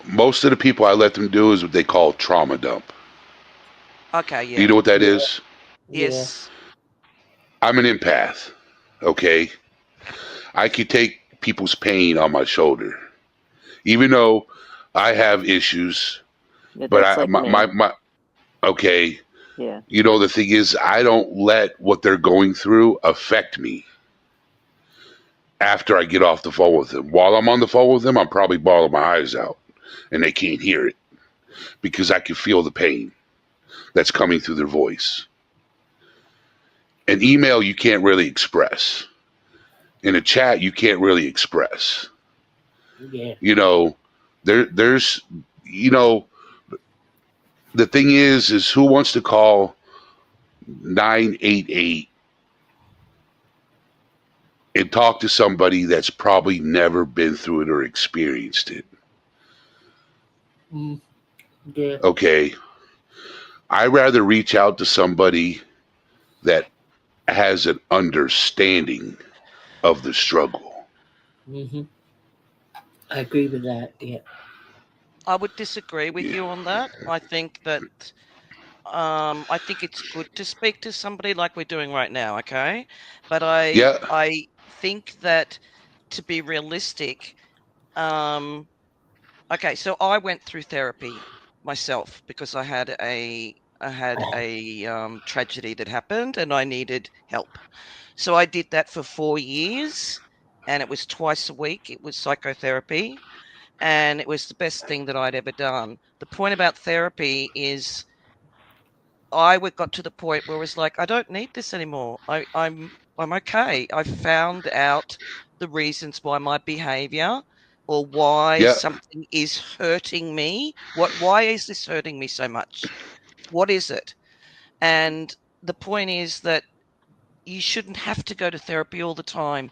most of the people I let them do is what they call trauma dump. Okay, Do you yeah. know what that Yeah. is? Yeah. Yes. I'm an empath, okay? I can take people's pain on my shoulder, even though I have issues. yeah, But that's like me. okay, Yeah. you know, the thing is, I don't let what they're going through affect me after I get off the phone with them. While I'm on the phone with them, I'm probably bawling my eyes out and they can't hear it because I can feel the pain that's coming through their voice. An email you can't really express. In a chat you can't really express. Yeah. You know, there's you know, the thing is who wants to call 988 and talk to somebody that's probably never been through it or experienced it. Mm, yeah. Okay. I rather reach out to somebody that has an understanding of the struggle. Mm-hmm. I agree with that. Yeah. I would disagree with Yeah. you on that. I think it's good to speak to somebody like we're doing right now, okay? But Yeah. I think that, to be realistic, okay, so I went through therapy myself because I had a tragedy that happened and I needed help. So I did that for 4 years, and it was twice a week. It was psychotherapy, and it was the best thing that I'd ever done. The point about therapy is got to the point where it was like, I don't need this anymore. I'm okay. I found out the reasons why my behavior or why Yep. something is hurting me. Why is this hurting me so much? What is it? And the point is that you shouldn't have to go to therapy all the time.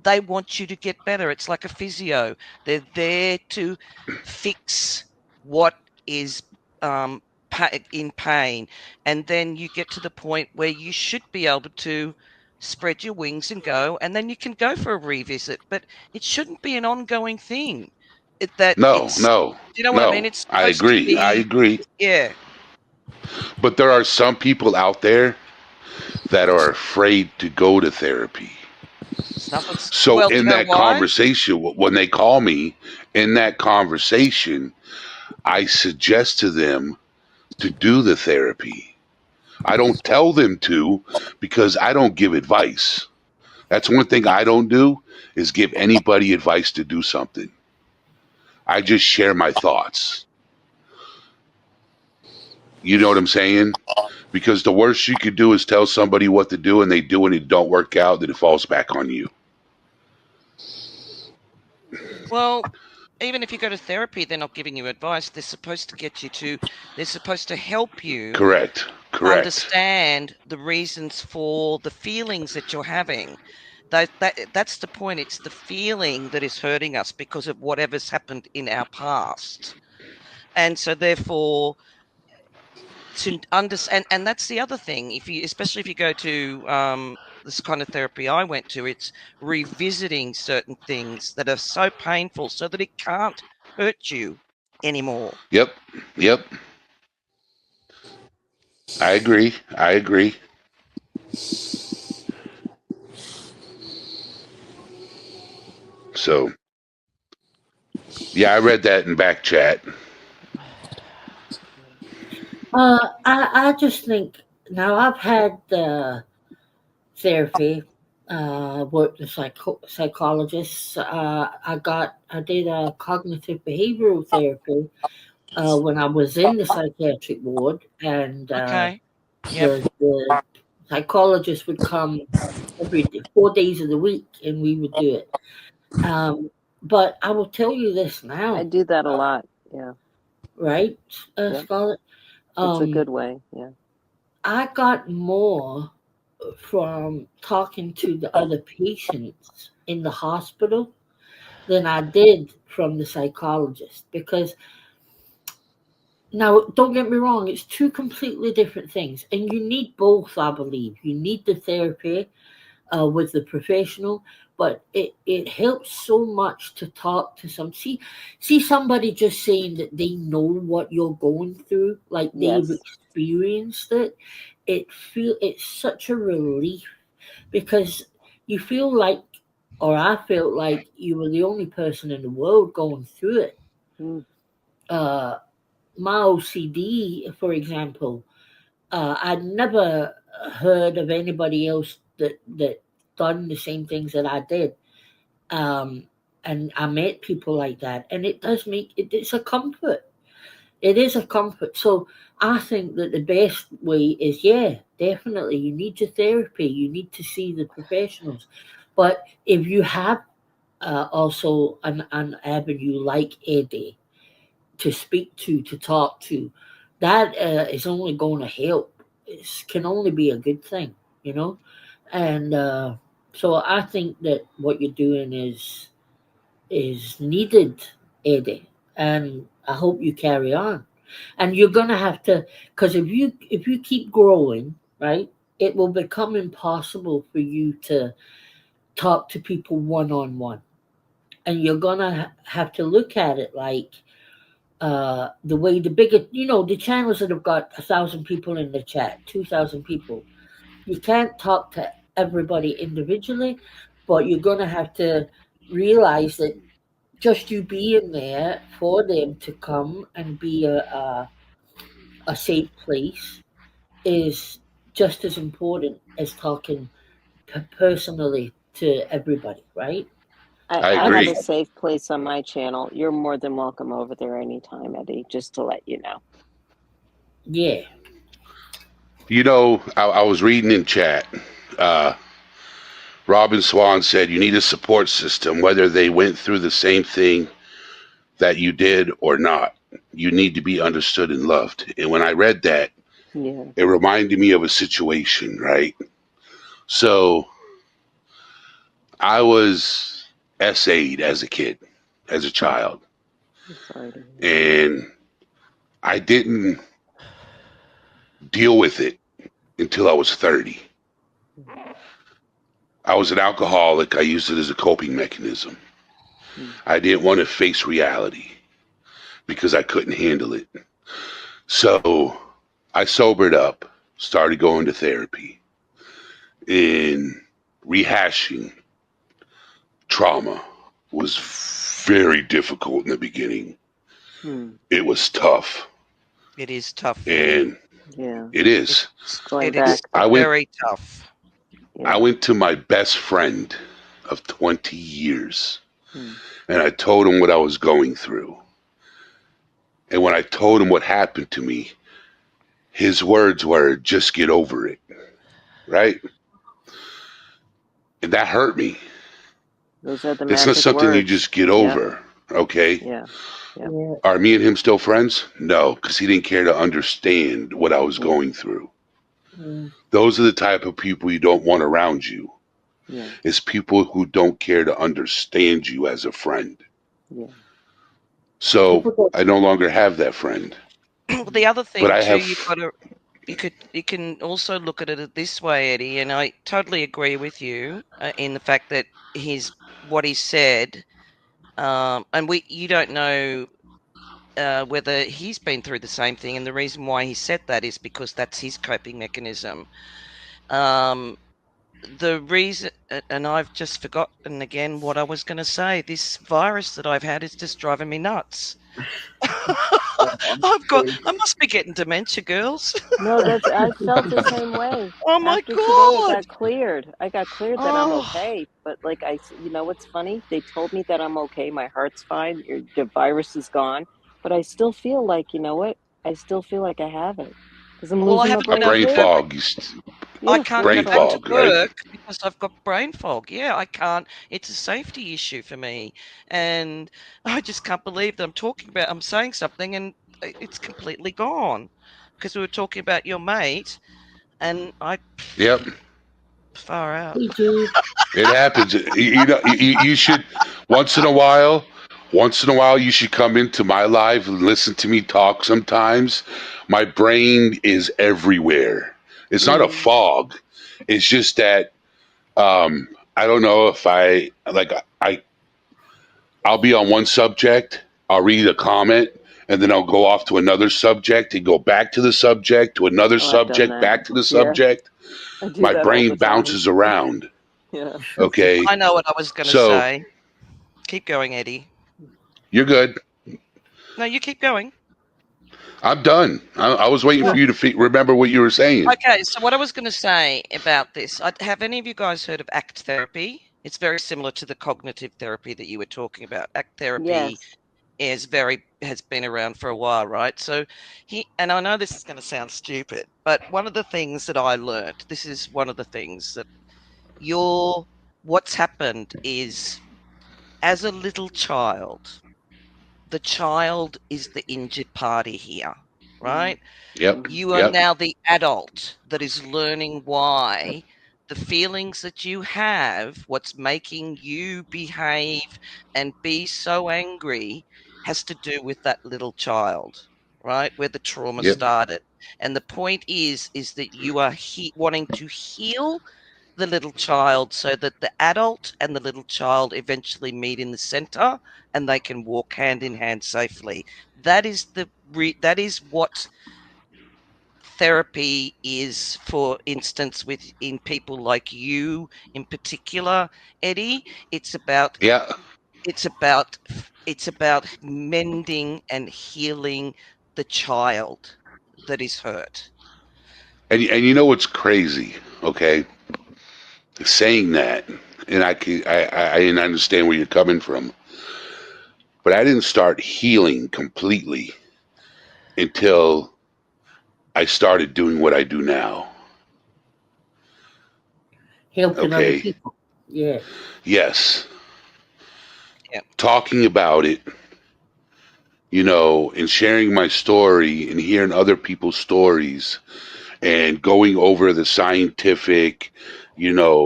They want you to get better. It's like a physio. They're there to fix what is in pain. And then you get to the point where you should be able to spread your wings and go, and then you can go for a revisit. But it shouldn't be an ongoing thing. No. You know what I mean? It's I supposed to agree. be, I agree. yeah. But there are some people out there that are afraid to go to therapy. So Well, in you know that why? conversation, when they call me, in that conversation, I suggest to them to do the therapy. I don't tell them to because I don't give advice. That's one thing I don't do is give anybody advice to do something. I just share my thoughts. You know what I'm saying? Because the worst you could do is tell somebody what to do and they do and it don't work out, then it falls back on you. Well, even if you go to therapy, they're not giving you advice. They're supposed to help you Correct. understand the reasons for the feelings that you're having. That's the point. It's the feeling that is hurting us because of whatever's happened in our past. And so therefore, to understand, and that's the other thing, especially if you go to this kind of therapy I went to, it's revisiting certain things that are so painful so that it can't hurt you anymore. Yep. I agree. So, yeah, I read that in back chat. I just think now I've had therapy, worked with psychologists. I did a cognitive behavioral therapy when I was in the psychiatric ward, and Okay. Yep. the psychologist would come every 4 days of the week, and we would do it. But I will tell you this now. I do that a lot. Yeah. Right, Yep. Scarlett? It's a good way. Yeah. I got more from talking to the other patients in the hospital than I did from the psychologist, because now don't get me wrong, it's two completely different things, and you need both. I believe you need the therapy with the professional, but it helps so much to talk to see somebody just saying that they know what you're going through, like they've experienced it. It's such a relief, because you feel like, or I felt like, you were the only person in the world going through it. My OCD, for example, I'd never heard of anybody else that done the same things that I did. And I met people like that, and it does make it's a comfort. It is a comfort. So I think that the best way is, definitely, you need your therapy. You need to see the professionals. But if you have also an avenue like Eddie to speak to talk to, that is only going to help. It can only be a good thing, And so I think that what you're doing is needed, Eddie, and I hope you carry on. And you're gonna have to, because if you keep growing, right, it will become impossible for you to talk to people one-on-one, and you're gonna have to look at it like the way the bigger, the channels that have got 1,000 people in the chat, 2,000 people. You can't talk to everybody individually, but you're gonna have to realize that just you being there for them to come and be a safe place is just as important as talking personally to everybody, right? I I agree. have a safe place on my channel. You're more than welcome over there anytime, Eddie, just to let you know. Yeah. I was reading in chat. Robin Swan said you need a support system, whether they went through the same thing that you did or not. You need to be understood and loved. And when I read that, Yeah. it reminded me of a situation, right? So I was SA'd as a kid, as a child, I'm sorry to hear. and I didn't deal with it until I was 30. I was an alcoholic. I used it as a coping mechanism. I didn't want to face reality because I couldn't handle it. So I sobered up, started going to therapy, and rehashing trauma was very difficult in the beginning. It was tough. It is tough. And Yeah. it is. Going It back. is very tough. Yeah. I went to my best friend of 20 years and I told him what I was going through. And when I told him what happened to me, his words were, just get over it. Right? And that hurt me. Those are the It's magic not something you words. just get over. Okay? Yeah. Yeah. Are me and him still friends? No, because he didn't care to understand what I was going through. Those are the type of people you don't want around you. Yeah. It's people who don't care to understand you as a friend. Yeah. So I no longer have that friend. The other thing But I too, have. you've got to, you can also look at it this way, Eddie, and I totally agree with you in the fact that what he said, and you don't know whether he's been through the same thing, and the reason why he said that is because that's his coping mechanism. The reason, and I've just forgotten again what I was going to say. This virus that I've had is just driving me nuts. I must be getting dementia, girls. No, I felt the same way. Oh my After today, God. I got cleared. I got cleared that I'm okay. But like you know what's funny? They told me that I'm okay. My heart's fine. The virus is gone. But I still feel like, you know what? I still feel like I have it because I'm Well, I losing my haven't been A able brain to brain go. fog. I can't brain go back to fog, right? work because I've got brain fog. Yeah, I can't. It's a safety issue for me, and I just can't believe that I'm saying something and it's completely gone because we were talking about your mate, and Yep. far out. It happens. You should once in a while. You should come into my live and listen to me talk. Sometimes my brain is everywhere. It's not a fog. It's just that I don't know if I'll be on one subject. I'll read a comment. And then I'll go off to another subject and go back to the subject, to another Oh, I've done subject, that. back to the Yeah. subject. I do My that all brain the time. bounces around. Yeah. Okay. I know what I was going to So- say. Keep going, Eddie. You're good. No, you keep going. I'm done. I was waiting for you to remember what you were saying. Okay, so what I was going to say about this, have any of you guys heard of ACT therapy? It's very similar to the cognitive therapy that you were talking about. ACT therapy has been around for a while, right? So and I know this is going to sound stupid, but one of the things that I learned, this is one of the things that what's happened is, as a little child, the child is the injured party here, right? Yep. You are now the adult that is learning why the feelings that you have, what's making you behave and be so angry, has to do with that little child, right? Where the trauma started. And the point is that you are wanting to heal the little child so that the adult and the little child eventually meet in the center and they can walk hand in hand safely. That is what therapy is, for instance, in people like you in particular, Eddie. It's about mending and healing the child that is hurt. And you know what's crazy? Okay, saying that, and I understand where you're coming from, but I didn't start healing completely until I started doing what I do now. Helping other people. Yeah. Yes. Yeah. Talking about it, and sharing my story and hearing other people's stories and going over the scientific,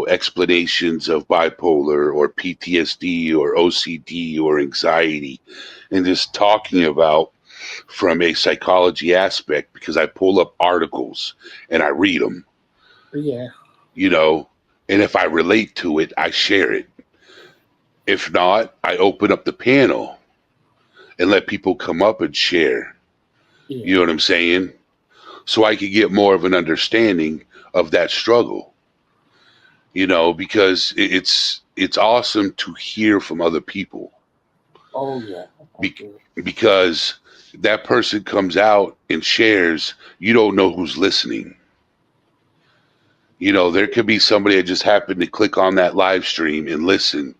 explanations of bipolar or PTSD or OCD or anxiety, and just talking about from a psychology aspect, because I pull up articles and I read them, Yeah. and if I relate to it, I share it. If not, I open up the panel and let people come up and share. Yeah. You know what I'm saying? So I could get more of an understanding of that struggle. Because it's awesome to hear from other people. Oh yeah. Because that person comes out and shares, you don't know who's listening. There could be somebody that just happened to click on that live stream and listen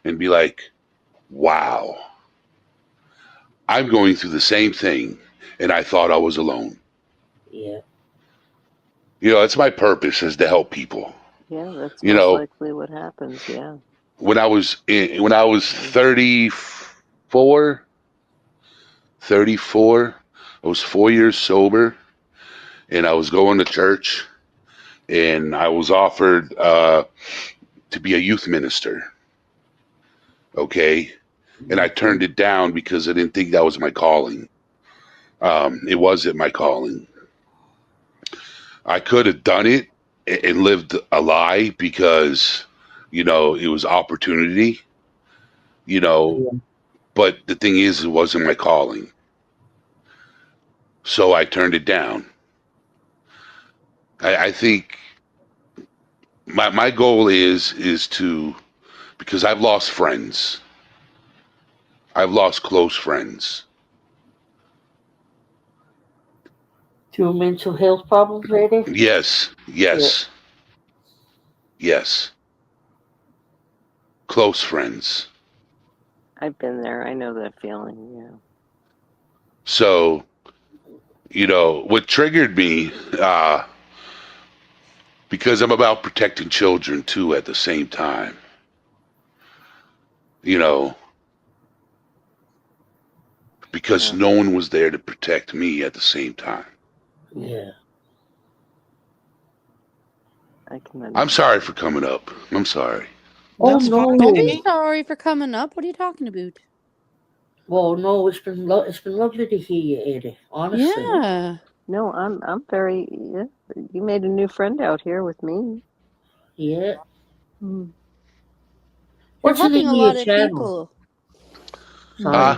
and be like, wow, I'm going through the same thing and I thought I was alone. Yeah. It's my purpose is to help people. Yeah, that's You most know, likely what happens. Yeah. when I was 34, I was 4 years sober, and I was going to church, and I was offered to be a youth minister. Okay, and I turned it down because I didn't think that was my calling. It wasn't my calling. I could have done it and lived a lie because, it was opportunity, but the thing is, it wasn't my calling. So I turned it down. I think my goal is to, because I've lost friends. I've lost close friends. To mental health problems, Eddie? Yes. Close friends. I've been there. I know that feeling. Yeah. So, what triggered me, because I'm about protecting children too at the same time, because Yeah. no one was there to protect me at the same time. Yeah. I can understand. I'm sorry for coming up. I'm sorry. Oh That's no. Don't be sorry for coming up. What are you talking about? Well, no, it's been lovely to hear you, Eddie. Honestly. Yeah. No, I'm very. Yeah, you made a new friend out here with me. Yeah. Mm. What's You're the helping name a of lot your of channel? people. Sorry.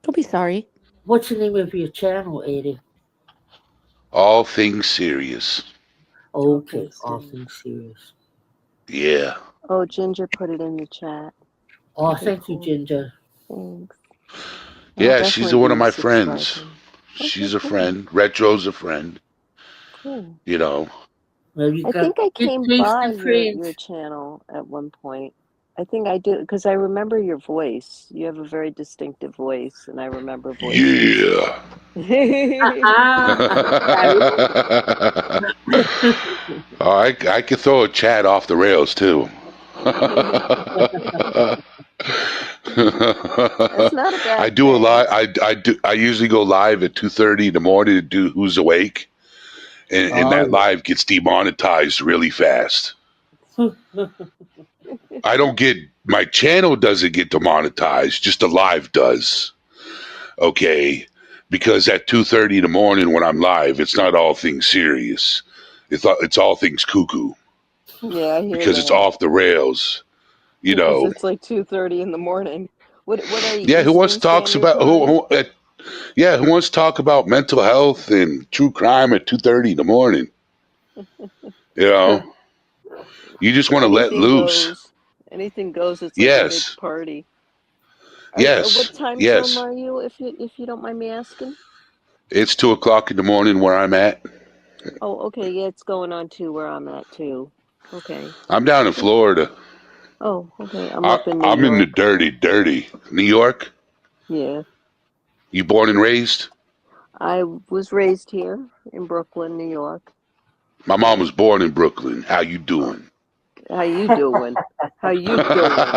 Don't be sorry. What's the name of your channel, Eddie? All things serious. Okay, all things serious. Yeah. Oh, Ginger put it in the chat. Oh, Okay, thank cool. you, Ginger. Thanks. Yeah, she's one of my subscribing. friends. Okay, She's a cool. friend. Retro's a friend. Cool. Well, you I got think I good came taste by in your friends. channel at one point. I think I do because I remember your voice. You have a very distinctive voice, and I remember voices. Yeah. Oh, I could throw a chat off the rails too. That's not a bad I do a thing. lot. I usually go live at 2:30 in the morning to do Who's Awake, and that live gets demonetized really fast. I don't get, my channel doesn't get demonetized, just the live does. Okay, because at 2:30 in the morning when I'm live, it's not all things serious. It's all things cuckoo. Yeah, I hear because that. it's off the rails. Because it's like 2:30 in the morning. What are you? Yeah, who wants Eastern to talk Standard about Time? who wants to talk about mental health and true crime at 2:30 in the morning? You just want to let Anything loose. goes. Anything goes. It's like a big Yes. party. Yes. What time Yes. zone are you? If you don't mind me asking. It's 2:00 in the morning where I'm at. Oh, okay. Yeah, it's going on too where I'm at too. Okay. I'm down in Florida. Oh, okay. I'm up in New I'm in the York. dirty New York. Yeah. You born and raised? I was raised here in Brooklyn, New York. My mom was born in Brooklyn. How you doing? How you doing? How you doing?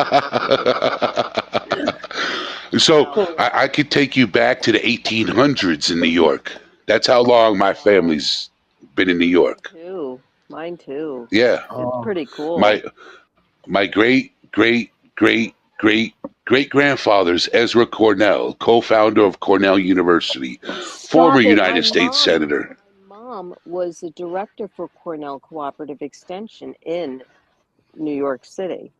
So Wow. I could take you back to the 1800s in New York. That's how long my family's been in New York. Too. Mine too. Yeah, It's Oh, pretty my cool. my great grandfather's Ezra Cornell, co-founder of Cornell University, former Stop it. United States Senator. My mom was the director for Cornell Cooperative Extension in New York City.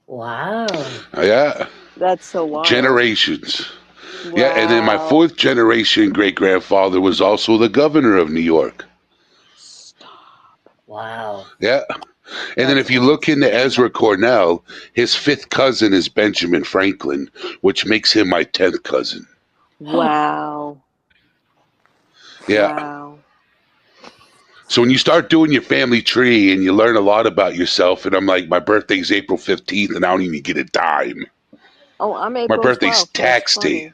wow. Yeah, That's so wild. generations. Wow. Yeah, and then my fourth generation great grandfather was also the governor of New York. Stop. Wow. Yeah. And then That's if you look into awesome. Ezra Cornell, his fifth cousin is Benjamin Franklin, which makes him my 10th cousin. Wow. Yeah. Wow. So when you start doing your family tree and you learn a lot about yourself, and I'm like, my birthday's April 15th and I don't even get a dime. Oh, I'm My April birthday's 12th. That's tax day. funny.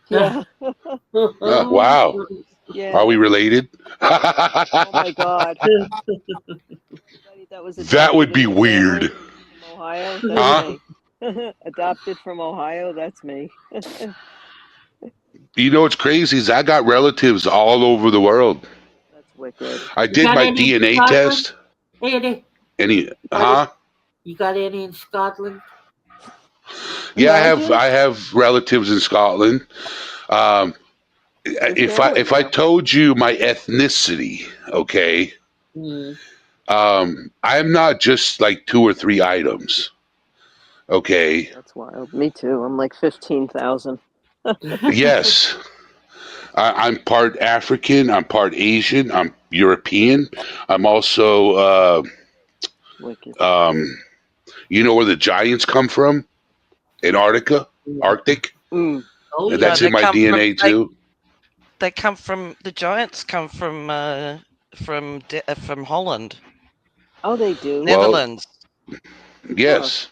Yeah. Wow. Yeah. Are we related? Oh my God. Anybody that was That would adopted be in the family weird. from Ohio, that's Huh? me. Adopted from Ohio, that's me. You know what's crazy is I got relatives all over the world. That's wicked. I You did got my any in DNA Scotland, test. Eddie? Any, Got it? huh? You got any in Scotland? Yeah, Imagine I have relatives in Scotland. Um, your family if I there. told you my ethnicity, okay, Mm. I'm not just like two or three items, okay. That's wild. Me too. I'm like 15,000. Yes, I'm part African, I'm part Asian, I'm European. I'm also, Wicked. you know where the giants come from? Antarctica, Arctic. Mm. Oh And yeah. No, that's in my DNA too. they come from the giants come from Holland, Oh, they do? Well, Netherlands. yes,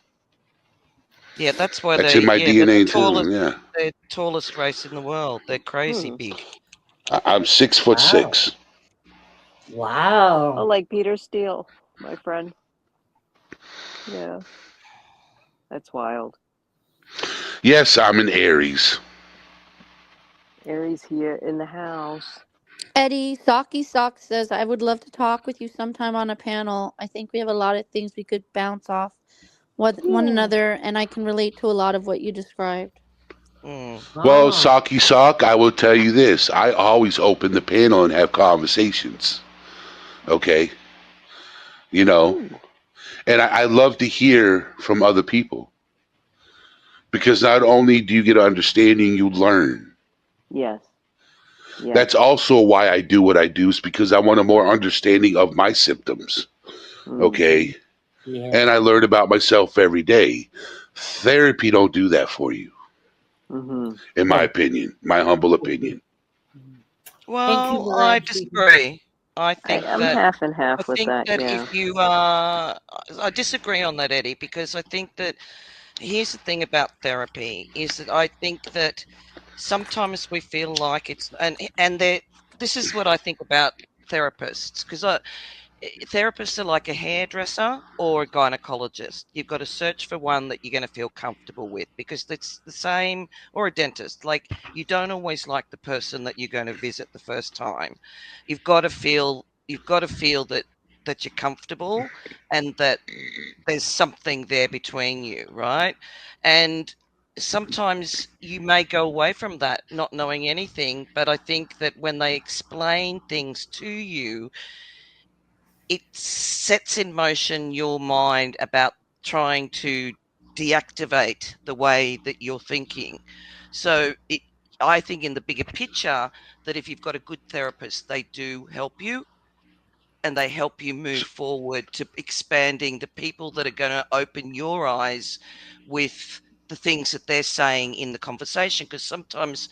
Yeah, that's why that's in my they're the DNA too. tallest. Yeah, They're tallest race in the world. They're crazy Hmm. big. I'm 6'6". Wow. Oh, Wow. like Peter Steele, my friend. Yeah, that's wild. Yes, I'm an Aries. Aries here in the house. Eddie, Saki Sock says, I would love to talk with you sometime on a panel. I think we have a lot of things we could bounce off one Yeah. another, and I can relate to a lot of what you described. Mm. Well, Oh. Saki Sock, I will tell you this. I always open the panel and have conversations. Okay? You know, Ooh. and I love to hear from other people because not only do you get understanding, you learn. Yes. Yes. That's also why I do what I do, is because I want a more understanding of my symptoms. Okay? Yeah. And I learn about myself every day. Therapy don't do that for you, Mm-hmm. in my opinion, my humble opinion. Well, for I that, Stephen. disagree. I think I'm that half and half with that. Yeah. if you I disagree on that, Eddie, because I think that here's the thing about therapy is that I think that sometimes we feel like it's and this is what I think about therapists, because therapists are like a hairdresser or a gynecologist. You've got to search for one that you're going to feel comfortable with, because it's the same, or a dentist. Like, you don't always like the person that you're going to visit the first time. You've got to feel that you're comfortable and that there's something there between you, right? And sometimes you may go away from that not knowing anything, but I think that when they explain things to you, it sets in motion your mind about trying to deactivate the way that you're thinking. So I think in the bigger picture that if you've got a good therapist, they do help you, and they help you move forward to expanding the people that are going to open your eyes with the things that they're saying in the conversation, because sometimes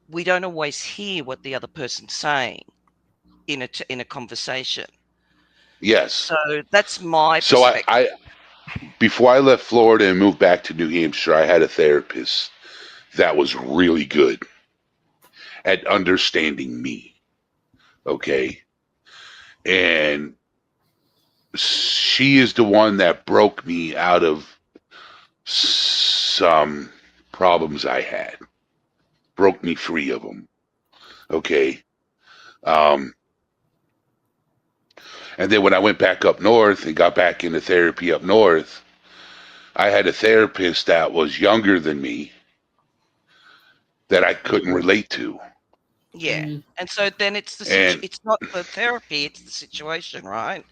we don't always hear what the other person's saying in a conversation. Yes. So that's my So perspective. I before I left Florida and moved back to New Hampshire, I had a therapist that was really good at understanding me. Okay. And she is the one that broke me out of some problems I had, broke me free of them. Okay. And then when I went back up north and got back into therapy up north, I had a therapist that was younger than me that I couldn't relate to. Yeah. And so then it's And it's not the therapy, it's the situation, right?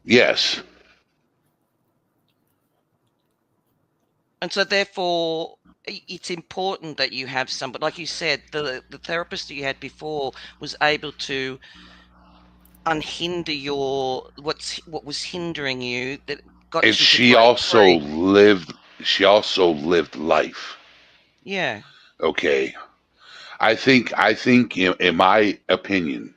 yes. And so therefore it's important that you have somebody, like you said, the therapist that you had before was able to unhinder what was hindering you, that got And you to she break also free. lived life. Yeah. Okay. I think in my opinion,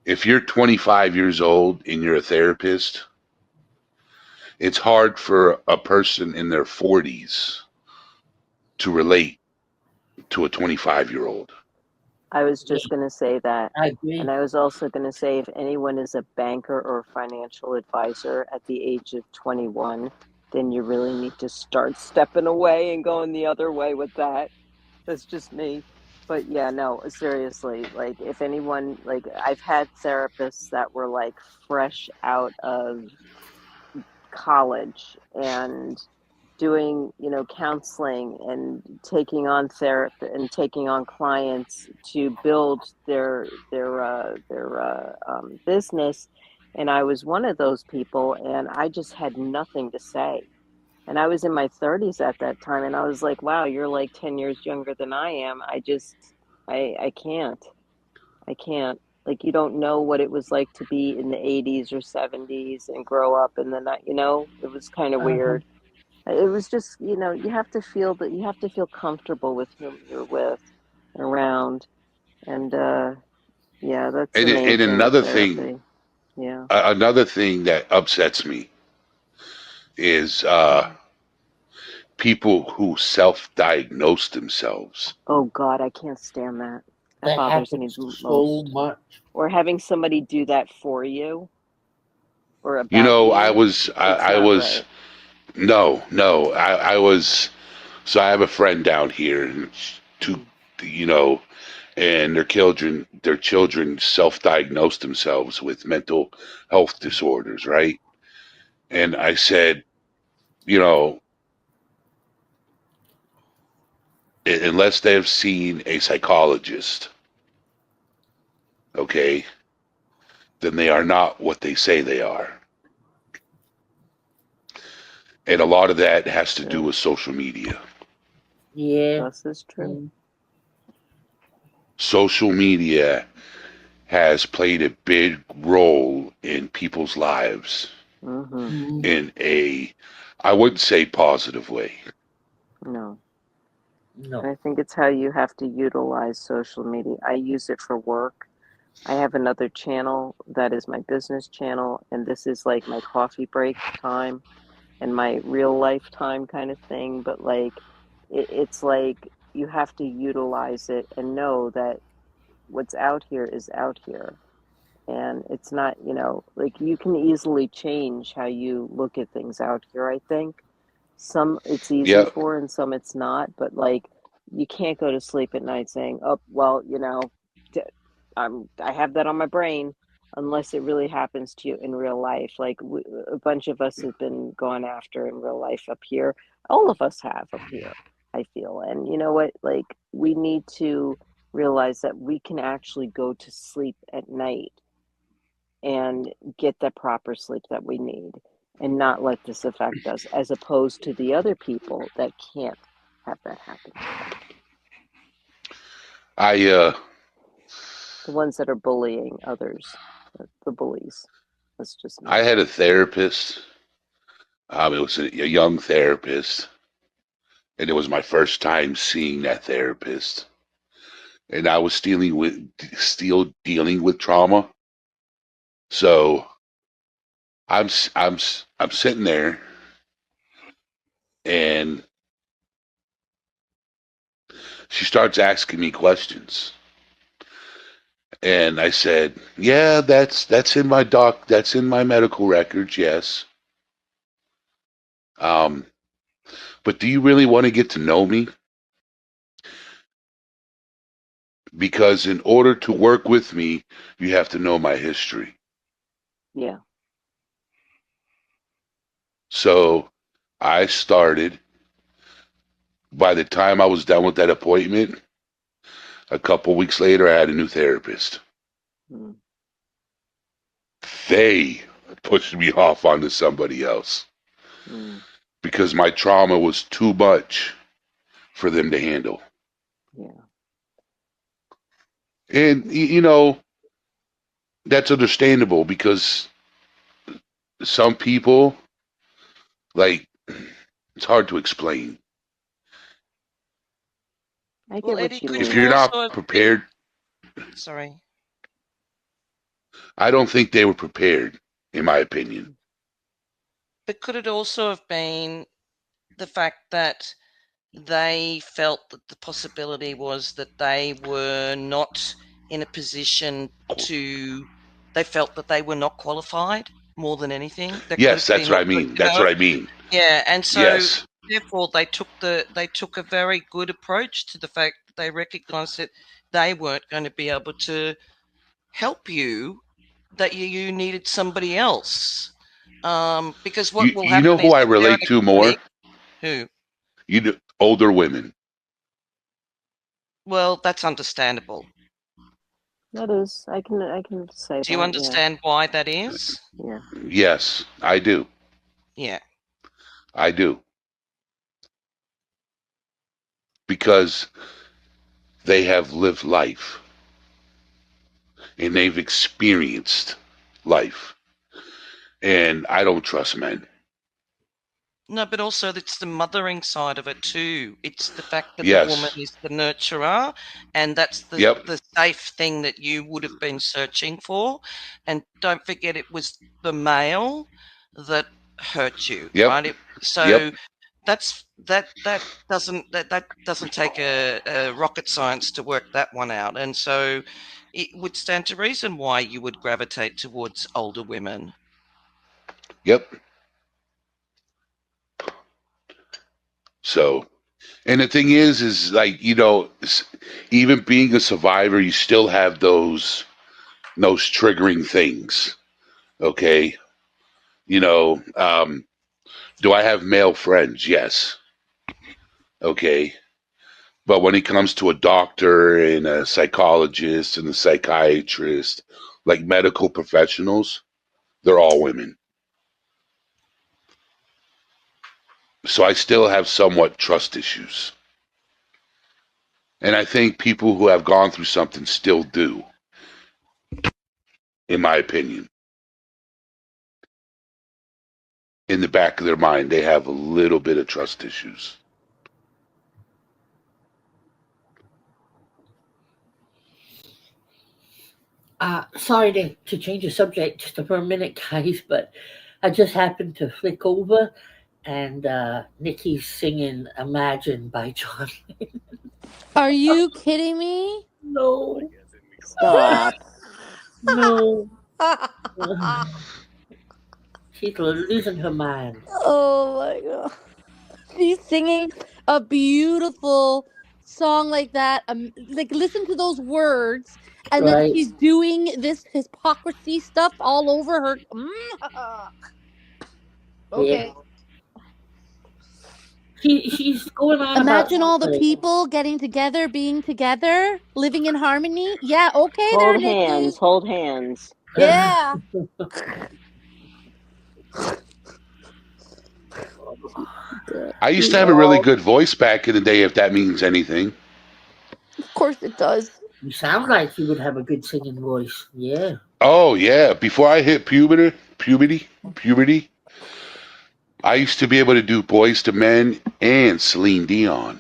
if you're 25 years old and you're a therapist, it's hard for a person in their 40s to relate to a 25-year-old. I was Yeah, just going to say that. I agree. And I was also going to say if anyone is a banker or financial advisor at the age of 21, then you really need to start stepping away and going the other way with that. That's just me. But yeah, no, seriously, like if anyone, like I've had therapists that were like fresh out of college and doing, counseling and taking on therapy and taking on clients to build their business. And I was one of those people, and I just had nothing to say. And I was in my 30s at that time, and I was like, wow, you're like 10 years younger than I am. I can't. Like, you don't know what it was like to be in the 80s or 70s and grow up in the night, it was kind of Uh-huh. weird. It was just, you have to feel that you have to feel comfortable with whom you're with and around. And yeah, that's the main And thing with therapy. Yeah. another thing that upsets me is people who self-diagnose themselves. Oh God, I can't stand that. That That bothers me happens the so most. much. Or having somebody do that for you or You about know, you. It's I not was right. no, I was. So I have a friend down here, and two, Mm. you know, and their children self-diagnose themselves with mental health disorders, right? And I said, you know, unless they've seen a psychologist, okay, then they are not what they say they are. And a lot of that has to do True. with social media. Yeah. This is true. Social media has played a big role in people's lives Mm-hmm. in a, I wouldn't say positive way. No. No. I think it's how you have to utilize social media. I use it for work. I have another channel that is my business channel, and this is like my coffee break time and my real life time kind of thing. But like, it's like you have to utilize it and know that what's out here is out here. And it's not, like you can easily change how you look at things out here, I think. Some it's easy Yeah, for and some it's not, but like you can't go to sleep at night saying, "Oh, well, I have that on my brain," unless it really happens to you in real life. Like a bunch of us have been gone after in real life up here. All of us have up here, I feel. And you know what? Like we need to realize that we can actually go to sleep at night and get the proper sleep that we need and not let this affect us, as opposed to the other people that can't have that happen to them. I The ones that are bullying others, the bullies. That's just me. I had a therapist. It was a young therapist, and it was my first time seeing that therapist. And I was still dealing with trauma. So I'm sitting there, and she starts asking me questions. And I said, yeah, that's in my that's in my medical records, yes. But do you really want to get to know me? Because in order to work with me, you have to know my history. Yeah. So I started. By the time I was done with that appointment, a couple weeks later, I had a new therapist. Mm. They pushed me off onto somebody else because my trauma was too much for them to handle. Yeah. And, you know, that's understandable because some people, like, it's hard to explain. I get Well, what Eddie, you could If mean. you you're also not have prepared, sorry. I don't think they were prepared, in my opinion. But could it also have been the fact that they felt that the possibility was that they were not in a position to, they felt that they were not qualified more than anything? That could Yes, have that's been what I also, mean. That's what I mean. Yeah, and so Yes. therefore they took a very good approach to the fact that they recognized that they weren't going to be able to help you, that you needed somebody else. Because what will You know happen is who I if they're in relate a to more? clinic, who? Older women. Well, that's understandable. That is, I can say Do you that. understand why that is? Yeah. Yes, I do. Yeah. I do. Because they have lived life and they've experienced life. And I don't trust men. No, but also it's the mothering side of it too. It's the fact that the woman Yes. is the nurturer, and that's Yep. the safe thing that you would have been searching for. And don't forget, it was the male that hurt you, Yep. right? So Yep. that doesn't take a rocket science to work that one out. And so it would stand to reason why you would gravitate towards older women. Yep. So, and the thing is like, you know, even being a survivor, you still have those triggering things. Okay. You know, do I have male friends? Yes. Okay. But when it comes to a doctor and a psychologist and a psychiatrist, like medical professionals, they're all women. So I still have somewhat trust issues. And I think people who have gone through something still do, in my opinion. In the back of their mind, they have a little bit of trust issues. Sorry to change the subject just for a minute, guys, but I just happened to flick over and Nikki's singing Imagine by John Lennon. Are you kidding me? No. Stop. No. She's losing her mind. Oh my god. She's singing a beautiful song like that. Like, listen to those words. And then Right. she's doing this hypocrisy stuff all over her. Okay. Yeah. She's going on about Imagine all the something. people getting together, being together, living in harmony. Yeah, okay there, Hold Nikki. hands. Hold hands. Yeah. I used to have a really good voice back in the day, if that means anything. Of course it does. You sound like you would have a good singing voice. Yeah. Oh yeah, before I hit puberty, I used to be able to do Boys to Men and Celine Dion.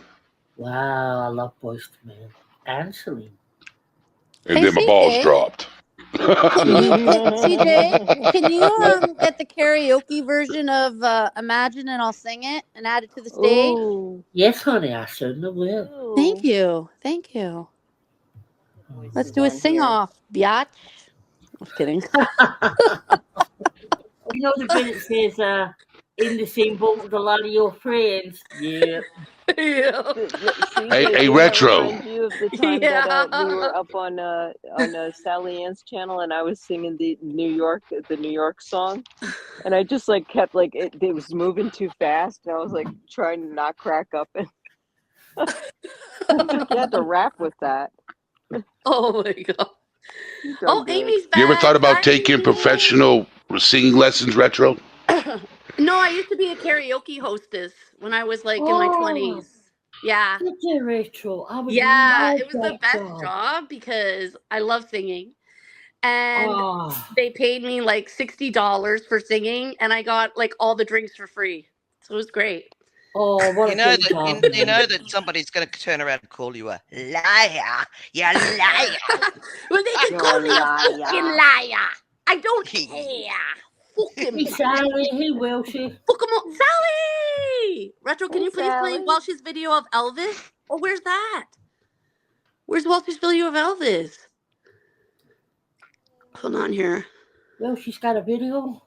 Wow, I love Boyz II Men and Celine. And Hey, then my balls CJ. dropped. CJ, can you get the karaoke version of Imagine and I'll sing it and add it to the stage? Ooh. Yes, honey, I certainly will. Thank you. Thank you. Let's do a sing-off, biatch. Just kidding. You know the bit it says, in the same boat with a lot of your friends. Yeah. Yeah. Hey, Retro. Remind you of the time that we were up on Sally Ann's channel and I was singing the New York song, and I just like kept like it was moving too fast, and I was like trying to not crack up, and you had to rap with that. Oh my god. Oh, Good. Amy's back. You ever thought about Hi, taking Amy. professional singing lessons, Retro? No, I used to be a karaoke hostess when I was like in my 20s. Yeah. Did you, Rachel? I would Yeah, love it was the that best job because I love singing. And Oh, they paid me like $60 for singing, and I got like all the drinks for free. So it was great. oh, what You a know great that job. you know that somebody's going to turn around and call you a liar. You liar. Well, they can You're call a me a fucking liar. liar. I don't care. Fucking Hey, Sally. Hey, Wilshie. fuck 'em all. Sally! Retro, can Hey, you please play Sally. Welsh's video of Elvis? Oh, where's that? Where's Welsh's video of Elvis? Hold on here. Wilshie's got a video.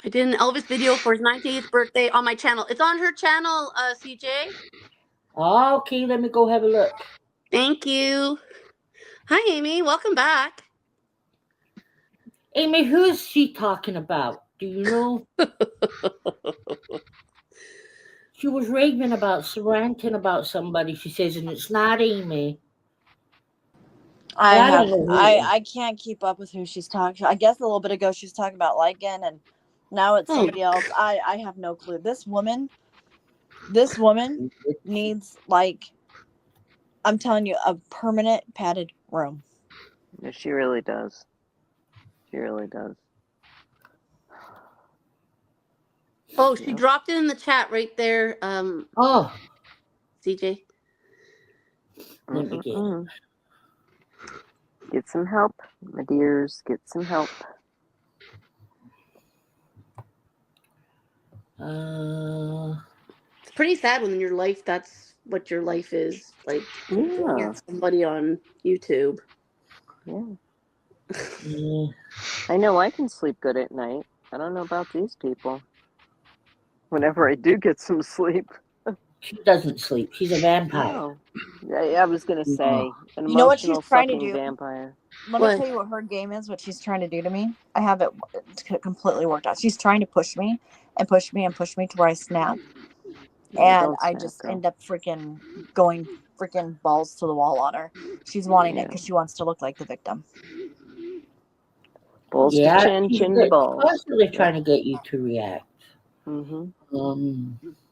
I did an Elvis video for his 98th birthday on my channel. It's on her channel, CJ. Oh, okay, let me go have a look. Thank you. Hi, Amy. Welcome back. Amy, who is she talking about? Do you know? She was raving about, ranting about somebody, she says, and it's not Amy. I don't know who it is. I can't keep up with who she's talking. I guess a little bit ago she was talking about Lycan, and now it's somebody else. I have no clue. This woman needs, like, I'm telling you, a permanent padded room. Yeah, she really does. She really does. Oh, she dropped it in the chat right there, Oh, CJ. let me get it. Get some help, my dears. Get some help. It's pretty sad when in your life that's what your life is, like looking Yeah. at somebody on YouTube. Yeah. Yeah. I know I can sleep good at night. I don't know about these people. Whenever I do get some sleep. She doesn't sleep. She's a vampire. Oh. I was gonna say an You know what she's emotional trying to fucking do? vampire. Let me tell you what her game is, what she's trying to do to me. I have it completely worked out. She's trying to push me and push me and push me to where I snap. Yeah, And I just end up freaking going freaking balls to the wall on her. She's wanting it because she wants to look like the victim. Balls Yeah, to chin, she's chin to balls. constantly trying to get you to react. Mm-hmm.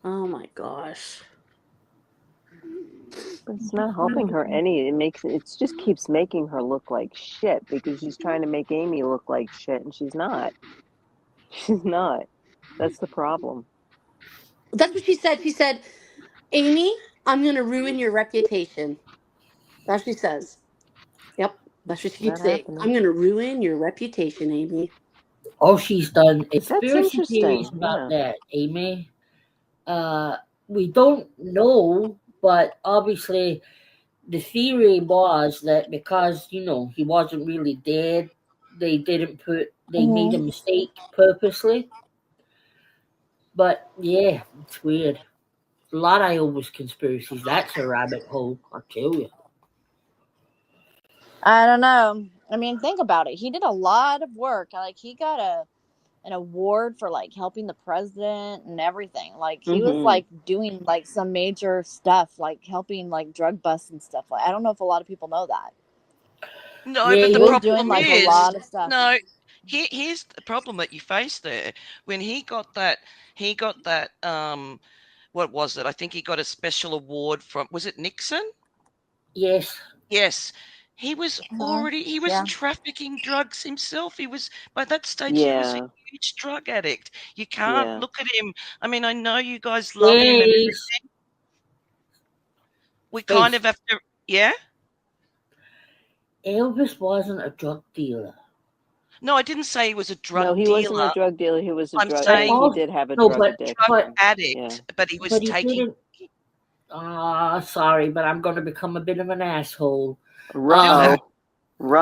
Oh my gosh. But it's not helping her any. It just keeps making her look like shit because she's trying to make Amy look like shit, and she's not. She's not. That's the problem. That's what she said. She said, Amy, I'm going to ruin your reputation. That's what she says. Yep. That's what she keeps saying. I'm going to ruin your reputation, Amy. Oh, she's done conspiracy interesting, theories about that, Amy. We don't know, but obviously the theory was that because, you know, he wasn't really dead, they made a mistake purposely. But yeah, it's weird. A lot of Elvis conspiracies. That's a rabbit hole, I tell you. I don't know. I mean, think about it. He did a lot of work. Like, he got an award for, like, helping the president and everything. Like, he was, like, doing, like, some major stuff, like, helping, like, drug busts and stuff. Like, I don't know if a lot of people know that. No, Yeah, but he the was problem doing, like, is, a lot of stuff. no, here's the problem that you face there. When he got that, what was it? I think he got a special award from, was it Nixon? Yes. Yes. He was trafficking drugs himself. He was, by that stage, he was a huge drug addict. You can't look at him. I mean, I know you guys love him and everything. We kind of have to, yeah? Elvis wasn't a drug dealer. No, I didn't say he was a drug dealer. No, he wasn't a drug dealer. He was a drug. Saying he did have a drug addiction. Drug addict, but he was taking. Sorry, but I'm going to become a bit of an asshole. Run.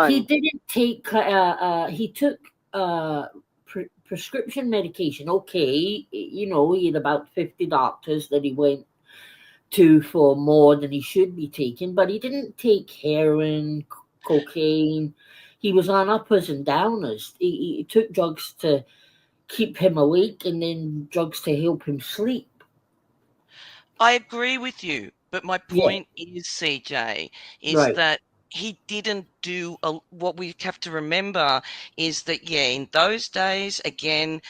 He didn't take. He took prescription medication. Okay, you know, he had about 50 doctors that he went to for more than he should be taking, but he didn't take heroin, cocaine. He was on uppers and downers. He took drugs to keep him awake and then drugs to help him sleep. I agree with you, but my point is, CJ, is that he didn't do what we have to remember is that, in those days, again,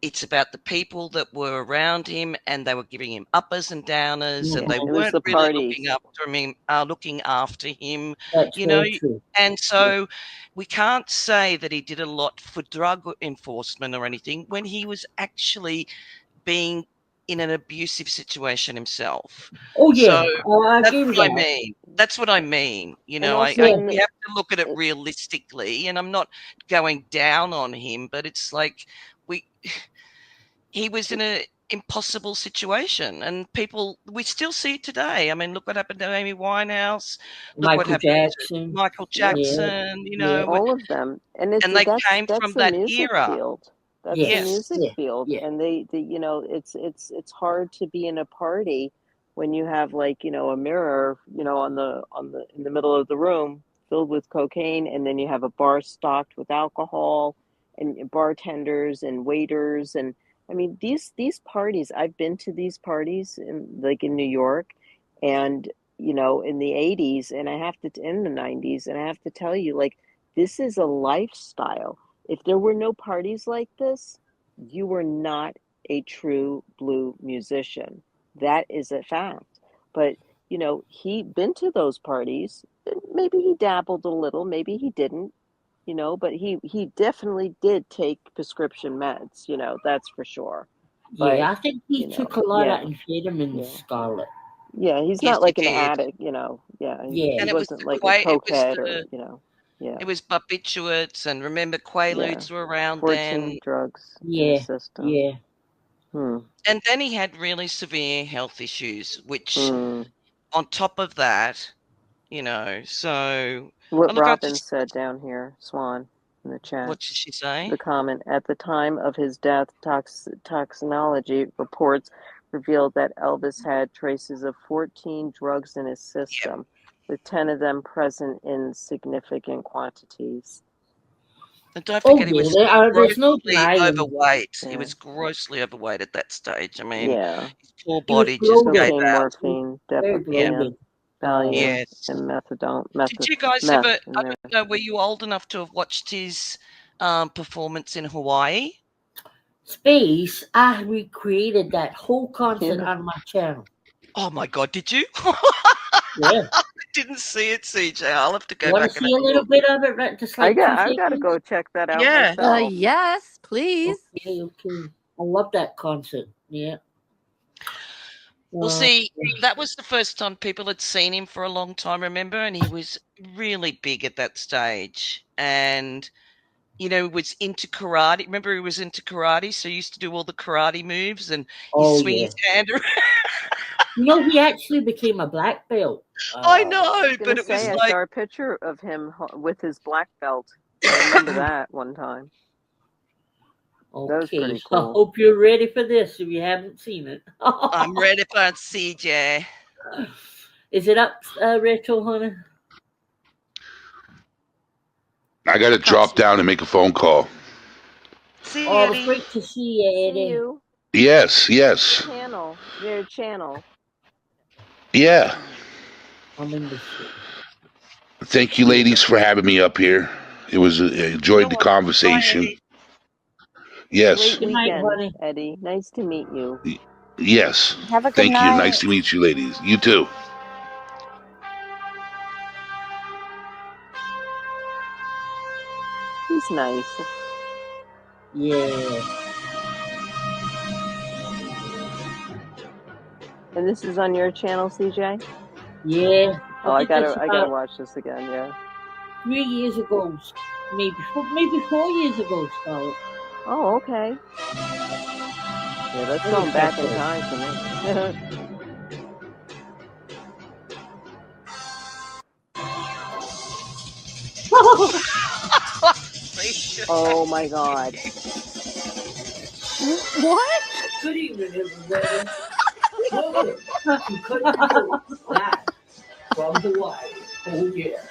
it's about the people that were around him, and they were giving him uppers and downers, and they weren't really looking after him. That's you know, true. And so we can't say that he did a lot for drug enforcement or anything when he was actually being in an abusive situation himself. Oh yeah, so that's what I mean. That's what I mean. You know, we have to look at it realistically, and I'm not going down on him, but it's like he was in an impossible situation, and we still see it today. I mean, look what happened to Amy Winehouse. Look what happened to Michael Jackson. You know, all of them, and they came from that era. Field. That's the music field, and they you know, it's hard to be in a party when you have, like, you know, a mirror, you know, in the middle of the room filled with cocaine, and then you have a bar stocked with alcohol and bartenders and waiters. And I mean, these parties, I've been to these parties in New York, and, you know, in the 80s, and in the 90s, and I have to tell you, like, this is a lifestyle. If there were no parties like this, you were not a true blue musician. That is a fact. But, you know, he'd been to those parties. Maybe he dabbled a little, maybe he didn't, you know, but he definitely did take prescription meds, you know, that's for sure. But, I think he took a lot of amphetamines, Scarlett. Yeah, he's not like an addict, you know. He wasn't like a cokehead or, you know. Yeah. It was barbiturates, and remember, Quaaludes were around 14 then. drugs in the system. Yeah. And then he had really severe health issues, which on top of that, you know, so... What Robin said down here, Swan, in the chat. What did she say? The comment, at the time of his death, toxicology reports revealed that Elvis had traces of 14 drugs in his system, with 10 of them present in significant quantities. And don't forget, he was grossly overweight. He was grossly overweight at that stage. I mean, his poor body just gave out. Morphine, Depapan, Valium, and methadone. Did you guys ever, I don't know, were you old enough to have watched his performance in Hawaii? Space, I recreated that whole concert on my channel. Oh my God, did you? Yeah. I didn't see it, CJ. I'll have to go back. and see a little bit of it, right? Just like I gotta go check that out. Myself. Yes, please. Okay. I love that concert. Yeah. Well, see, that was the first time people had seen him for a long time, remember? And he was really big at that stage. And, you know, was into karate. Remember, he was into karate, so he used to do all the karate moves, and he'd swing his hand around. You know, he actually became a black belt. I know, but it was like... I saw a picture of him with his black belt. I remember that one time. Okay, that was pretty cool. I hope you're ready for this if you haven't seen it. I'm ready for it, CJ. Is it up, Rachel, honey? I got to drop down and make a phone call. See you, Eddie. It's great to see you, Eddie. See you. Yes. Your channel. Yeah. I'm in the Thank you, ladies, for having me up here. It was enjoyed the conversation. Bye, yes. Great weekend, Eddie. Nice to meet you. Yes. Have a good Thank night. you. Nice to meet you, ladies. You too. He's nice. Yeah. And this is on your channel, CJ? Yeah. Oh, I gotta watch this again. Yeah. 3 years ago, maybe 4 years ago, Scarlett. Oh, okay. Yeah, that's going back in time for me. Oh my God. What? Good evening, everybody. Welcome to Country Joe live from Hawaii. Oh yeah.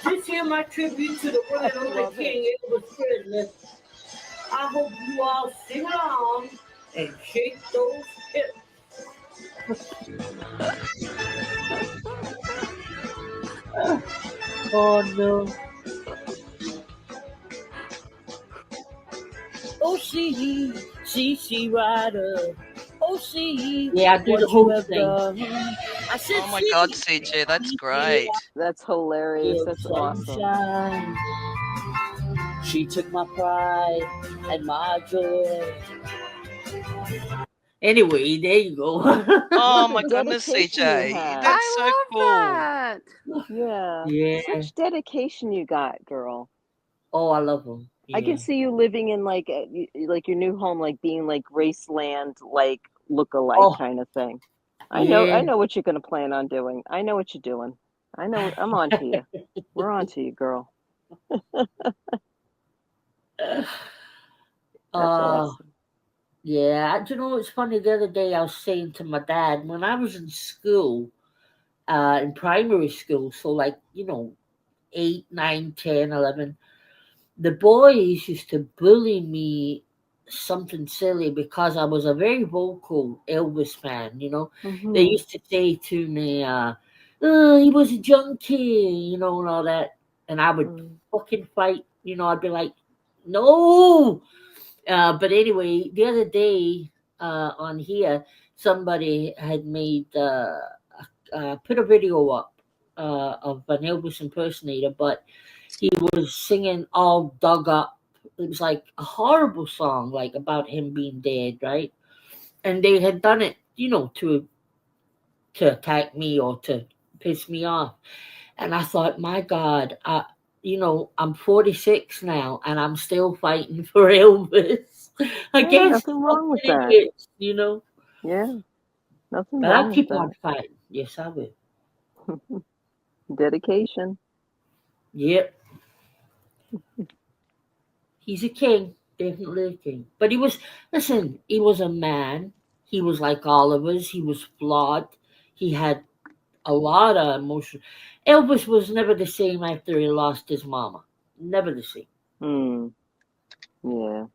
This here my tribute to the one and only Love King Elvis Presley. I hope you all sing along and shake those hips. Oh no. Oh, she rider. Oh, see. Yeah, I do the whole thing. I said, Oh my God, CJ, that's great. That's hilarious. That's awesome. Sunshine. She took my pride and my joy. Anyway, there you go. Oh What my a goodness, dedication you CJ. have. That's so I cool. love that. Yeah. Yeah. Such dedication you got, girl. Oh, I love them. I can see you living in like your new home, like being like Graceland, like look-alike kind of thing. I know what you're gonna plan on doing. I know what you're doing. I know I'm on to you. We're on to you, girl. That's awesome. Yeah, you know, it's funny. The other day I was saying to my dad, when I was in school, in primary school, so like, 8, 9, 10, 11, the boys used to bully me something silly because I was a very vocal Elvis fan, They used to say to me, oh, he was a junkie, and all that. And I would fucking fight, I'd be like, no. But anyway, the other day on here, somebody had made put a video up of an Elvis impersonator, but he was singing all dug up. It was like a horrible song, like about him being dead, right? And they had done it, to attack me or to piss me off. And I thought, my God, I'm 46 now and I'm still fighting for Elvis. Nothing wrong with that. Idiots, Yeah, nothing But wrong I'll keep with on fighting. Yes, I will. that. Dedication. Yep. He's a king, definitely a king. But he was a man. He was like all of us. He was flawed. He had a lot of emotion. Elvis was never the same after he lost his mama. Never the same. Yeah.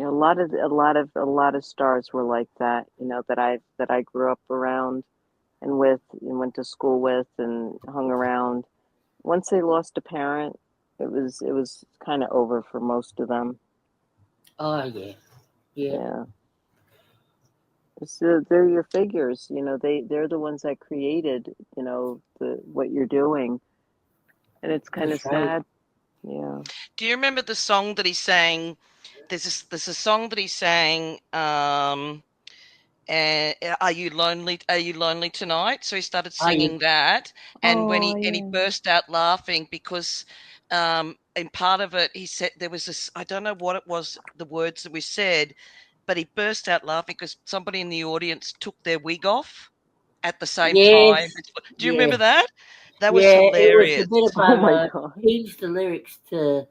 A lot of stars were like that, that I grew up around and with and went to school with and hung around. Once they lost a parent, it was kind of over for most of them. Oh yeah. Yeah. So they're your figures, they're the ones that created, what you're doing. And it's kind of sad. Yeah. Do you remember the song that he sang? There's a song that he sang, and are you lonely tonight? So he started singing that, and when he burst out laughing because in part of it he said there was this, I don't know what it was, the words that we said, but he burst out laughing because somebody in the audience took their wig off at the same time. Do you remember that? That was hilarious. It was a bit about, oh my God. Changed the lyrics to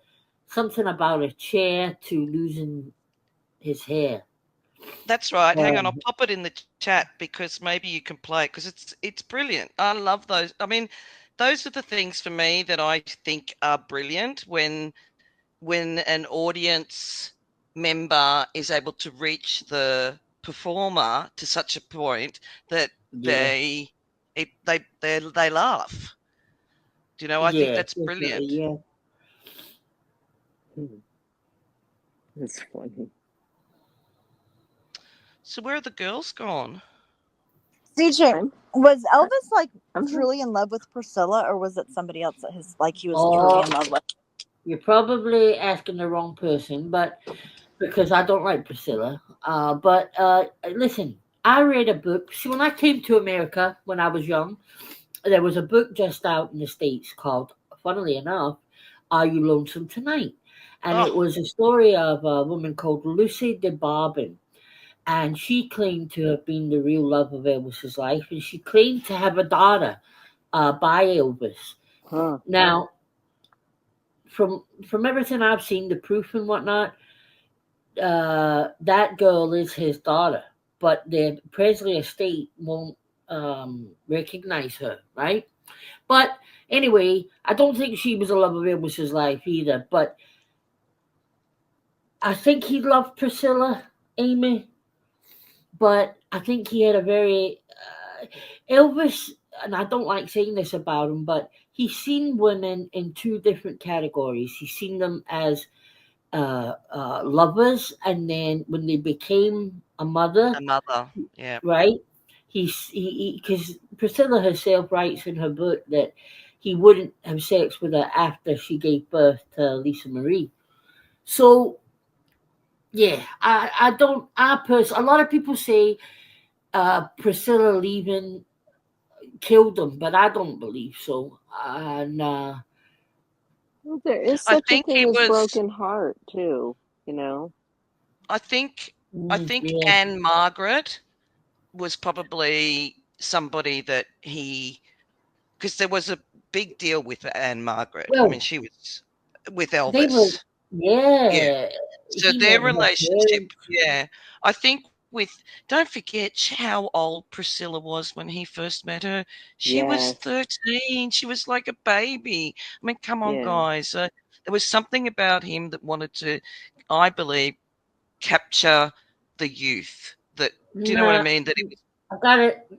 something about a chair to losing his hair. That's right. Hang on, I'll pop it in the chat because maybe you can play it because it's brilliant. I love those. I mean, those are the things for me that I think are brilliant when an audience member is able to reach the performer to such a point that they laugh. Do you know? I think that's brilliant. Yeah. It's funny. So where are the girls gone? CJ, was Elvis like truly in love with Priscilla, or was it somebody else that he was truly in love with? You're probably asking the wrong person, but because I don't like Priscilla. But listen, I read a book. See, when I came to America when I was young, there was a book just out in the States called, funnily enough, Are You Lonesome Tonight? And it was a story of a woman called Lucy DeBarban. And she claimed to have been the real love of Elvis's life. And she claimed to have a daughter by Elvis. Huh. Now, from everything I've seen, the proof and whatnot, that girl is his daughter, but the Presley estate won't recognize her, right? But anyway, I don't think she was the love of Elvis's life either. But I think he loved Priscilla, Amy. But I think he had a very Elvis, and I don't like saying this about him, but he's seen women in two different categories. He's seen them as lovers, and then when they became a mother, Yeah. right? Because Priscilla herself writes in her book that he wouldn't have sex with her after she gave birth to Lisa Marie. So yeah, I don't. A lot of people say Priscilla leaving killed him, but I don't believe so. And Well, there is I such a think he thing as was. broken heart too, you know. I think yeah, Anne Margaret was probably somebody that because there was a big deal with Anne Margaret. I mean, well, she was with they were, Elvis. Yeah. yeah. So He their met her relationship, parents. yeah. I think don't forget how old Priscilla was when he first met her. She was Yes. 13. She was like a baby. I mean, come on, Yeah. guys. There was something about him that wanted to, I believe, capture the youth. Do you know what I Nah, mean? That it was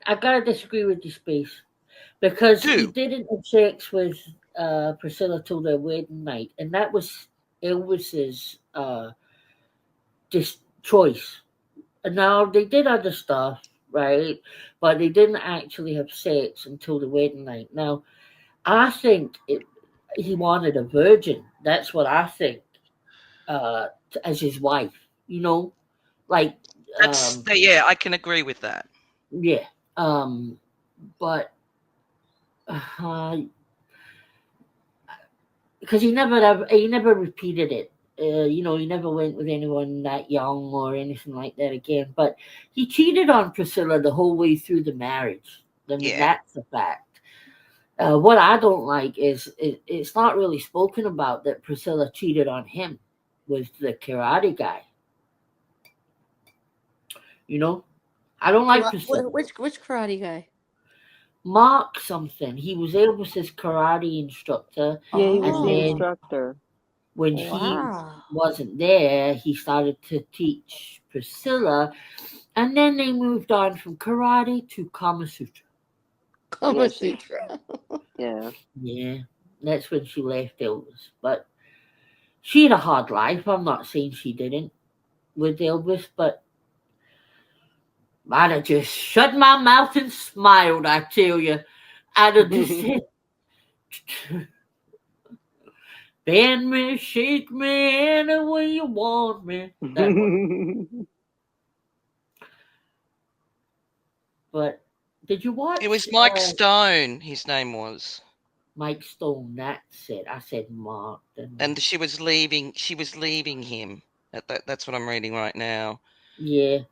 I gotta disagree with you, Space, because he do. didn't have sex with Priscilla till their wedding night, and that was Elvis's just choice. And now they did other stuff, right? But they didn't actually have sex until the wedding night. Now, I think he wanted a virgin. That's what I think, as his wife. You know, like, Yeah, I can agree with that. yeah. But because he never repeated it. You know, he never went with anyone that young or anything like that again. But he cheated on Priscilla the whole way through the marriage. I mean, Yeah. that's a fact. What I don't like is it's not really spoken about that Priscilla cheated on him with the karate guy. You know, I don't like Priscilla. Which karate guy? Mark something. He was Elvis's karate instructor, Yeah, he was and the then instructor. when he Wow. wasn't there, he started to teach Priscilla, and then they moved on from karate to Kama Sutra. Kama Yes. Sutra. Yeah. Yeah, that's when she left Elvis. But she had a hard life. I'm not saying she didn't with Elvis, but I'd have just shut my mouth and smiled, I tell you. I'd have just said, bend me, shake me any way you want me. That one. But did you watch? It was Mike Stone, his name was. Mike Stone, that's it. I said Mark. And she was leaving him. That's what I'm reading right now. Yeah.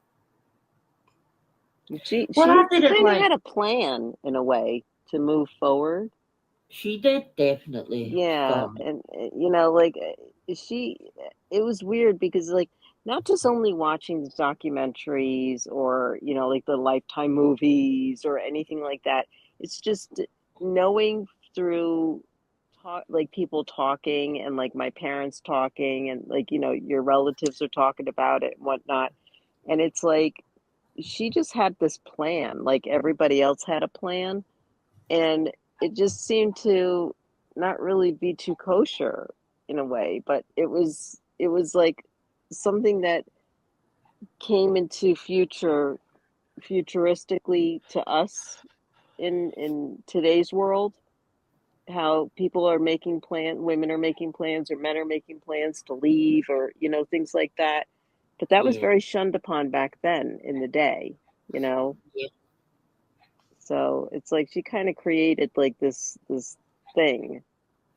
She Well, I didn't kind of like. had a plan in a way to move forward. She did definitely. Yeah, and you know, like it was weird because like not just only watching the documentaries or you know like the Lifetime movies or anything like that. It's just knowing through like people talking and like my parents talking and like you know your relatives are talking about it and whatnot, and it's like she just had this plan, like everybody else had a plan, and it just seemed to not really be too kosher in a way, but it was like something that came into futuristically to us in today's world, how people are making women are making plans or men are making plans to leave or you know things like that, but that was very shunned upon back then in the day, you know. So it's like she kind of created like this thing,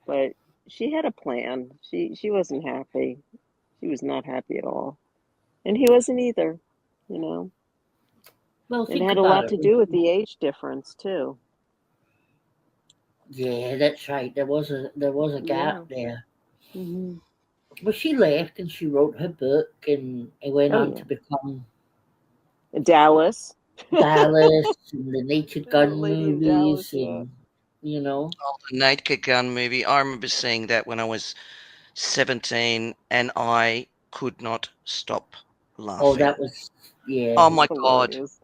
but she had a plan. She wasn't happy. She was not happy at all, and he wasn't either. You know. Well, it had a lot to do with the age difference too. Yeah, that's right. There was a gap there. Mm-hmm. But she left and she wrote her book and it went on to become Dallas. Dallas and the Naked Gun Lady in movies Dallas, yeah. and you know. Oh, the Naked Gun movie. I remember seeing that when I was 17 and I could not stop laughing. Oh, that was Oh my God. Hilarious.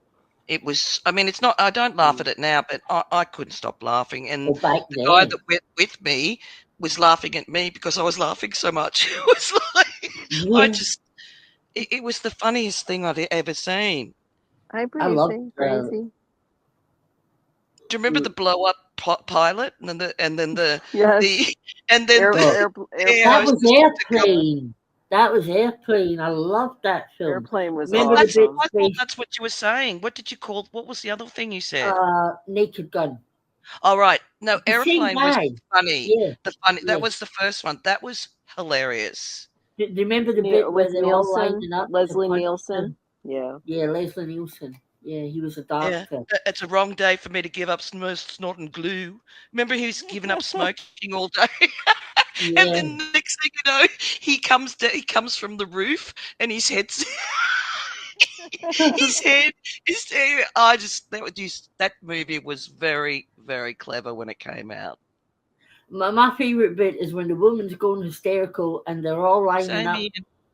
It was, I mean, it's not, I don't laugh at it now, but I couldn't stop laughing. And Well, back the guy then. that went with me was laughing at me because I was laughing so much. It was like, Yeah. it was the funniest thing I'd ever seen. Hi, I love Crazy. Do you remember the blow up pilot and then the Yes. and then that the was Airplane. That was Airplane. I loved that film. Airplane was Remember awesome. I thought that's what you were saying. What did you call? What was the other thing you said? Naked Gun. All right. No, The Airplane was funny. Yeah. That was the first one. That was hilarious. Do you remember the bit where they're all lining up? Leslie Nielsen. Yeah. Yeah, Leslie Nielsen. Yeah, he was a doctor. Yeah, it's a wrong day for me to give up snot and glue. Remember, he was giving up smoking all day, and then the next thing you know, he comes from the roof, and his head's his head is there. That movie was very, very clever when it came out. My favorite bit is when the woman's going hysterical and they're all lining up.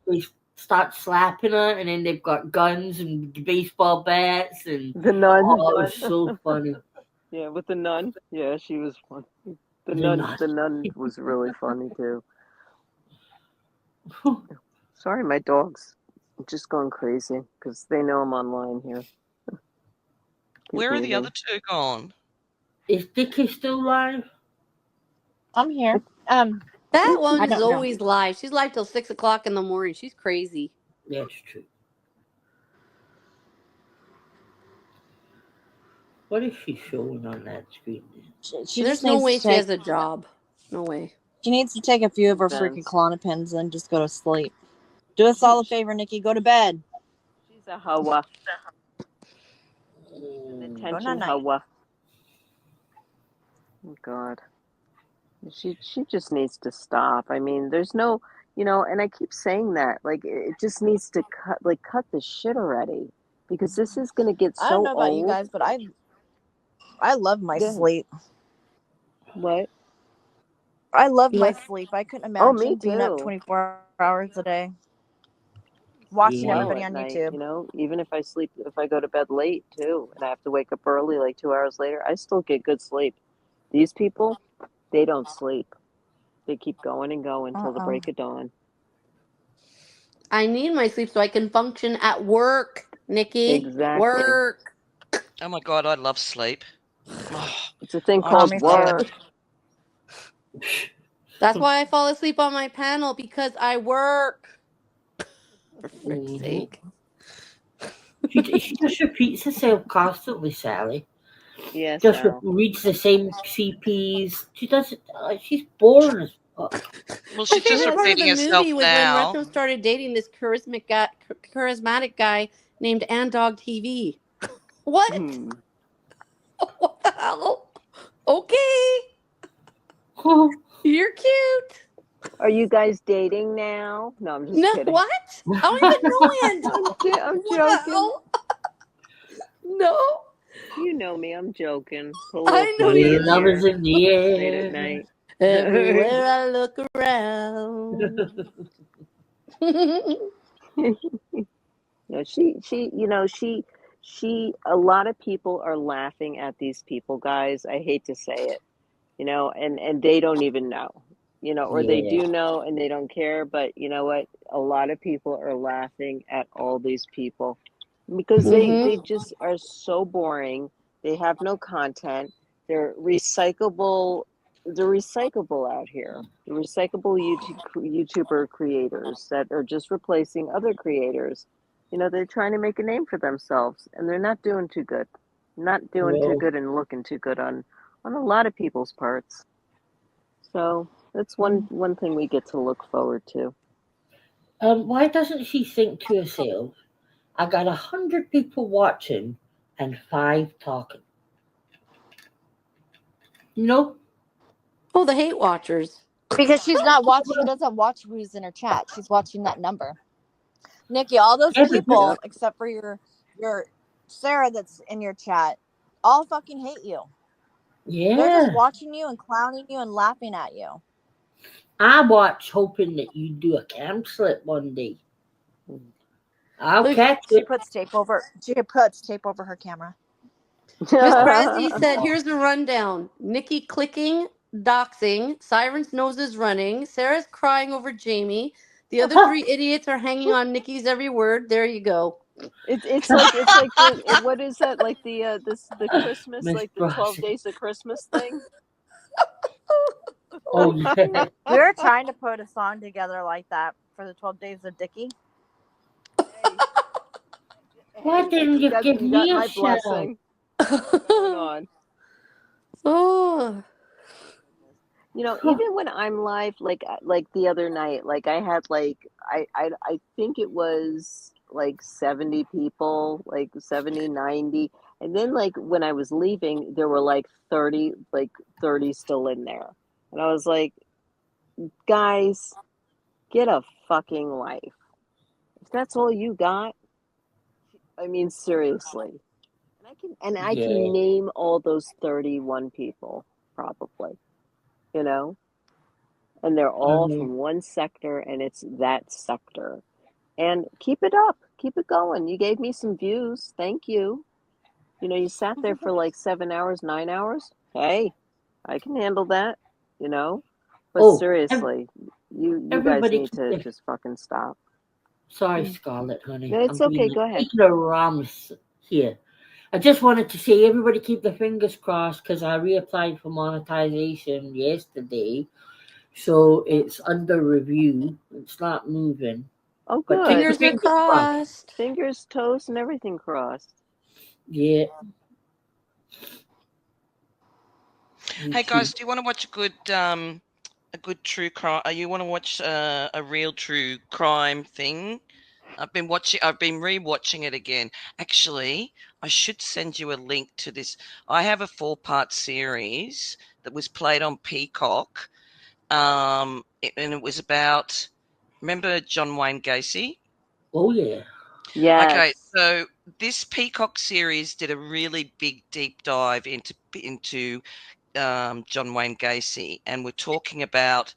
They start slapping her, and then they've got guns and baseball bats and the nun. Oh, it was so funny. Yeah, with the nun. Yeah, she was funny. The nun was really funny too. Sorry, my dog's just going crazy because they know I'm online here. Where are the other two gone? Is Dickie still live? I'm here. That one I is don't know. always live. She's live till 6 o'clock in the morning. She's crazy. That's true. What is she showing on that screen? There's no way she has a job. No way. She needs to take a few of her freaking Klonopins and just go to sleep. Do us all a favor, Nikki. Go to bed. She's a Hawa. Attention, Hawa. Oh God. She just needs to stop. I mean, there's no, and I keep saying that, like, it just needs to cut the shit already, because this is going to get so I don't know about old. you guys, but I love my sleep. What? I love my sleep. I couldn't imagine me being up too. 24 hours a day watching everybody on YouTube. Even if I go to bed late too, and I have to wake up early, like 2 hours later, I still get good sleep. These people, they don't sleep. They keep going and going until the break of dawn. I need my sleep so I can function at work, Nikki. Exactly. Work. Oh my God, I love sleep. It's a thing called work. That's why I fall asleep on my panel, because I work. For frick's sake. She just repeats herself constantly, Sally. Yes. Just reads the same CPs. She doesn't. She's boring as fuck. Well, she's just repeating herself was now. when Retro started dating this charismatic guy named Andog TV. What? What the hell? Okay. You're cute. Are you guys dating now? No, I'm just kidding. What? I don't even know Andog. I'm joking. No. You know me. I'm joking. I know you. Love is in the air. Late at night. Everywhere I look around. No, she a lot of people are laughing at these people, guys. I hate to say it, and they don't even know, or they do know and they don't care. But you know what? A lot of people are laughing at all these people because they just are so boring. They have no content. They're recyclable. They're recyclable out here. The recyclable YouTuber creators that are just replacing other creators. They're trying to make a name for themselves, and they're not doing too good. Not doing too good and looking too good on a lot of people's parts. So that's one thing we get to look forward to. Why doesn't she think to herself, I got 100 people watching and 5 talking? Oh, the hate watchers. Because she's not watching. She doesn't watch who's in her chat. She's watching that number. Nikki, all those people Yep. except for your Sarah that's in your chat, all fucking hate you. They're Yeah. just watching you and clowning you and laughing at you. I watch hoping that you do a cam slip one day. I'll catch She it. puts tape over her camera. Miss Brazzy said, here's the rundown. Nikki clicking, doxing, Siren's nose is running, Sarah's crying over Jamie. The other three idiots are hanging on Nikki's every word. There you go. It's like the what is that, like the Christmas, Miss like the 12 Brazzy. days of Christmas thing? Oh, yeah. We were trying to put a song together like that for the 12 Days of Dickie. Why didn't you give you me got a my shout? blessing. What's going on? Oh, You know, even when I'm live, like the other night, like I had like I think it was like 70 people, like 70, 90. And then like when I was leaving, there were like 30 still in there. And I was like, guys, get a fucking life. If that's all you got, I mean, seriously. And I Yeah. can name all those 31 people, probably, you know? And they're all from one sector, and it's that sector. And keep it up. Keep it going. You gave me some views. Thank you. You know, you sat there for like 7 hours, 9 hours. Hey, I can handle that, you know? But seriously, you guys everybody need to just fucking stop. Sorry, Scarlett, honey. No, it's okay. Go ahead. Rams here. I just wanted to say, everybody keep their fingers crossed, because I reapplied for monetization yesterday. So it's under review. It's not moving. Oh, But good. fingers are crossed. Fingers, toes, and everything crossed. Yeah. Hey guys, do you want to watch a good true crime? You want to watch a real true crime thing? I've been rewatching it again. Actually, I should send you a link to this. I have a 4-part series that was played on Peacock. And it was about, remember John Wayne Gacy? Oh yeah. Yes. Okay, so this Peacock series did a really big deep dive into John Wayne Gacy, and we're talking about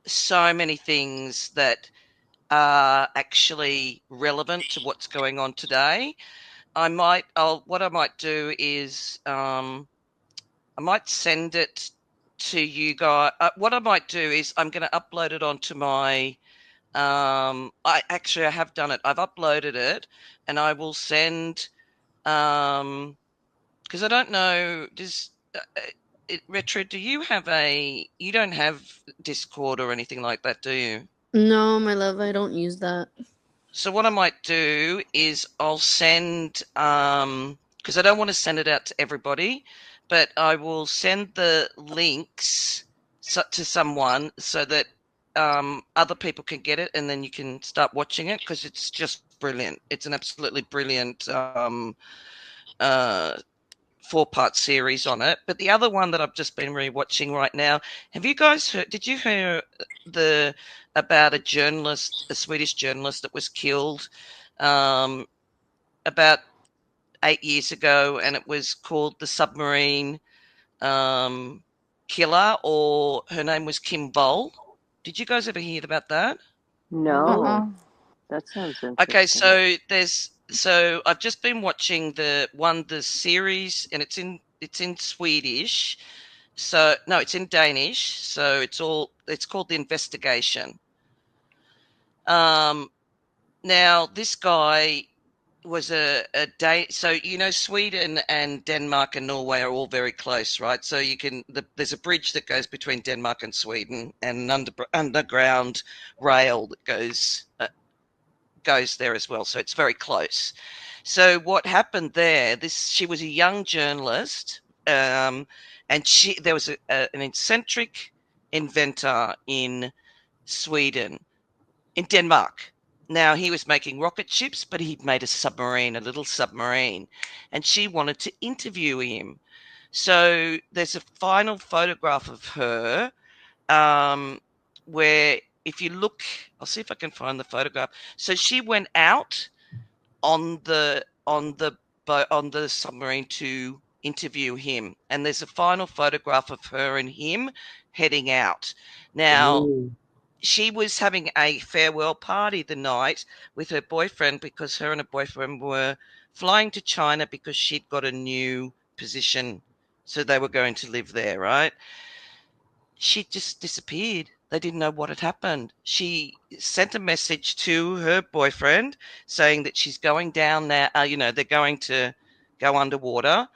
so many things that are actually relevant to what's going on today. What I might do is I might send it to you guys. What I might do is I'm going to upload it onto my. I have done it. I've uploaded it, and I will send. Because I don't know. Retro, do you have you don't have Discord or anything like that, do you? No, my love, I don't use that. So what I might do is I'll send, because I don't want to send it out to everybody, but I will send the links to someone so that other people can get it, and then you can start watching it, because it's just brilliant. It's an absolutely brilliant 4-part series on it. But the other one that I've just been rewatching right now, have you guys heard? Did you hear about a Swedish journalist that was killed about 8 years ago, and it was called the Submarine Killer, or her name was Kim Boll? Did you guys ever hear about that? No. That sounds interesting. Okay, so I've just been watching the series, and it's in Swedish. So no, it's in Danish. So it's called The Investigation. Now this guy was so Sweden and Denmark and Norway are all very close, right? So there's a bridge that goes between Denmark and Sweden, and an underground rail that goes there as well. So it's very close. So what happened there? She was a young journalist, and there was an eccentric inventor in Denmark. Now, he was making rocket ships, but he'd made a little submarine, and she wanted to interview him. So there's a final photograph of her where if you look, I'll see if I can find the photograph. So she went out on the submarine to interview him, and there's a final photograph of her and him heading out. Now, she was having a farewell party the night with her boyfriend because her and her boyfriend were flying to China because she'd got a new position. So they were going to live there, right? She just disappeared. They didn't know what had happened. She sent a message to her boyfriend saying that she's going down there. They're going to go underwater.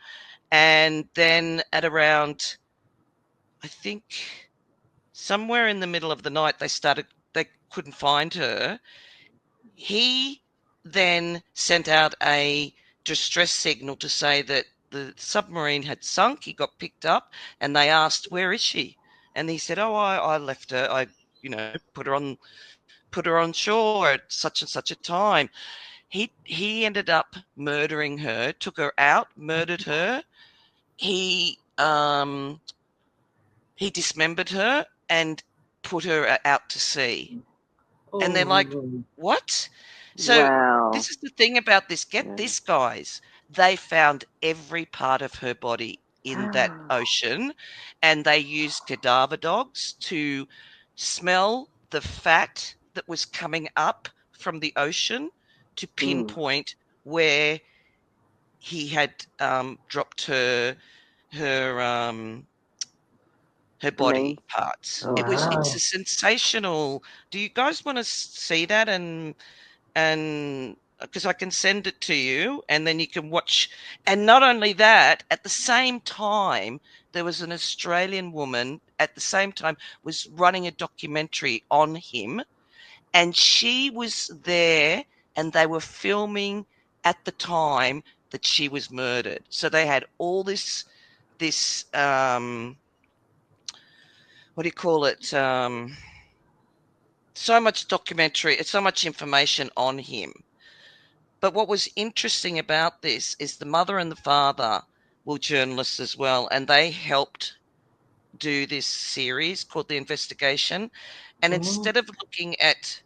And then at around, I think, somewhere in the middle of the night, they couldn't find her. He then sent out a distress signal to say that the submarine had sunk. He got picked up and they asked, where is she? And he said, oh, I left her. I, put her on shore at such and such a time. He ended up murdering her, took her out, murdered her. He dismembered her and put her out to sea. And they're like, what? So Wow. this is the thing about this. Get this, guys. They found every part of her body in that ocean, and they used cadaver dogs to smell the fat that was coming up from the ocean to pinpoint where he had dropped her body parts. Oh, It's a sensational. Do you guys want to see that? And because I can send it to you and then you can watch. And not only that, at the same time, there was an Australian woman at the same time was running a documentary on him, and she was there and they were filming at the time that she was murdered. So they had all this what do you call it? So much documentary, so much information on him. But what was interesting about this is the mother and the father were journalists as well, and they helped do this series called The Investigation. And instead of looking at,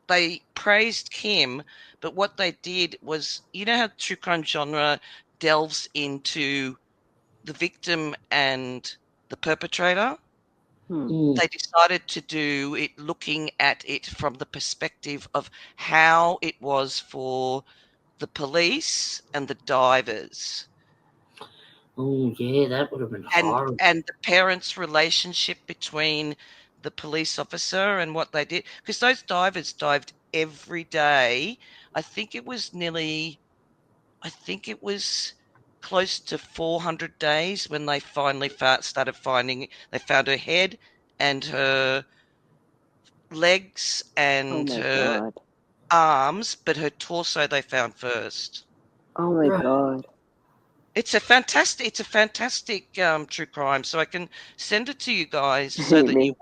they praised Kim, but what they did was, how true crime genre delves into the victim and the perpetrator? They decided to do it looking at it from the perspective of how it was for the police and the divers. Oh, yeah, that would have been hard. And the parents' relationship between the police officer and what they did. Because those divers dived every day. I think it was close to 400 days when they finally started finding. They found her head and her legs and her arms, but her torso they found first. Oh my God. It's a fantastic true crime. So I can send it to you guys so that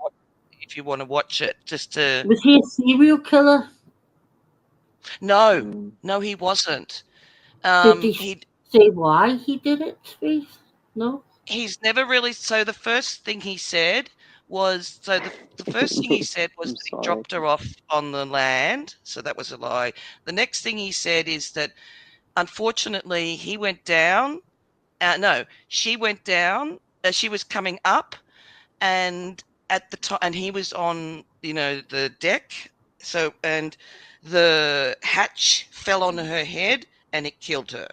if you want to watch it, just to. Was he a serial killer? No, he wasn't. Did he say why he did it, Space? No? He's never really. So the first thing he said was, the first thing he said was that he dropped her off on the land. So that was a lie. The next thing he said is that, unfortunately, he went down. She went down. She was coming up, and at the time, and he was on, the deck. So, and the hatch fell on her head, and it killed her.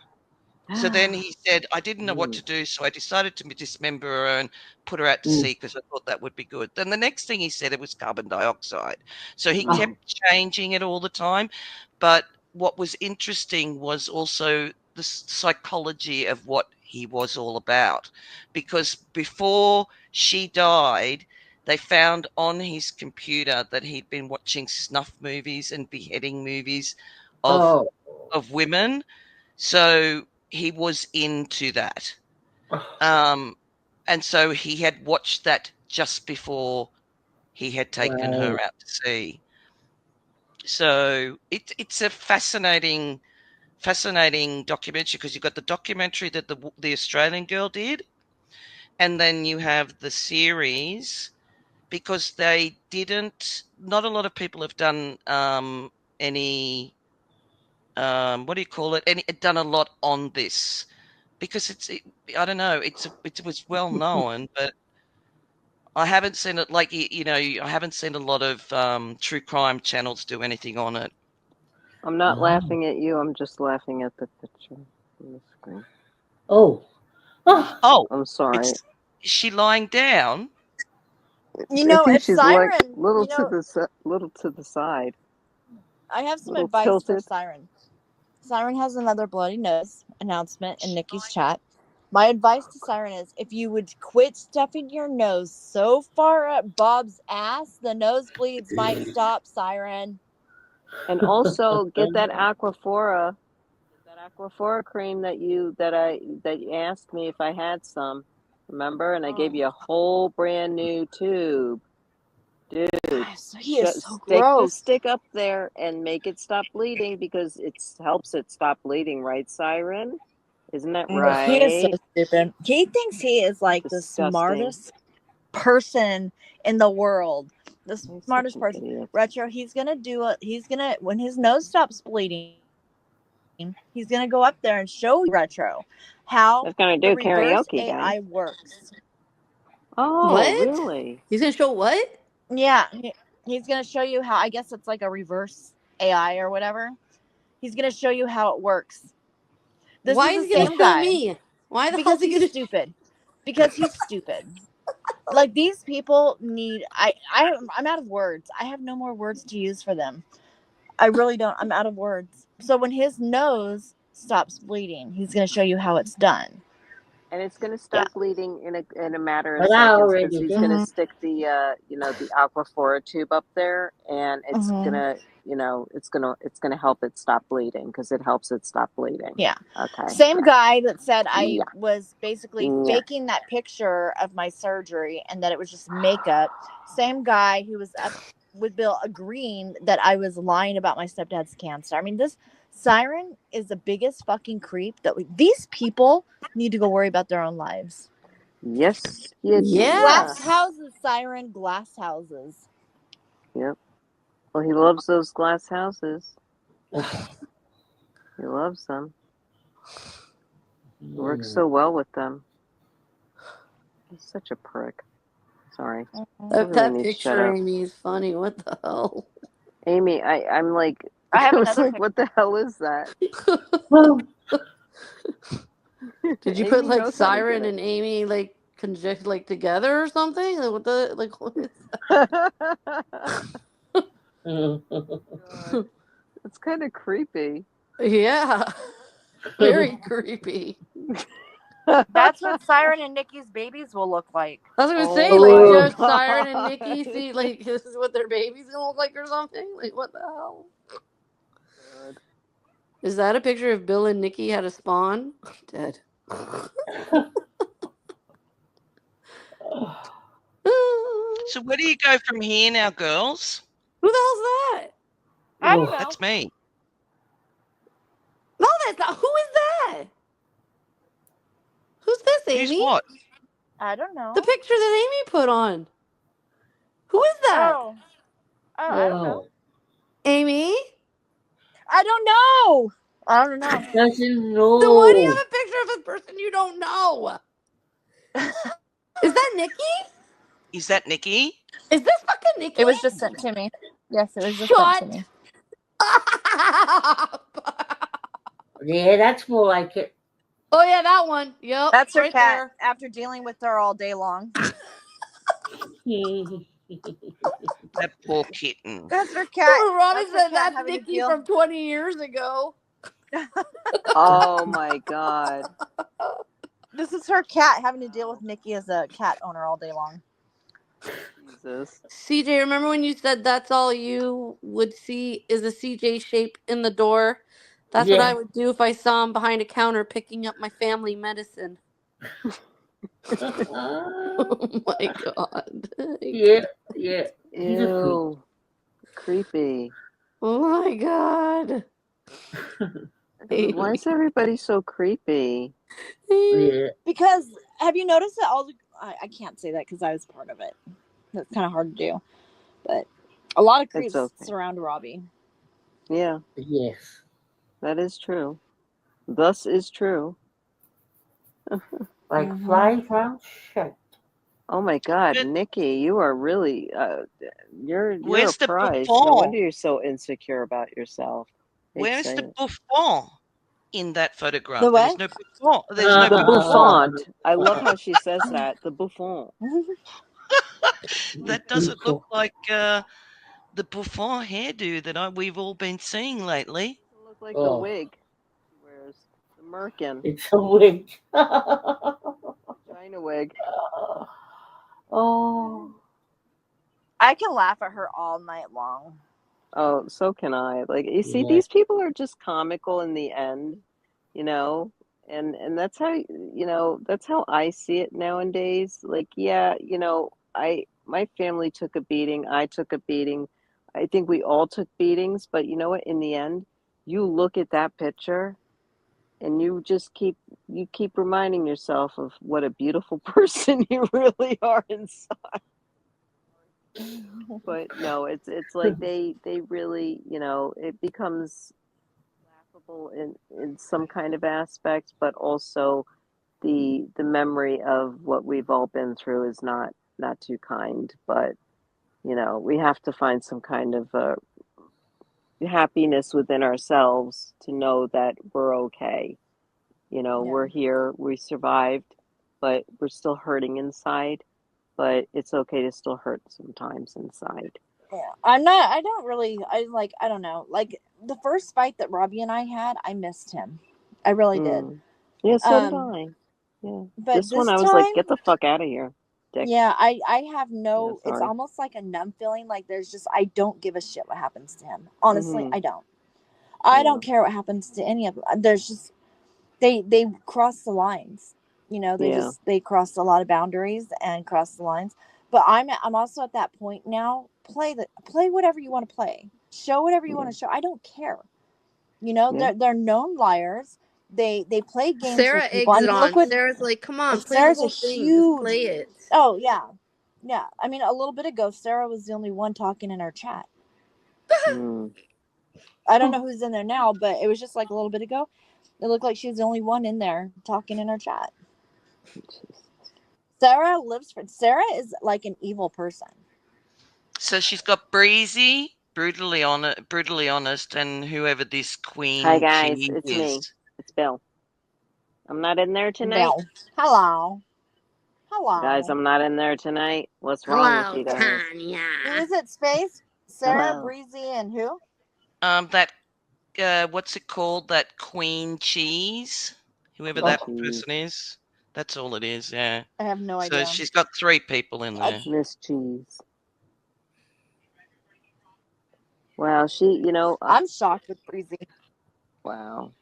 So then he said, I didn't know what to do, so I decided to dismember her and put her out to sea because I thought that would be good. Then the next thing he said, it was carbon dioxide. So he kept changing it all the time. But what was interesting was also the psychology of what he was all about. Because before she died, they found on his computer that he'd been watching snuff movies and beheading movies of women. So he was into that. And so he had watched that just before he had taken her out to sea. So it's a fascinating documentary, because you've got the documentary that the Australian girl did, And then you have the series, because they didn't. Not a lot of people have done any. What do you call it? Done a lot on this, because I don't know. It was well known, but I haven't seen it. Like I haven't seen a lot of true crime channels do anything on it. I'm not laughing at you. I'm just laughing at the picture on the screen. Oh. Oh, I'm sorry. is she lying down? You know, I think if she's Siren, like little to the side. I have some Little advice for tilted. Siren. Siren has another bloody nose announcement in Nikki's chat. My advice to Siren is, if you would quit stuffing your nose so far up Bob's ass, the nosebleeds might stop, Siren. And also get that Aquaphora cream that you asked me if I had some. Remember? And I gave you a whole brand new tube. Dude, He is so stick the gross. stick up there and make it stop bleeding, because it helps it stop bleeding, right, Siren? Isn't that right? He is so stupid. He thinks he is like the Disgusting. smartest person in the world. The smartest person. Idiot. Retro, when his nose stops bleeding, he's gonna go up there and show Retro how That's gonna do the reverse karaoke, AI guys. works. Oh, What? really? He's gonna show what? Yeah, he's gonna show you how. I guess it's like a reverse AI or whatever. He's gonna show you how it works. This Why is is the he gonna same show guy. me? Why the hell Because is he he's gonna? stupid. Because he's stupid. Like, these people need. I'm out of words. I have no more words to use for them. I really don't. I'm out of words. So when his nose stops bleeding, he's gonna show you how it's done. And it's going to start bleeding in a matter of But I seconds, already because he's did. going to stick the the Aquaphora tube up there, and it's gonna it's gonna help it stop bleeding, because it helps it stop bleeding. Yeah. Okay. Same guy that said I Yeah. was basically Yeah. faking that picture of my surgery and that it was just makeup. Same guy who was up with Bill agreeing that I was lying about my stepdad's cancer. I mean, this Siren is the biggest fucking creep that these people need to go worry about their own lives. Yes. Yeah. Glass houses, Siren, glass houses. Yep. Well, he loves those glass houses. He loves them. He works so well with them. He's such a prick. Sorry. That picture, Amy, is funny. What the hell? Amy, I'm like, I have was another like, what the hell is that? Did you Amy put like knows how to Siren get and Amy like together or something? Like, what the what is God. It's kind of creepy. Yeah. Very creepy. That's what Siren and Nikki's babies will look like. I was gonna Oh say, my like, just God. Siren and Nikki see like this is what their baby's gonna look like or something? Like, what the hell? God. Is that a picture of Bill and Nikki had a spawn? Dead. So where do you go from here now, girls? Who the hell's that? I don't know. That's me. No, that's not. Who is that? Who's this, Amy? Who's what? I don't know. The picture that Amy put on. Who is that? Oh, I don't know. Amy? I don't know. I don't know. Doesn't know. Then why do you have a picture of a person you don't know? Is that Nikki? Is that Nikki? Is this fucking Nikki? It was just sent to me. Yes, it was just Shut sent to me. up. Yeah, that's more like it. Oh yeah, that one. Yep. That's her right cat. there. After dealing with her all day long. That poor kitten. That's her cat. Ronnie That's her said cat that's having to Nikki deal- from 20 years ago. Oh my God. This is her cat having to deal with Nikki as a cat owner all day long. Jesus. CJ, remember when you said that's all you would see is a CJ shape in the door? That's what I would do if I saw him behind a counter picking up my family medicine. Oh my God. Yeah. Ew. Creepy. Oh my God. Why is everybody so creepy? Yeah. Because have you noticed that I can't say that because I was part of it. That's kind of hard to do. But a lot of creeps surround Robbie. Yeah. Yes. That is true. Thus is true. Like flies around shit. Oh my God, Nikki, you are really you're Where's a the prize. buffon? No wonder you're so insecure about yourself. Where's the buffon in that photograph? The There was what? no buffon. There's no The buffon. bouffant. I love how she says that. The bouffant. That doesn't look like the bouffon hairdo that we've all been seeing lately. It look like the wig she wears. The merkin. It's a wig. China wig. Oh. I can laugh at her all night long. Oh, so can I. Like, you see, Yeah. these people are just comical in the end, you know, and that's how, you know, that's how I see it nowadays. Like, yeah, you know, my family took a beating. I took a beating. I think we all took beatings, but you know what? In the end, you look at that picture and you just keep reminding yourself of what a beautiful person you really are inside. But no, it's like they really, you know, it becomes laughable in some kind of aspect, but also the memory of what we've all been through is not too kind. But you know, we have to find some kind of happiness within ourselves to know that we're okay. You know, we're here, we survived, but we're still hurting inside. But it's okay to still hurt sometimes inside. Yeah, I don't know. Like the first fight that Robbie and I had, I missed him. I really did. Yeah, so did I. Yeah. But this one I was like, get the fuck out of here, dick. Yeah, I have no, Yeah, it's sorry. almost like a numb feeling. Like there's just, I don't give a shit what happens to him. Honestly, I don't. I don't care what happens to any of them. There's just, they cross the lines. You know, they crossed a lot of boundaries and crossed the lines. But I'm also at that point now. Play whatever you want to play. Show whatever you want to show. I don't care. You know, they're known liars. They play games. Sarah with people. eggs it I mean, on. look what, Sarah's like, come on, play Sarah's the whole a thing. huge. Just play it. Oh yeah. I mean, a little bit ago, Sarah was the only one talking in our chat. I don't know who's in there now, but it was just like a little bit ago. It looked like she was the only one in there talking in our chat. Sarah is like an evil person. So she's got Breezy, brutally honest, and whoever this queen. Hi guys, is. it's me. It's Bill. I'm not in there tonight. Bill. Hello. Guys, I'm not in there tonight. What's wrong with you guys? Tanya. Who is it, Space? Sarah, Hello. Breezy, and who? That what's it called? That Queen Cheese, whoever that person is. That's all it is. Yeah. I have no idea. So she's got 3 people in there. Miss Cheese. Wow, you know. I'm shocked with Breezy. Wow.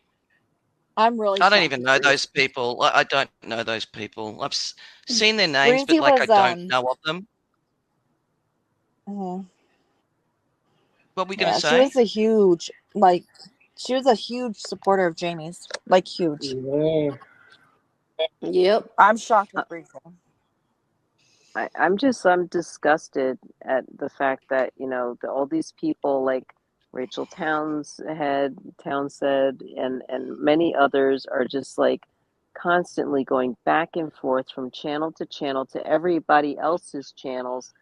I'm really. I don't even know those people. I don't know those people. I've seen their names, Breezy but was, I don't know of them. What were we going to say? She was a huge supporter of Jamie's. Like huge. Yeah. Yep. I'm shocked with Breezy. I'm disgusted at the fact that, you know, all these people like Rachel Townsend, and many others are just like constantly going back and forth from channel to everybody else's channels,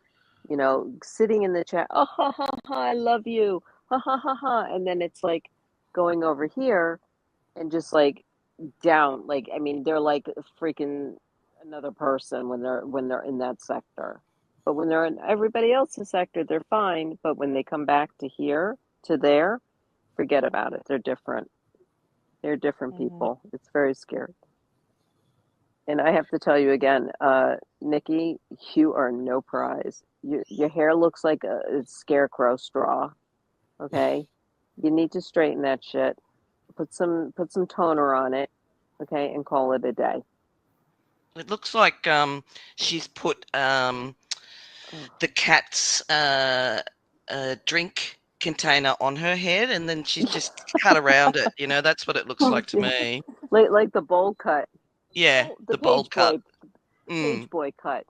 you know, sitting in the chat, oh, ha, ha, ha, I love you, ha, ha, ha, ha. And then it's like going over here and just like down, like, I mean, they're like freaking another person when they're in that sector. But when they're in everybody else's sector, they're fine. But when they come back to here, to there, forget about it. They're different. They're different people. It's very scary. And I have to tell you again, Nikki, you are no prize. Your hair looks like a scarecrow straw. Okay? You need to straighten that shit. Put some toner on it, okay, and call it a day. It looks like she's put the cat's drink container on her head, and then she's just cut around it. You know, that's what it looks like to me. Like the bowl cut. Yeah, the bowl cut. Page boy cut.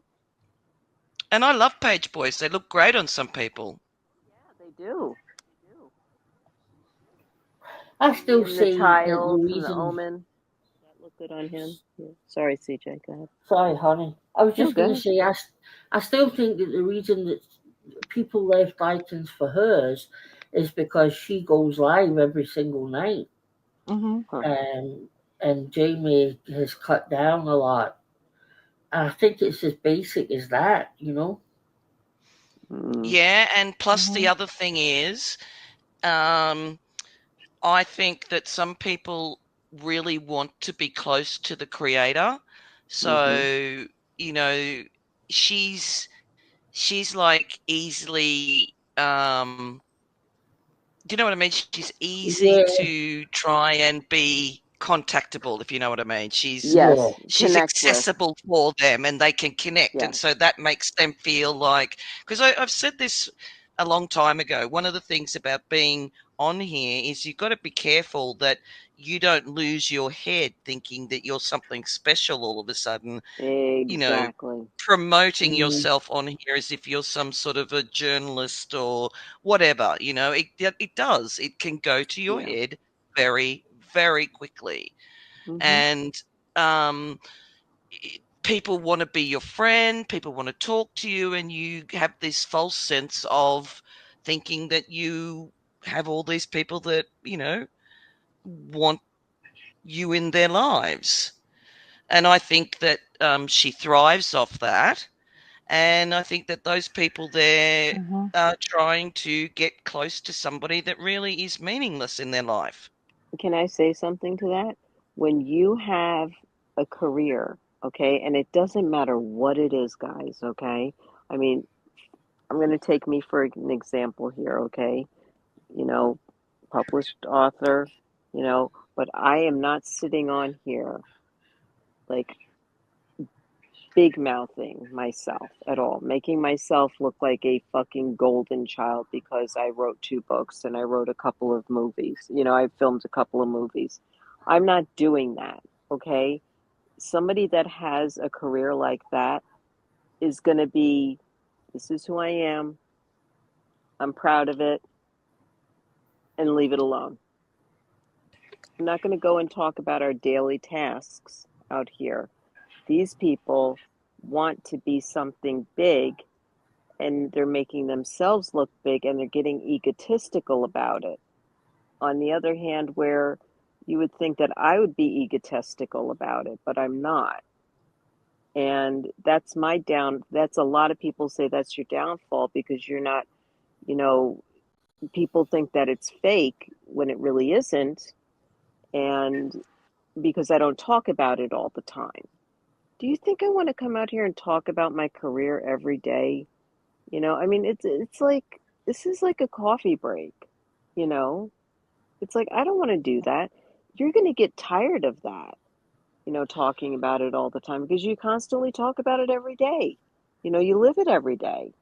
And I love page boys. They look great on some people. Yeah, they do. I still And say the that Child the from The reason. Omen. That looked good on him. Yeah. Sorry, CJ. Go ahead. Sorry, honey. I was No, just go going to ahead. say, I still think that the reason that people left iTunes for hers is because she goes live every single night. Mm-hmm. And Jamie has cut down a lot. I think it's as basic as that, you know? Yeah, and plus the other thing is, I think that some people really want to be close to the creator. So, you know, she's like easily do you know what I mean? She's easy to try and be contactable, if you know what I mean. She's accessible for them and they can connect. And so that makes them feel like, because I've said this a long time ago, one of the things about being on here is you've got to be careful that you don't lose your head thinking that you're something special all of a sudden. Exactly. You know, promoting yourself on here as if you're some sort of a journalist or whatever, you know, it does. It can go to your head very, very quickly. And people want to be your friend. People want to talk to you. And you have this false sense of thinking that you have all these people that, you know, want you in their lives. And I think that she thrives off that. And I think that those people there are trying to get close to somebody that really is meaningless in their life. Can I say something to that? When you have a career, okay, and it doesn't matter what it is, guys, okay? I mean, I'm going to take me for an example here, okay? You know, published author, you know, but I am not sitting on here like big mouthing myself at all, making myself look like a fucking golden child because I wrote 2 books and I wrote a couple of movies. You know, I filmed a couple of movies. I'm not doing that, okay? Somebody that has a career like that is going to be, this is who I am. I'm proud of it, and leave it alone. I'm not going to go and talk about our daily tasks out here. These people want to be something big, and they're making themselves look big, and they're getting egotistical about it. On the other hand, where you would think that I would be egotistical about it, but I'm not. And that's a lot of people say that's your downfall because you're not, you know, people think that it's fake when it really isn't. And because I don't talk about it all the time. Do you think I want to come out here and talk about my career every day? You know, I mean, it's like, this is like a coffee break, you know? It's like, I don't want to do that. You're going to get tired of that, you know, talking about it all the time because you constantly talk about it every day. You know, you live it every day.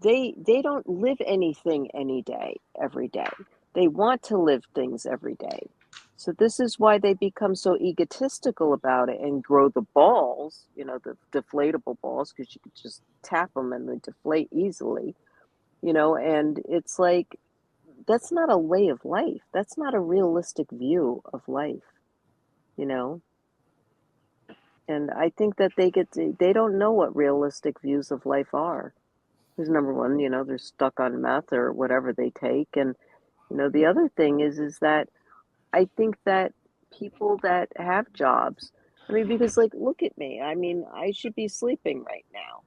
They don't live anything any day, every day. They want to live things every day. So this is why they become so egotistical about it and grow the balls, you know, the deflatable balls, because you could just tap them and they deflate easily, you know, and it's like, that's not a way of life. That's not a realistic view of life, you know. And I think that they don't know what realistic views of life are. Because number one, you know, they're stuck on meth or whatever they take. And, you know, the other thing is that I think that people that have jobs, I mean, because like, look at me. I mean, I should be sleeping right now,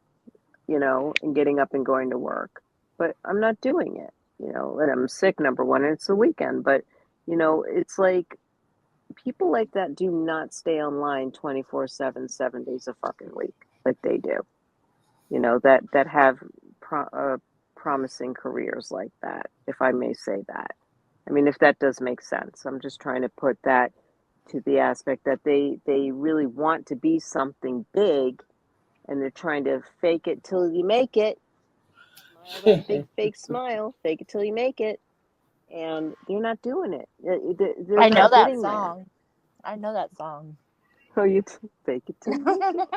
you know, and getting up and going to work, but I'm not doing it, you know, and I'm sick, number one, and it's the weekend. But, you know, it's like people like that do not stay online 24/7, 7 days a fucking week like they do, you know, that have promising careers like that, if I may say that. I mean, if that does make sense. I'm just trying to put that to the aspect that they really want to be something big, and they're trying to fake it till you make it. Smile that big fake smile, fake it till you make it, and they're not doing it. They're I know not that getting song. I know that song. there. Oh, you fake it till you make it.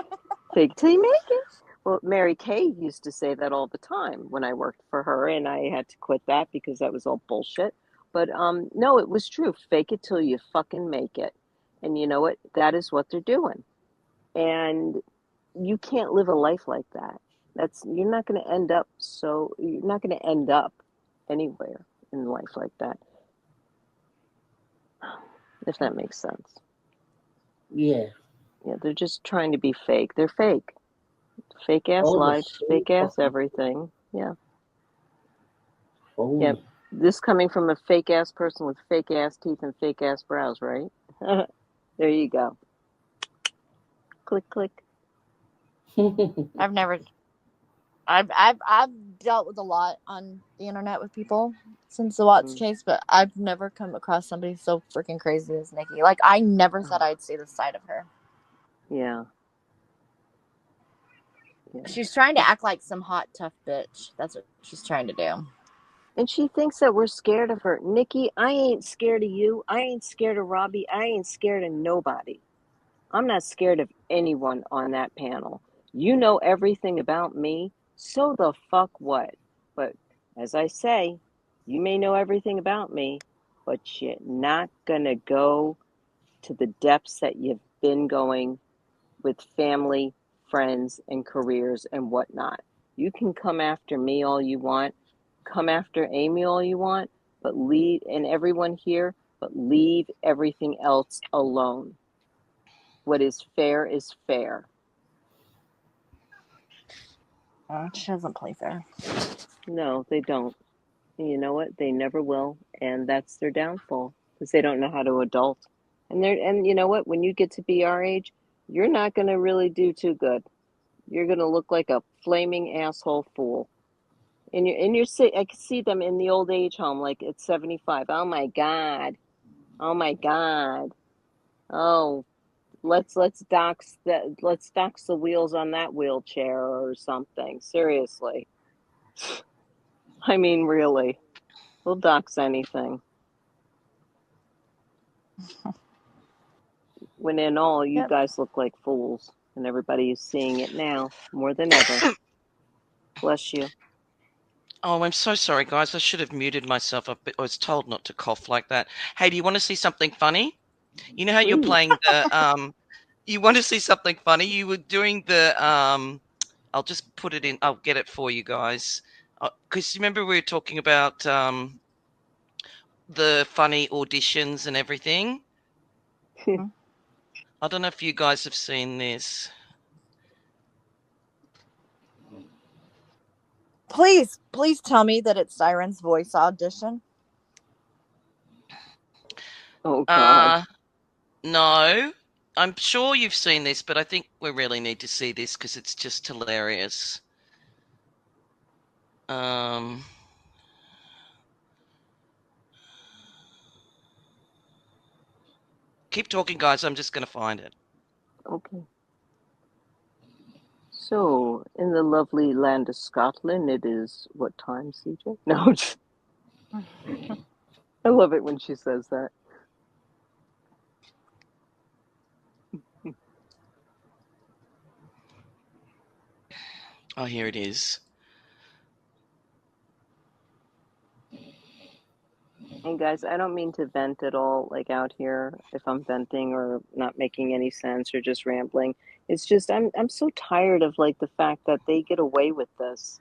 Fake till you make it. Well, Mary Kay used to say that all the time when I worked for her, and I had to quit that because that was all bullshit. But no, it was true. Fake it till you fucking make it. And you know what? That is what they're doing. And you can't live a life like that. You're not going to end up anywhere in life like that. If that makes sense. Yeah. Yeah, they're just trying to be fake. They're fake. Fake ass Oh, they're lives, so fake ass fucking everything. Yeah. phony. Yeah. This coming from a fake ass person with fake ass teeth and fake ass brows, right? There you go. Click, click. I've never. I've dealt with a lot on the internet with people since the Watts case, but I've never come across somebody so freaking crazy as Nikki. Like, I never thought I'd see the side of her. Yeah. She's trying to act like some hot, tough bitch. That's what she's trying to do. And she thinks that we're scared of her. Nikki, I ain't scared of you. I ain't scared of Robbie. I ain't scared of nobody. I'm not scared of anyone on that panel. You know everything about me. So the fuck what? But as I say, you may know everything about me, but you're not gonna go to the depths that you've been going with family, friends, and careers and whatnot. You can come after me all you want, come after Amy all you want, but leave, and everyone here, but leave everything else alone. What is fair is fair. She doesn't play fair. No, they don't. And you know what? They never will, and that's their downfall because they don't know how to adult. And you know what? When you get to be our age, you're not going to really do too good. You're going to look like a flaming asshole fool. And I can see them in the old age home, like at 75. Oh my God. Oh my God. Oh, let's dox the wheels on that wheelchair or something. Seriously. I mean, really. We'll dox anything. When in all, you guys look like fools, and everybody is seeing it now more than ever. Bless you. Oh, I'm so sorry, guys. I should have muted myself. I was told not to cough like that. Hey, do you want to see something funny? You know how you're Please. playing the you want to see something funny? You were doing the I'll just put it in. I'll get it for you guys. Because remember we were talking about the funny auditions and everything. I don't know if you guys have seen this. Please tell me that it's Siren's voice audition. Oh God. No. I'm sure you've seen this, but I think we really need to see this because it's just hilarious. Keep talking, guys. I'm just going to find it. Okay. So, in the lovely land of Scotland, it is what time, CJ? No, just, I love it when she says that. Oh, here it is. And guys, I don't mean to vent at all, like out here, if I'm venting or not making any sense or just rambling. It's just I'm so tired of like the fact that they get away with this.